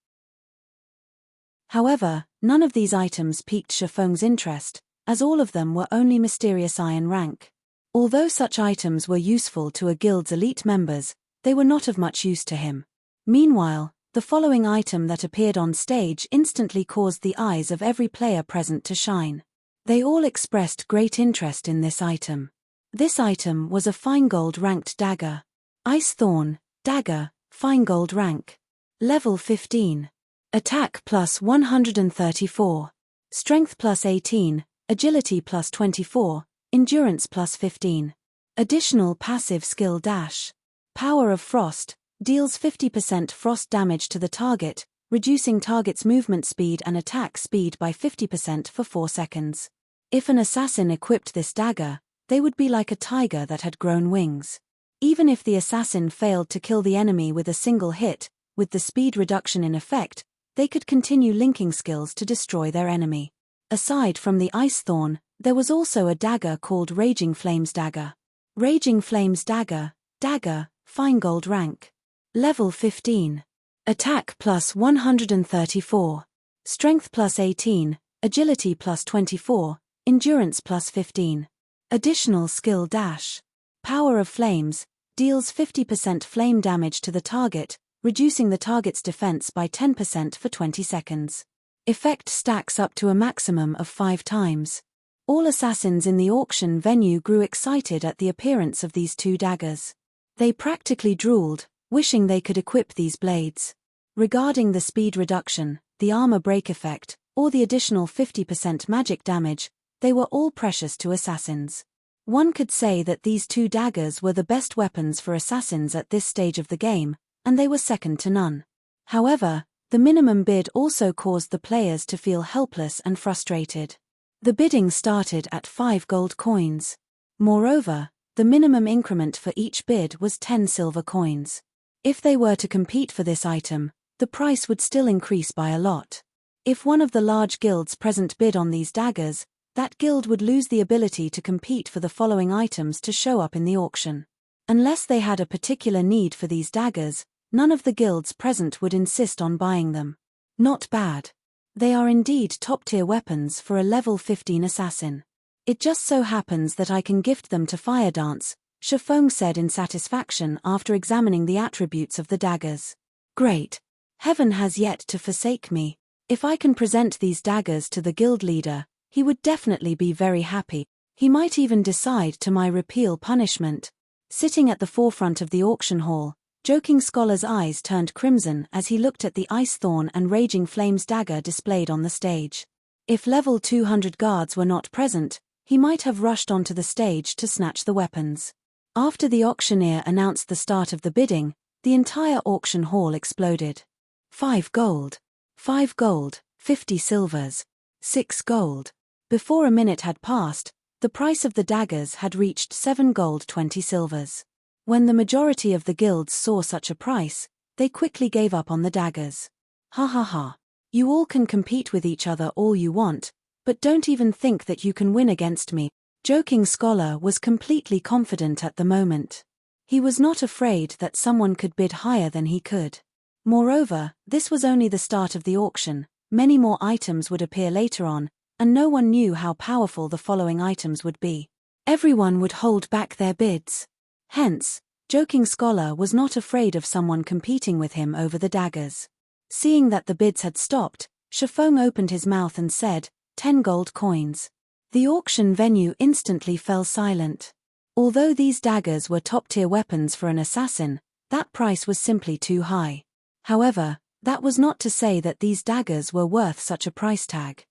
However, none of these items piqued Shifeng's interest, as all of them were only mysterious iron rank. Although such items were useful to a guild's elite members, they were not of much use to him. Meanwhile, the following item that appeared on stage instantly caused the eyes of every player present to shine. They all expressed great interest in this item. This item was a fine gold ranked dagger. Ice Thorn, dagger, fine gold rank. Level 15. Attack plus 134. Strength plus 18, agility plus 24, endurance plus 15. Additional passive skill dash. Power of Frost, deals 50% frost damage to the target, reducing target's movement speed and attack speed by 50% for 4 seconds. If an assassin equipped this dagger, they would be like a tiger that had grown wings. Even if the assassin failed to kill the enemy with a single hit, with the speed reduction in effect, they could continue linking skills to destroy their enemy. Aside from the Ice Thorn, there was also a dagger called Raging Flames Dagger. Raging Flames Dagger, dagger, fine gold rank. Level 15. Attack plus 134. Strength plus 18, agility plus 24, endurance plus 15. Additional skill dash. Power of Flames, deals 50% flame damage to the target, reducing the target's defense by 10% for 20 seconds. Effect stacks up to a maximum of 5 times. All assassins in the auction venue grew excited at the appearance of these two daggers. They practically drooled, wishing they could equip these blades. Regarding the speed reduction, the armor break effect, or the additional 50% magic damage, they were all precious to assassins. One could say that these two daggers were the best weapons for assassins at this stage of the game, and they were second to none. However, the minimum bid also caused the players to feel helpless and frustrated. The bidding started at 5 gold coins. Moreover, the minimum increment for each bid was 10 silver coins. If they were to compete for this item, the price would still increase by a lot. If one of the large guilds present bid on these daggers, that guild would lose the ability to compete for the following items to show up in the auction. Unless they had a particular need for these daggers, none of the guilds present would insist on buying them. Not bad. They are indeed top-tier weapons for a level 15 assassin. It just so happens that I can gift them to Fire Dance, Shifeng said in satisfaction after examining the attributes of the daggers. Great. Heaven has yet to forsake me. If I can present these daggers to the guild leader, he would definitely be very happy. He might even decide to my repeal punishment. Sitting at the forefront of the auction hall, Joking Scholar's eyes turned crimson as he looked at the Ice Thorn and Raging Flames dagger displayed on the stage. If level 200 guards were not present, he might have rushed onto the stage to snatch the weapons. After the auctioneer announced the start of the bidding, the entire auction hall exploded. 5 gold. 5 gold, 50 silvers. 6 gold. Before a minute had passed, the price of the daggers had reached 7 gold 20 silvers. When the majority of the guilds saw such a price, they quickly gave up on the daggers. Ha ha ha. You all can compete with each other all you want, but don't even think that you can win against me. Joking Scholar was completely confident at the moment. He was not afraid that someone could bid higher than he could. Moreover, this was only the start of the auction, many more items would appear later on, and no one knew how powerful the following items would be. Everyone would hold back their bids. Hence, Joking Scholar was not afraid of someone competing with him over the daggers. Seeing that the bids had stopped, Shifeng opened his mouth and said, 10 gold coins. The auction venue instantly fell silent. Although these daggers were top-tier weapons for an assassin, that price was simply too high. However, that was not to say that these daggers were worth such a price tag.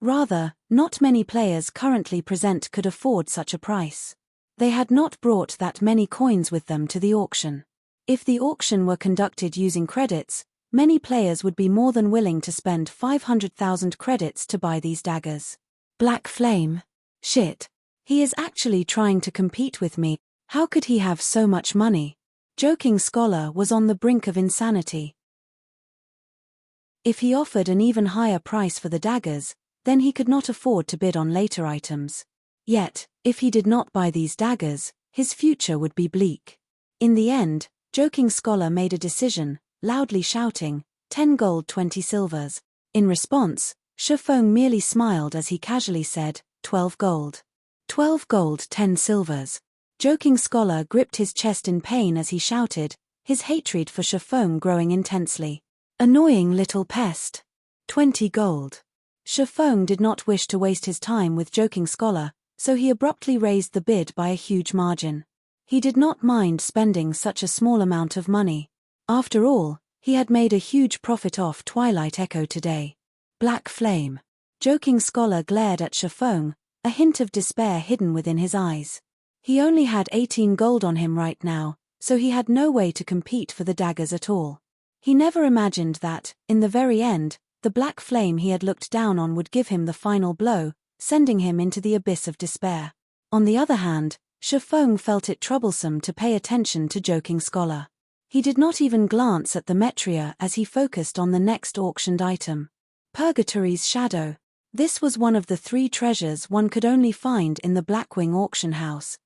Rather, not many players currently present could afford such a price. They had not brought that many coins with them to the auction. If the auction were conducted using credits, many players would be more than willing to spend 500,000 credits to buy these daggers. Black Flame. Shit. He is actually trying to compete with me. How could he have so much money? Joking Scholar was on the brink of insanity. If he offered an even higher price for the daggers, then he could not afford to bid on later items. Yet, if he did not buy these daggers, his future would be bleak. In the end, Joking Scholar made a decision, loudly shouting, 10 gold 20 silvers. In response, Shifeng merely smiled as he casually said, 12 gold. 12 gold 10 silvers. Joking Scholar gripped his chest in pain as he shouted, his hatred for Shifeng growing intensely. Annoying little pest. 20 gold. Shifeng did not wish to waste his time with Joking Scholar, so he abruptly raised the bid by a huge margin. He did not mind spending such a small amount of money. After all, he had made a huge profit off Twilight Echo today. Black Flame. Joking Scholar glared at Shifeng, a hint of despair hidden within his eyes. He only had 18 gold on him right now, so he had no way to compete for the daggers at all. He never imagined that, in the very end, the black flame he had looked down on would give him the final blow, sending him into the abyss of despair. On the other hand, Shifeng felt it troublesome to pay attention to Joking Scholar. He did not even glance at the Metria as he focused on the next auctioned item. Purgatory's Shadow. This was one of the 3 treasures one could only find in the Blackwing auction house.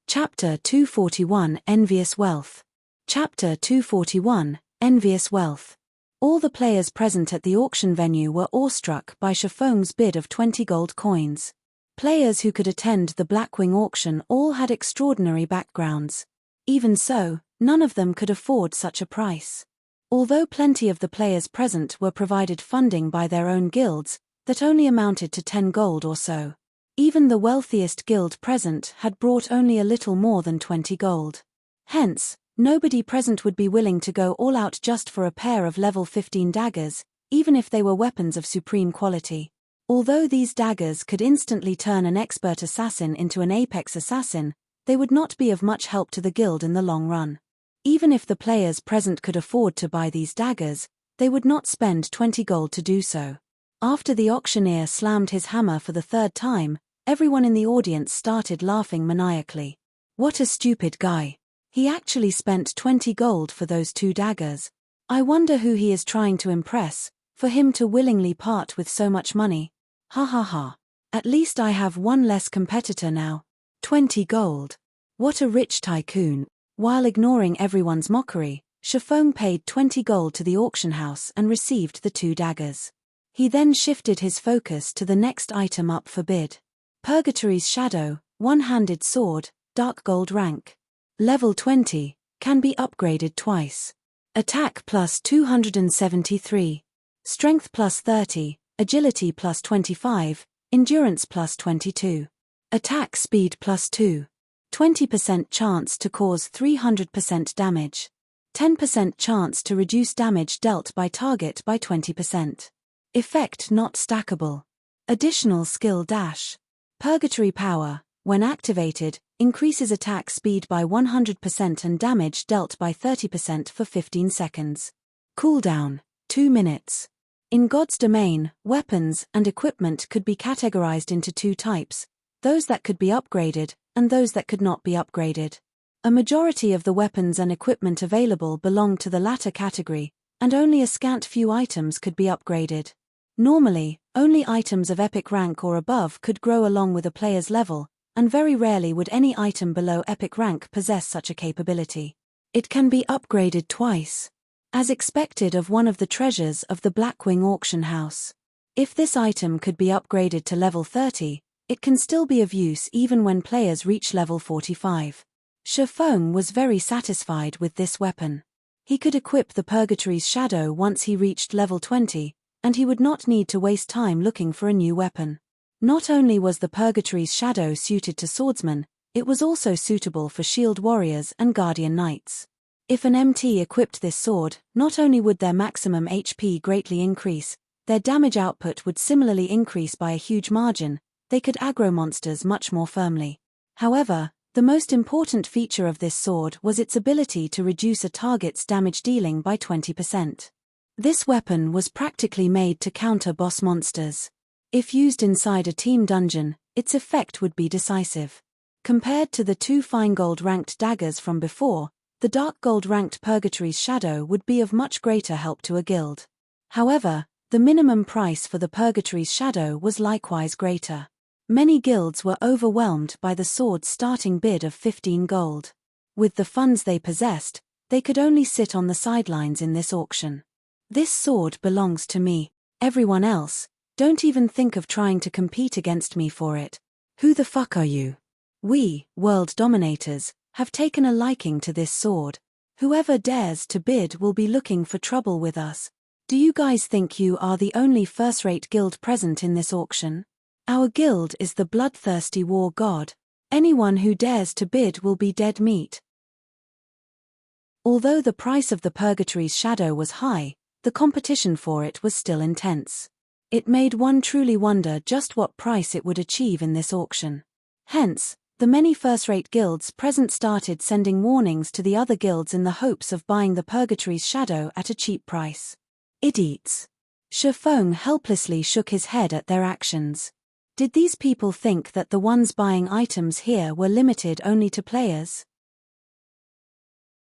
Chapter 241 Envious Wealth. Chapter 241 Envious Wealth. All the players present at the auction venue were awestruck by Shifeng's bid of 20 gold coins. Players who could attend the Blackwing auction all had extraordinary backgrounds. Even so, none of them could afford such a price. Although plenty of the players present were provided funding by their own guilds, that only amounted to 10 gold or so. Even the wealthiest guild present had brought only a little more than 20 gold. Hence, nobody present would be willing to go all out just for a pair of level 15 daggers, even if they were weapons of supreme quality. Although these daggers could instantly turn an expert assassin into an apex assassin, they would not be of much help to the guild in the long run. Even if the players present could afford to buy these daggers, they would not spend 20 gold to do so. After the auctioneer slammed his hammer for the 3rd time, everyone in the audience started laughing maniacally. What a stupid guy. He actually spent 20 gold for those 2 daggers. I wonder who he is trying to impress, for him to willingly part with so much money. Ha ha ha. At least I have one less competitor now. 20 gold. What a rich tycoon. While ignoring everyone's mockery, Shifeng paid 20 gold to the auction house and received the 2 daggers. He then shifted his focus to the next item up for bid. Purgatory's Shadow, one-handed sword, dark gold rank. Level 20, can be upgraded twice. Attack plus 273. Strength plus 30, agility plus 25, endurance plus 22. Attack speed plus 2. 20% chance to cause 300% damage. 10% chance to reduce damage dealt by target by 20%. Effect not stackable. Additional skill dash. Purgatory Power, when activated, increases attack speed by 100% and damage dealt by 30% for 15 seconds. Cooldown, 2 minutes. In God's domain, weapons and equipment could be categorized into 2 types, those that could be upgraded, and those that could not be upgraded. A majority of the weapons and equipment available belonged to the latter category, and only a scant few items could be upgraded. Normally, only items of epic rank or above could grow along with a player's level, and very rarely would any item below epic rank possess such a capability. It can be upgraded twice. As expected of one of the treasures of the Blackwing auction house. If this item could be upgraded to level 30, it can still be of use even when players reach level 45. Shifeng was very satisfied with this weapon. He could equip the Purgatory's Shadow once he reached level 20, and he would not need to waste time looking for a new weapon. Not only was the Purgatory's Shadow suited to swordsmen, it was also suitable for shield warriors and guardian knights. If an MT equipped this sword, not only would their maximum HP greatly increase, their damage output would similarly increase by a huge margin. They could aggro monsters much more firmly. However, the most important feature of this sword was its ability to reduce a target's damage dealing by 20%. This weapon was practically made to counter boss monsters. If used inside a team dungeon, its effect would be decisive. Compared to the 2 fine gold ranked daggers from before, the dark gold ranked Purgatory's Shadow would be of much greater help to a guild. However, the minimum price for the Purgatory's Shadow was likewise greater. Many guilds were overwhelmed by the sword's starting bid of 15 gold. With the funds they possessed, they could only sit on the sidelines in this auction. This sword belongs to me. Everyone else, don't even think of trying to compete against me for it. Who the fuck are you? We, world dominators, have taken a liking to this sword. Whoever dares to bid will be looking for trouble with us. Do you guys think you are the only first-rate guild present in this auction? Our guild is the bloodthirsty war god. Anyone who dares to bid will be dead meat. Although the price of the Purgatory's Shadow was high, the competition for it was still intense. It made one truly wonder just what price it would achieve in this auction. Hence, the many first-rate guilds present started sending warnings to the other guilds in the hopes of buying the Purgatory's Shadow at a cheap price. Idiots. Shifeng helplessly shook his head at their actions. Did these people think that the ones buying items here were limited only to players?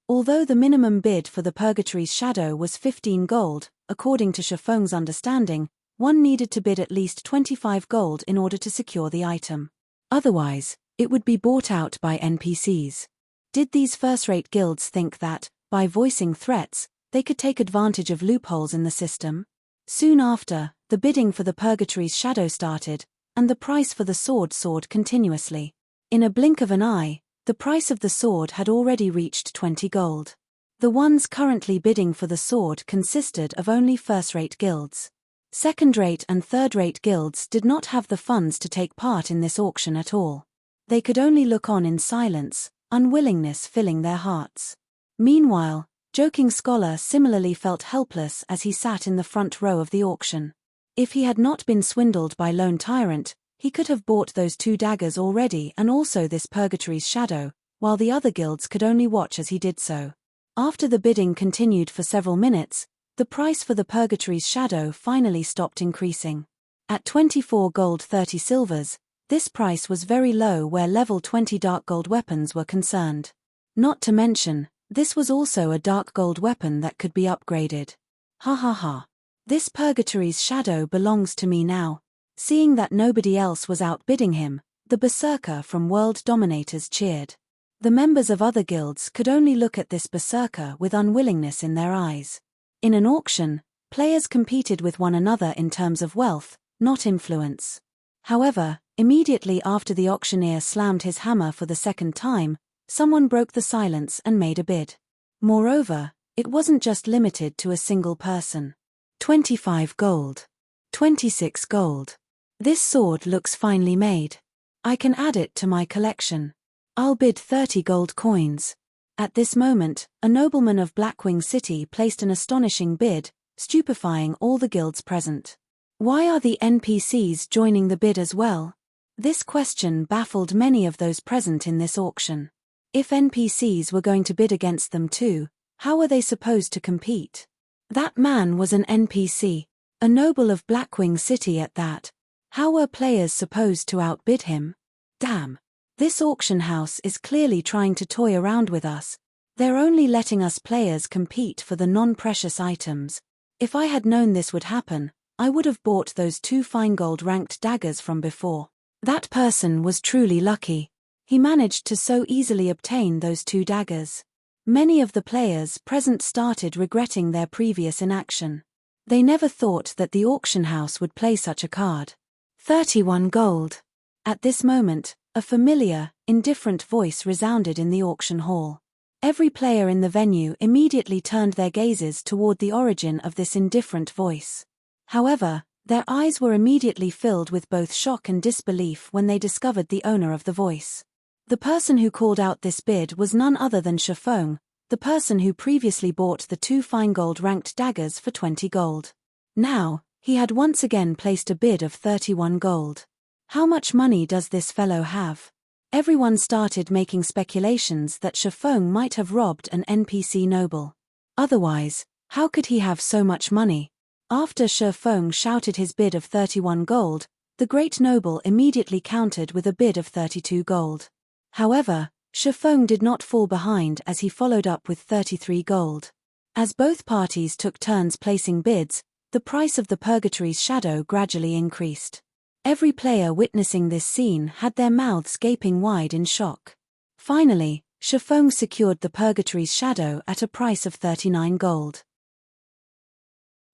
Although the minimum bid for the Purgatory's Shadow was 15 gold, according to Shifeng's understanding, one needed to bid at least 25 gold in order to secure the item. Otherwise, it would be bought out by NPCs. Did these first-rate guilds think that, by voicing threats, they could take advantage of loopholes in the system? Soon after, the bidding for the Purgatory's Shadow started, and the price for the sword soared continuously. In a blink of an eye, the price of the sword had already reached 20 gold. The ones currently bidding for the sword consisted of only first-rate guilds. Second-rate and third-rate guilds did not have the funds to take part in this auction at all. They could only look on in silence, unwillingness filling their hearts. Meanwhile, Joking Scholar similarly felt helpless as he sat in the front row of the auction. If he had not been swindled by Lone Tyrant, he could have bought those 2 daggers already and also this Purgatory's Shadow, while the other guilds could only watch as he did so. After the bidding continued for several minutes, the price for the Purgatory's Shadow finally stopped increasing. At 24 gold 30 silvers, this price was very low where level 20 dark gold weapons were concerned. Not to mention, this was also a dark gold weapon that could be upgraded. Ha ha ha. This Purgatory's Shadow belongs to me now. Seeing that nobody else was outbidding him, the berserker from World Dominators cheered. The members of other guilds could only look at this berserker with unwillingness in their eyes. In an auction, players competed with one another in terms of wealth, not influence. However, immediately after the auctioneer slammed his hammer for the second time, someone broke the silence and made a bid. Moreover, it wasn't just limited to a single person. 25 gold. 26 gold. This sword looks finely made. I can add it to my collection. I'll bid 30 gold coins. At this moment, a nobleman of Blackwing City placed an astonishing bid, stupefying all the guilds present. Why are the NPCs joining the bid as well? This question baffled many of those present in this auction. If NPCs were going to bid against them too, how were they supposed to compete? That man was an NPC, a noble of Blackwing City at that. How were players supposed to outbid him? Damn. This auction house is clearly trying to toy around with us. They're only letting us players compete for the non-precious items. If I had known this would happen, I would have bought those 2 fine gold ranked daggers from before. That person was truly lucky. He managed to so easily obtain those 2 daggers. Many of the players present started regretting their previous inaction. They never thought that the auction house would play such a card. 31 gold. At this moment, a familiar, indifferent voice resounded in the auction hall. Every player in the venue immediately turned their gazes toward the origin of this indifferent voice. However, their eyes were immediately filled with both shock and disbelief when they discovered the owner of the voice. The person who called out this bid was none other than Shifeng, the person who previously bought the 2 fine gold ranked daggers for 20 gold. Now, he had once again placed a bid of 31 gold. How much money does this fellow have? Everyone started making speculations that Shifeng might have robbed an NPC noble. Otherwise, how could he have so much money? After Shifeng shouted his bid of 31 gold, The great noble immediately countered with a bid of 32 gold. However, Shifeng did not fall behind as he followed up with 33 gold. As both parties took turns placing bids, the price of the Purgatory's shadow gradually increased. Every player witnessing this scene had their mouths gaping wide in shock. Finally, Shifeng secured the Purgatory's shadow at a price of 39 gold.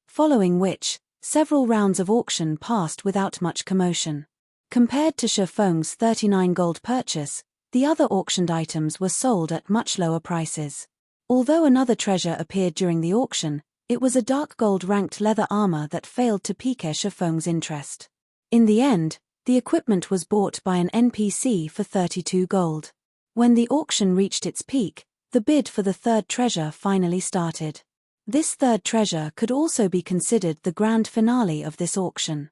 Following which, several rounds of auction passed without much commotion. Compared to Shifeng's 39 gold purchase, the other auctioned items were sold at much lower prices. Although another treasure appeared during the auction, it was a dark gold ranked leather armor that failed to pique Shifeng's interest. In the end, the equipment was bought by an NPC for 32 gold. When the auction reached its peak, the bid for the third treasure finally started. This third treasure could also be considered the grand finale of this auction.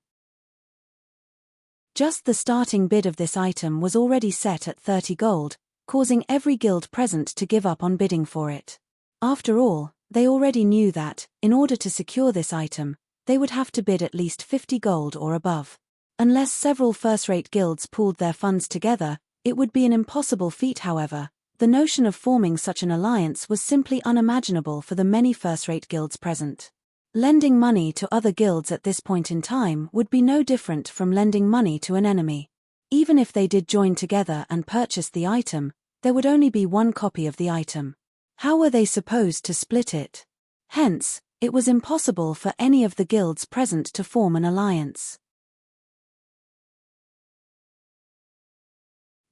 Just the starting bid of this item was already set at 30 gold, causing every guild present to give up on bidding for it. After all, they already knew that, in order to secure this item, they would have to bid at least 50 gold or above. Unless several first-rate guilds pooled their funds together, it would be an impossible feat. However, the notion of forming such an alliance was simply unimaginable for the many first-rate guilds present. Lending money to other guilds at this point in time would be no different from lending money to an enemy. Even if they did join together and purchase the item, there would only be one copy of the item. How were they supposed to split it? Hence, it was impossible for any of the guilds present to form an alliance.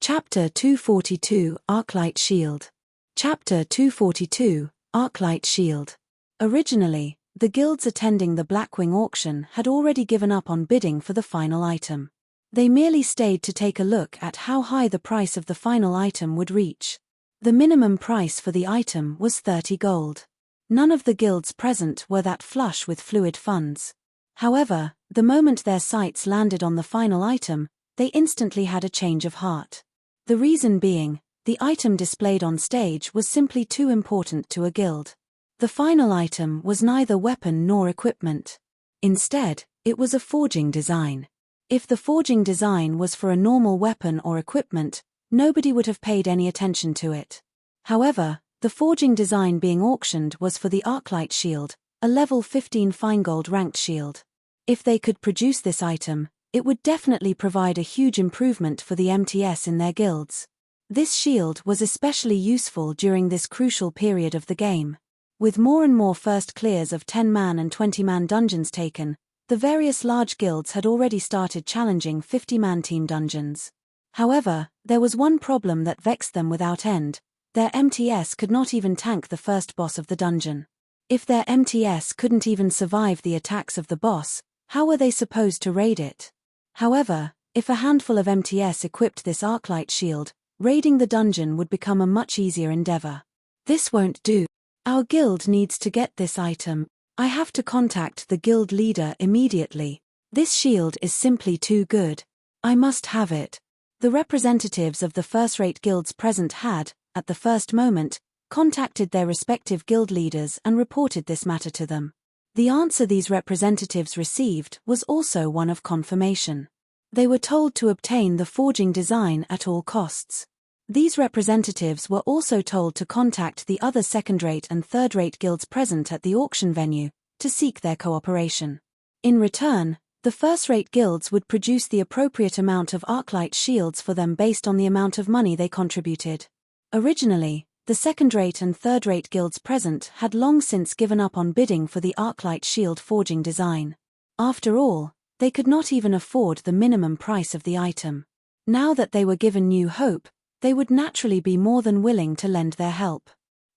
Chapter 242 Arclight Shield. Chapter 242 Arclight Shield. Originally, the guilds attending the Blackwing auction had already given up on bidding for the final item. They merely stayed to take a look at how high the price of the final item would reach. The minimum price for the item was 30 gold. None of the guilds present were that flush with fluid funds. However, the moment their sights landed on the final item, they instantly had a change of heart. The reason being, the item displayed on stage was simply too important to a guild. The final item was neither weapon nor equipment. Instead, it was a forging design. If the forging design was for a normal weapon or equipment, nobody would have paid any attention to it. However, the forging design being auctioned was for the Arclight Shield, a level 15 fine-gold ranked shield. If they could produce this item, it would definitely provide a huge improvement for the MTS in their guilds. This shield was especially useful during this crucial period of the game. With more and more first clears of 10-man and 20-man dungeons taken, the various large guilds had already started challenging 50-man team dungeons. However, there was one problem that vexed them without end: their MTS could not even tank the first boss of the dungeon. If their MTS couldn't even survive the attacks of the boss, how were they supposed to raid it? However, if a handful of MTS equipped this Arclight Shield, raiding the dungeon would become a much easier endeavor. This won't do. Our guild needs to get this item. I have to contact the guild leader immediately. This shield is simply too good. I must have it. The representatives of the first-rate guilds present had, at the first moment, contacted their respective guild leaders and reported this matter to them. The answer these representatives received was also one of confirmation. They were told to obtain the forging design at all costs. These representatives were also told to contact the other second-rate and third-rate guilds present at the auction venue, to seek their cooperation. In return, the first-rate guilds would produce the appropriate amount of Arclight shields for them based on the amount of money they contributed. Originally, the second-rate and third-rate guilds present had long since given up on bidding for the Arclight shield forging design. After all, they could not even afford the minimum price of the item. Now that they were given new hope, they would naturally be more than willing to lend their help.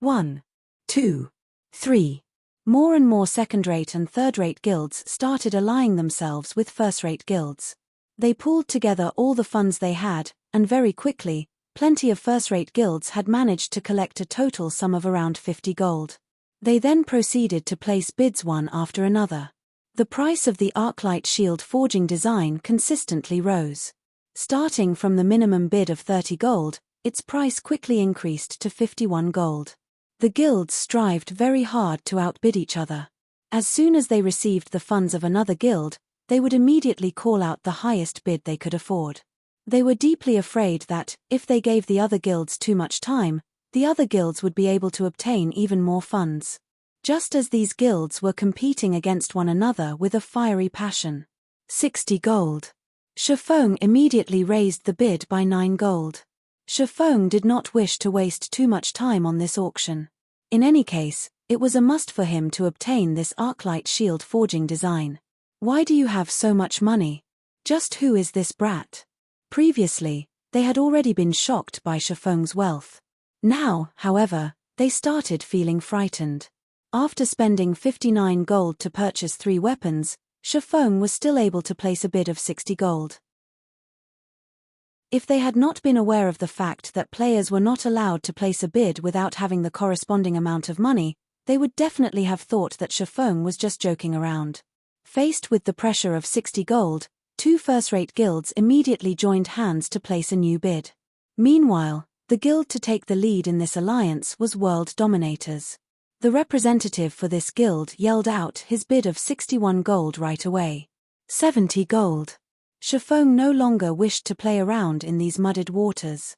1, 2, 3. More and more second-rate and third-rate guilds started allying themselves with first-rate guilds. They pooled together all the funds they had, and very quickly, plenty of first-rate guilds had managed to collect a total sum of around 50 gold. They then proceeded to place bids one after another. The price of the Arclight shield forging design consistently rose. Starting from the minimum bid of 30 gold, its price quickly increased to 51 gold. The guilds strived very hard to outbid each other. As soon as they received the funds of another guild, they would immediately call out the highest bid they could afford. They were deeply afraid that, if they gave the other guilds too much time, the other guilds would be able to obtain even more funds. Just as these guilds were competing against one another with a fiery passion. 60 gold. Shifeng immediately raised the bid by 9 gold. Shifeng did not wish to waste too much time on this auction. In any case, it was a must for him to obtain this arclight shield forging design. Why do you have so much money? Just who is this brat? Previously, they had already been shocked by Shifeng's wealth. Now, however, they started feeling frightened. After spending 59 gold to purchase 3 weapons, Shifeng was still able to place a bid of 60 gold. If they had not been aware of the fact that players were not allowed to place a bid without having the corresponding amount of money, they would definitely have thought that Shifeng was just joking around. Faced with the pressure of 60 gold, 2 first-rate guilds immediately joined hands to place a new bid. Meanwhile, the guild to take the lead in this alliance was World Dominators. The representative for this guild yelled out his bid of 61 gold right away. 70 gold. Shifeng no longer wished to play around in these muddied waters.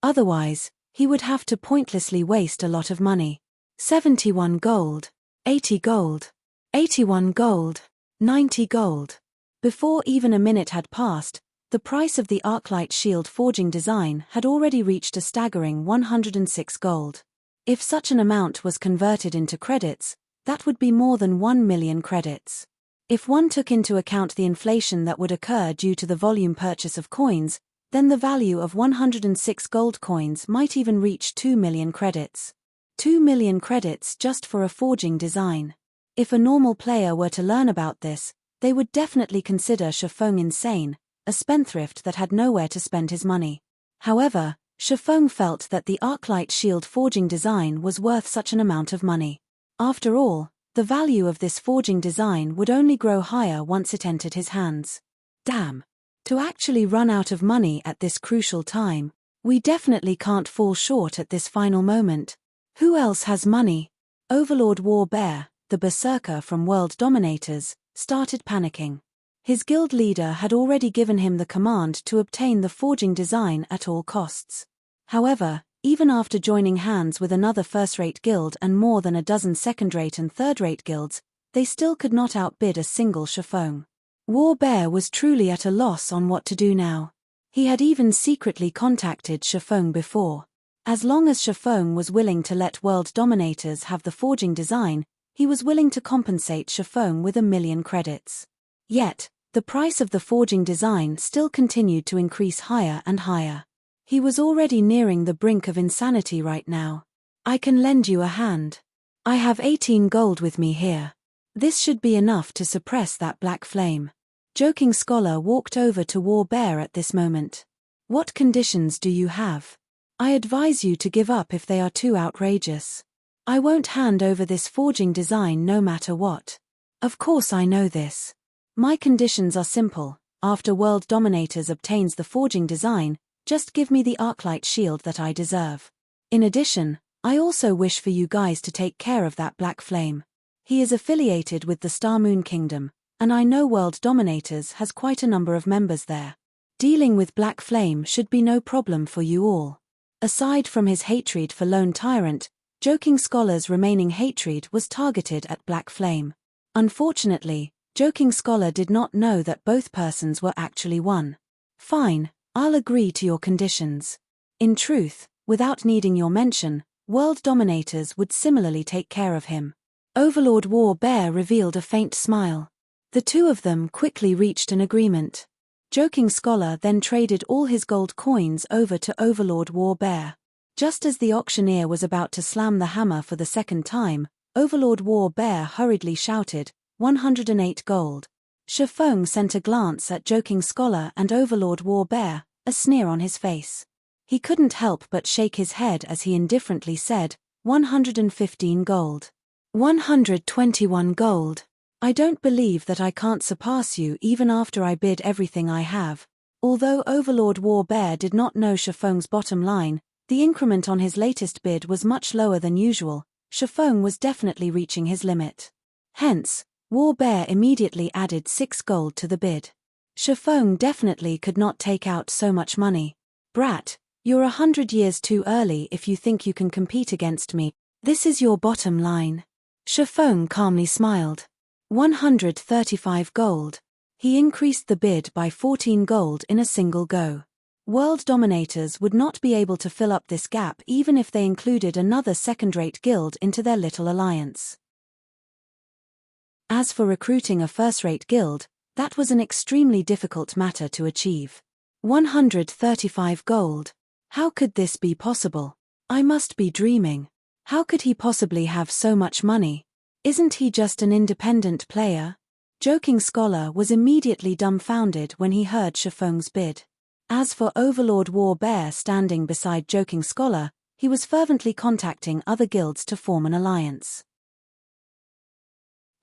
Otherwise, he would have to pointlessly waste a lot of money. 71 gold. 80 gold. 81 gold. 90 gold. Before even a minute had passed, the price of the arclight shield forging design had already reached a staggering 106 gold. If such an amount was converted into credits, that would be more than 1 million credits. If one took into account the inflation that would occur due to the volume purchase of coins, then the value of 106 gold coins might even reach 2 million credits. 2 million credits just for a forging design. If a normal player were to learn about this, they would definitely consider Shifeng insane, a spendthrift that had nowhere to spend his money. However, Shifeng felt that the arclight shield forging design was worth such an amount of money. After all, the value of this forging design would only grow higher once it entered his hands. Damn. To actually run out of money at this crucial time, we definitely can't fall short at this final moment. Who else has money? Overlord War Bear, the berserker from World Dominators, started panicking. His guild leader had already given him the command to obtain the forging design at all costs. However, even after joining hands with another first-rate guild and more than a dozen second-rate and third-rate guilds, they still could not outbid a single Shifeng. War Bear was truly at a loss on what to do now. He had even secretly contacted Shifeng before. As long as Shifeng was willing to let World Dominators have the forging design, he was willing to compensate Shifeng with 1 million credits. Yet, the price of the forging design still continued to increase higher and higher. He was already nearing the brink of insanity right now. I can lend you a hand. I have 18 gold with me here. This should be enough to suppress that black flame. Joking Scholar walked over to War Bear at this moment. What conditions do you have? I advise you to give up if they are too outrageous. I won't hand over this forging design no matter what. Of course I know this. My conditions are simple. After World Dominators obtains the forging design, just give me the arclight shield that I deserve. In addition, I also wish for you guys to take care of that black flame. He is affiliated with the Star Moon Kingdom, and I know World Dominators has quite a number of members there. Dealing with Black Flame should be no problem for you all. Aside from his hatred for Lone Tyrant, Joking Scholar's remaining hatred was targeted at Black Flame. Unfortunately, Joking Scholar did not know that both persons were actually one. Fine, I'll agree to your conditions. In truth, without needing your mention, World Dominators would similarly take care of him. Overlord War Bear revealed a faint smile. The two of them quickly reached an agreement. Joking Scholar then traded all his gold coins over to Overlord War Bear. Just as the auctioneer was about to slam the hammer for the second time, Overlord War Bear hurriedly shouted, 108 gold. Shifeng sent a glance at Joking Scholar and Overlord War Bear, a sneer on his face. He couldn't help but shake his head as he indifferently said, 115 gold. 121 gold. I don't believe that I can't surpass you even after I bid everything I have. Although Overlord War Bear did not know Shifeng's bottom line, the increment on his latest bid was much lower than usual. Shifeng was definitely reaching his limit. Hence, War Bear immediately added 6 gold to the bid. Shifeng definitely could not take out so much money. Brat, you're 100 years too early if you think you can compete against me. This is your bottom line. Shifeng calmly smiled. 135 gold. He increased the bid by 14 gold in a single go. World dominators would not be able to fill up this gap even if they included another second-rate guild into their little alliance. As for recruiting a first-rate guild, that was an extremely difficult matter to achieve. 135 gold. How could this be possible? I must be dreaming. How could he possibly have so much money? Isn't he just an independent player? Joking Scholar was immediately dumbfounded when he heard Shifeng's bid. As for Overlord War Bear standing beside Joking Scholar, he was fervently contacting other guilds to form an alliance.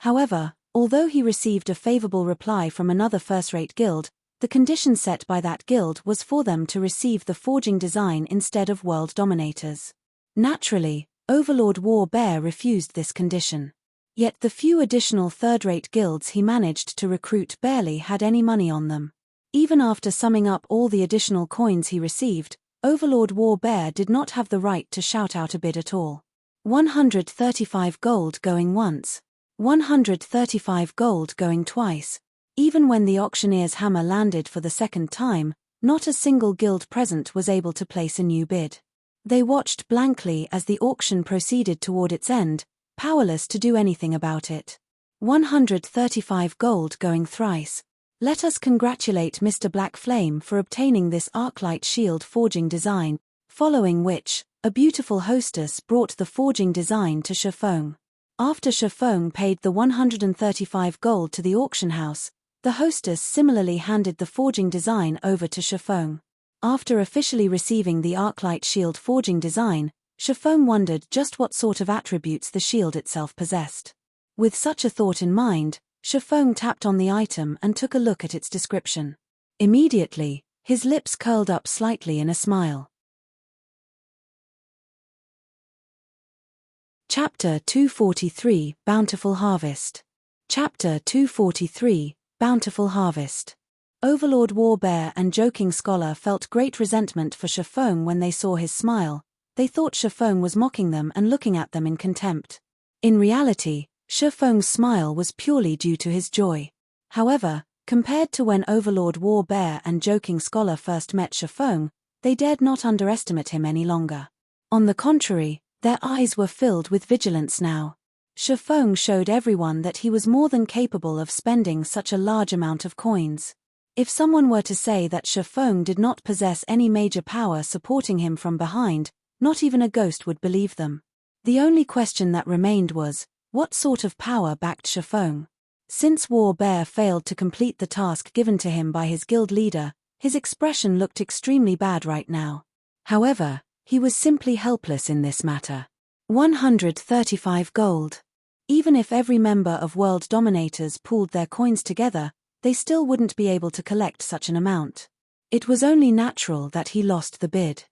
However, although he received a favorable reply from another first-rate guild, the condition set by that guild was for them to receive the forging design instead of world dominators. Naturally, Overlord War Bear refused this condition. Yet the few additional third-rate guilds he managed to recruit barely had any money on them. Even after summing up all the additional coins he received, Overlord War Bear did not have the right to shout out a bid at all. 135 gold going once. 135 gold going twice. Even when the auctioneer's hammer landed for the second time, not a single guild present was able to place a new bid. They watched blankly as the auction proceeded toward its end, powerless to do anything about it. 135 gold going thrice. Let us congratulate Mr. Black Flame for obtaining this Arclight Shield forging design, following which, a beautiful hostess brought the forging design to Shifeng. After Shifeng paid the 135 gold to the auction house, the hostess similarly handed the forging design over to Shifeng. After officially receiving the Arclight Shield forging design, Shifeng wondered just what sort of attributes the shield itself possessed. With such a thought in mind, Shifeng tapped on the item and took a look at its description. Immediately, his lips curled up slightly in a smile. Chapter 243, Bountiful Harvest. Chapter 243, Bountiful Harvest. Overlord War Bear and Joking Scholar felt great resentment for Shifeng when they saw his smile. They thought Shifeng was mocking them and looking at them in contempt. In reality, Shifeng's smile was purely due to his joy. However, compared to when Overlord War Bear and Joking Scholar first met Shifeng, they dared not underestimate him any longer. On the contrary, their eyes were filled with vigilance now. Shifeng showed everyone that he was more than capable of spending such a large amount of coins. If someone were to say that Shifeng did not possess any major power supporting him from behind, not even a ghost would believe them. The only question that remained was, what sort of power backed Shifeng? Since War Bear failed to complete the task given to him by his guild leader, his expression looked extremely bad right now. However, he was simply helpless in this matter. 135 gold. Even if every member of World Dominators pooled their coins together, they still wouldn't be able to collect such an amount. It was only natural that he lost the bid.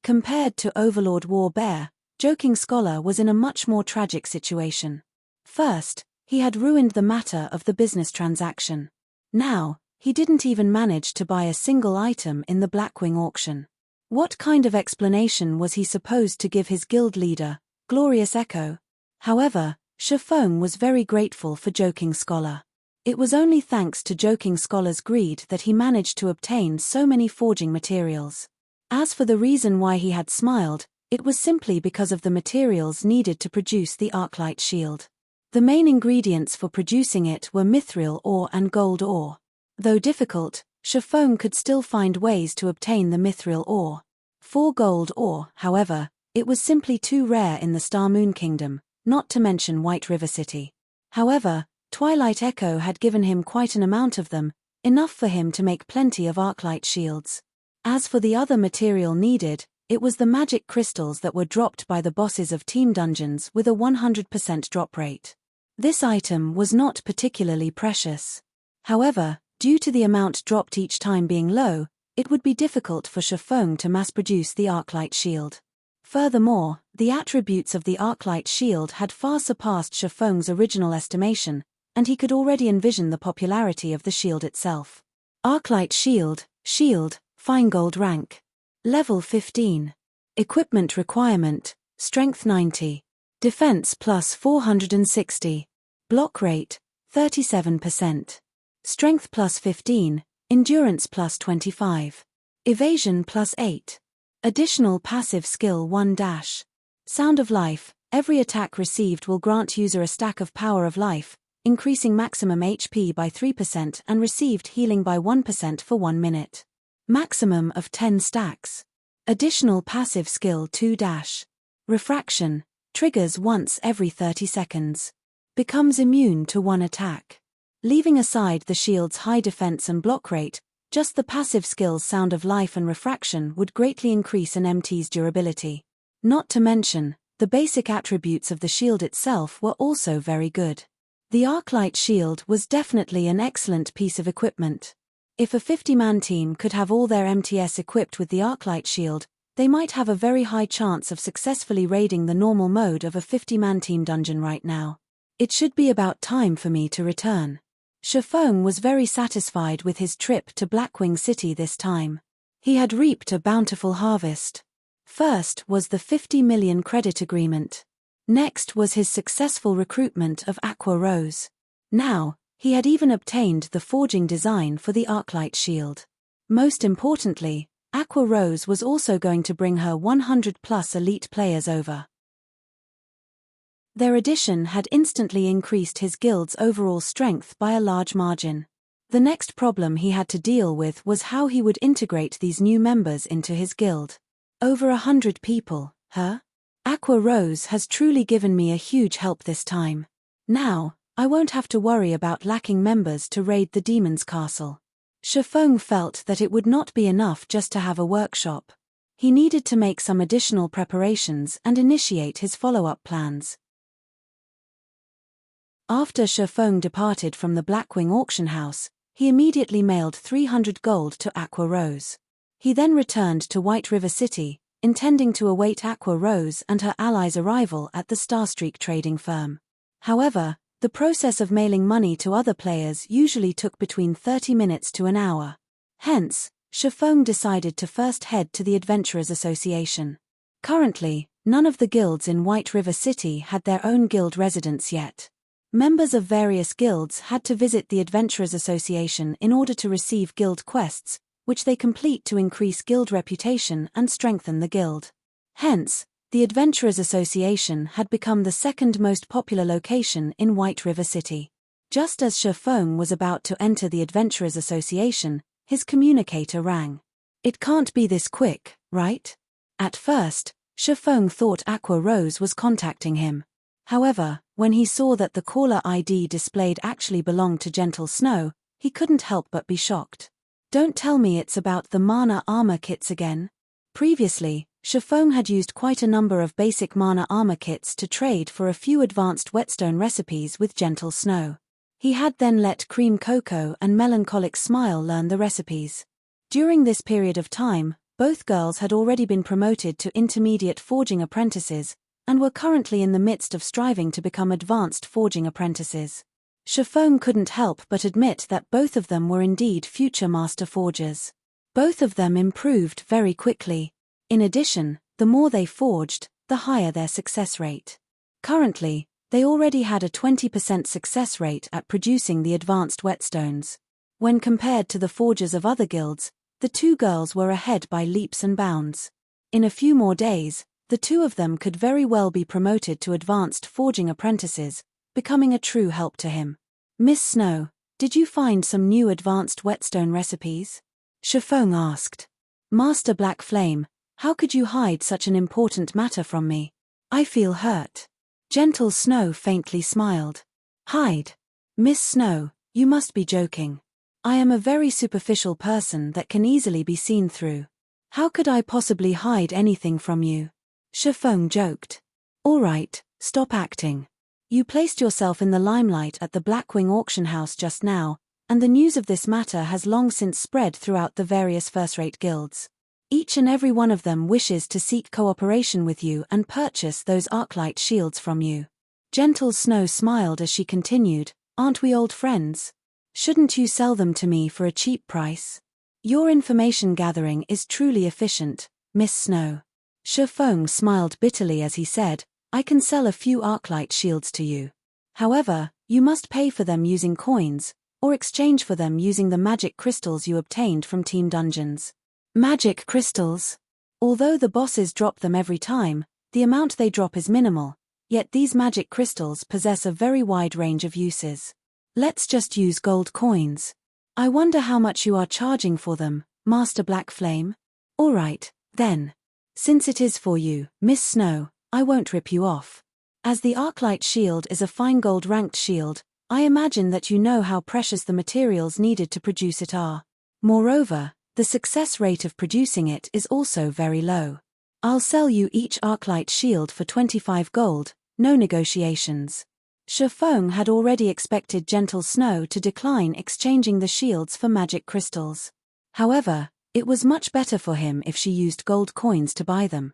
Compared to Overlord War Bear, Joking Scholar was in a much more tragic situation. First, he had ruined the matter of the business transaction. Now, he didn't even manage to buy a single item in the Blackwing auction. What kind of explanation was he supposed to give his guild leader, Glorious Echo? However, Shifeng was very grateful for Joking Scholar. It was only thanks to Joking Scholar's greed that he managed to obtain so many forging materials. As for the reason why he had smiled, it was simply because of the materials needed to produce the Arclight Shield. The main ingredients for producing it were mithril ore and gold ore. Though difficult, Shifeng could still find ways to obtain the mithril ore. For gold ore, however, it was simply too rare in the Star Moon Kingdom, not to mention White River City. However, Twilight Echo had given him quite an amount of them, enough for him to make plenty of Arclight shields. As for the other material needed, it was the magic crystals that were dropped by the bosses of team dungeons with a 100% drop rate. This item was not particularly precious. However, due to the amount dropped each time being low, it would be difficult for Shifeng to mass-produce the Arclight shield. Furthermore, the attributes of the Arclight shield had far surpassed Shifeng's original estimation, and he could already envision the popularity of the shield itself. Arclight Shield, Fine Gold Rank. Level 15. Equipment requirement, Strength 90. Defense plus 460. Block rate, 37%. Strength plus 15, Endurance plus 25. Evasion plus 8. Additional passive skill 1 dash. Sound of Life, every attack received will grant user a stack of Power of Life, increasing maximum HP by 3% and received healing by 1% for 1 minute. Maximum of 10 stacks. Additional passive skill 2 dash. Refraction, triggers once every 30 seconds. Becomes immune to 1 attack. Leaving aside the shield's high defense and block rate, just the passive skills Sound of Life and Refraction would greatly increase an MT's durability. Not to mention, the basic attributes of the shield itself were also very good. The Arclight Shield was definitely an excellent piece of equipment. If a 50-man team could have all their MTS equipped with the Arclight Shield, they might have a very high chance of successfully raiding the normal mode of a 50-man team dungeon right now. It should be about time for me to return. Shifeng was very satisfied with his trip to Blackwing City this time. He had reaped a bountiful harvest. First was the 50 million credit agreement. Next was his successful recruitment of Aqua Rose. Now, he had even obtained the forging design for the Arclight Shield. Most importantly, Aqua Rose was also going to bring her 100+ elite players over. Their addition had instantly increased his guild's overall strength by a large margin. The next problem he had to deal with was how he would integrate these new members into his guild. Over 100 people, huh? Aqua Rose has truly given me a huge help this time. Now, I won't have to worry about lacking members to raid the demon's castle. Shifeng felt that it would not be enough just to have a workshop. He needed to make some additional preparations and initiate his follow-up plans. After Shifeng departed from the Blackwing auction house, he immediately mailed 300 gold to Aqua Rose. He then returned to White River City, intending to await Aqua Rose and her allies' arrival at the Starstreak trading firm. However, the process of mailing money to other players usually took between 30 minutes to an hour. Hence, Shifeng decided to first head to the Adventurers Association. Currently, none of the guilds in White River City had their own guild residence yet. Members of various guilds had to visit the Adventurers Association in order to receive guild quests, which they complete to increase guild reputation and strengthen the guild. Hence, the Adventurers Association had become the second most popular location in White River City. Just as Shifeng was about to enter the Adventurers Association, his communicator rang. It can't be this quick, right? At first, Shifeng thought Aqua Rose was contacting him. However, when he saw that the caller ID displayed actually belonged to Gentle Snow, he couldn't help but be shocked. Don't tell me it's about the mana armor kits again. Previously, Shifeng had used quite a number of basic mana armor kits to trade for a few advanced whetstone recipes with Gentle Snow. He had then let Cream Cocoa and Melancholic Smile learn the recipes. During this period of time, both girls had already been promoted to intermediate forging apprentices, and were currently in the midst of striving to become advanced forging apprentices. Shifeng couldn't help but admit that both of them were indeed future master forgers. Both of them improved very quickly. In addition, the more they forged, the higher their success rate. Currently, they already had a 20% success rate at producing the advanced whetstones. When compared to the forgers of other guilds, the two girls were ahead by leaps and bounds. In a few more days, the two of them could very well be promoted to advanced forging apprentices, becoming a true help to him. Miss Snow, did you find some new advanced whetstone recipes? Shifeng asked. Master Black Flame, how could you hide such an important matter from me? I feel hurt. Gentle Snow faintly smiled. Hide? Miss Snow, you must be joking. I am a very superficial person that can easily be seen through. How could I possibly hide anything from you? Shifeng joked. All right, stop acting. You placed yourself in the limelight at the Blackwing auction house just now, and the news of this matter has long since spread throughout the various first-rate guilds. Each and every one of them wishes to seek cooperation with you and purchase those Arclight shields from you. Gentle Snow smiled as she continued, Aren't we old friends? Shouldn't you sell them to me for a cheap price? Your information gathering is truly efficient, Miss Snow. Shifeng smiled bitterly as he said, I can sell a few arclight shields to you. However, you must pay for them using coins, or exchange for them using the magic crystals you obtained from team dungeons. Magic crystals? Although the bosses drop them every time, the amount they drop is minimal, yet these magic crystals possess a very wide range of uses. Let's just use gold coins. I wonder how much you are charging for them, Master Black Flame? Alright, then. Since it is for you, Miss Snow, I won't rip you off. As the Arclight shield is a fine gold ranked shield, I imagine that you know how precious the materials needed to produce it are. Moreover, the success rate of producing it is also very low. I'll sell you each Arclight shield for 25 gold, no negotiations. Shifeng had already expected Gentle Snow to decline exchanging the shields for magic crystals. However, it was much better for him if she used gold coins to buy them.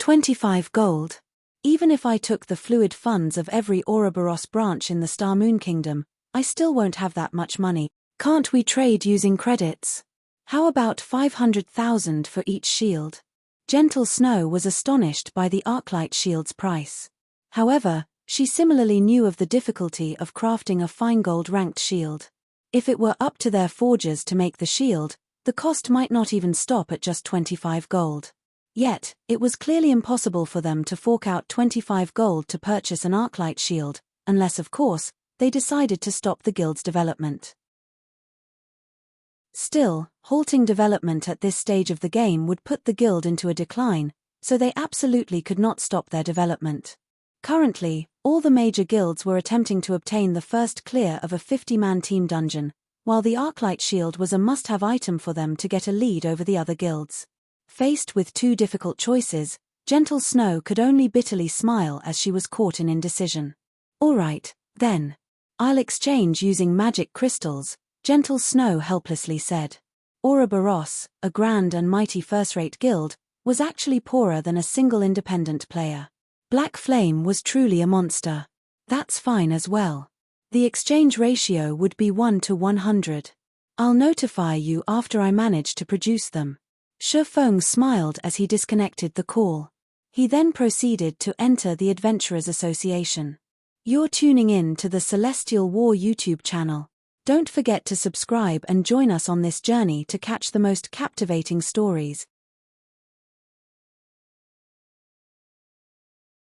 25 gold. Even if I took the fluid funds of every Ouroboros branch in the Star Moon Kingdom, I still won't have that much money. Can't we trade using credits? How about 500,000 for each shield? Gentle Snow was astonished by the Arclight shield's price. However, she similarly knew of the difficulty of crafting a fine gold ranked shield. If it were up to their forgers to make the shield, the cost might not even stop at just 25 gold. Yet, it was clearly impossible for them to fork out 25 gold to purchase an Arclight shield, unless of course, they decided to stop the guild's development. Still, halting development at this stage of the game would put the guild into a decline, so they absolutely could not stop their development. Currently, all the major guilds were attempting to obtain the first clear of a 50-man team dungeon, while the Arclight shield was a must-have item for them to get a lead over the other guilds. Faced with two difficult choices, Gentle Snow could only bitterly smile as she was caught in indecision. Alright, then. I'll exchange using magic crystals, Gentle Snow helplessly said. Ouroboros, a grand and mighty first-rate guild, was actually poorer than a single independent player. Black Flame was truly a monster. That's fine as well. The exchange ratio would be 1 to 100. I'll notify you after I manage to produce them. Shifeng smiled as he disconnected the call. He then proceeded to enter the Adventurers Association. You're tuning in to the Celestial War YouTube channel. Don't forget to subscribe and join us on this journey to catch the most captivating stories,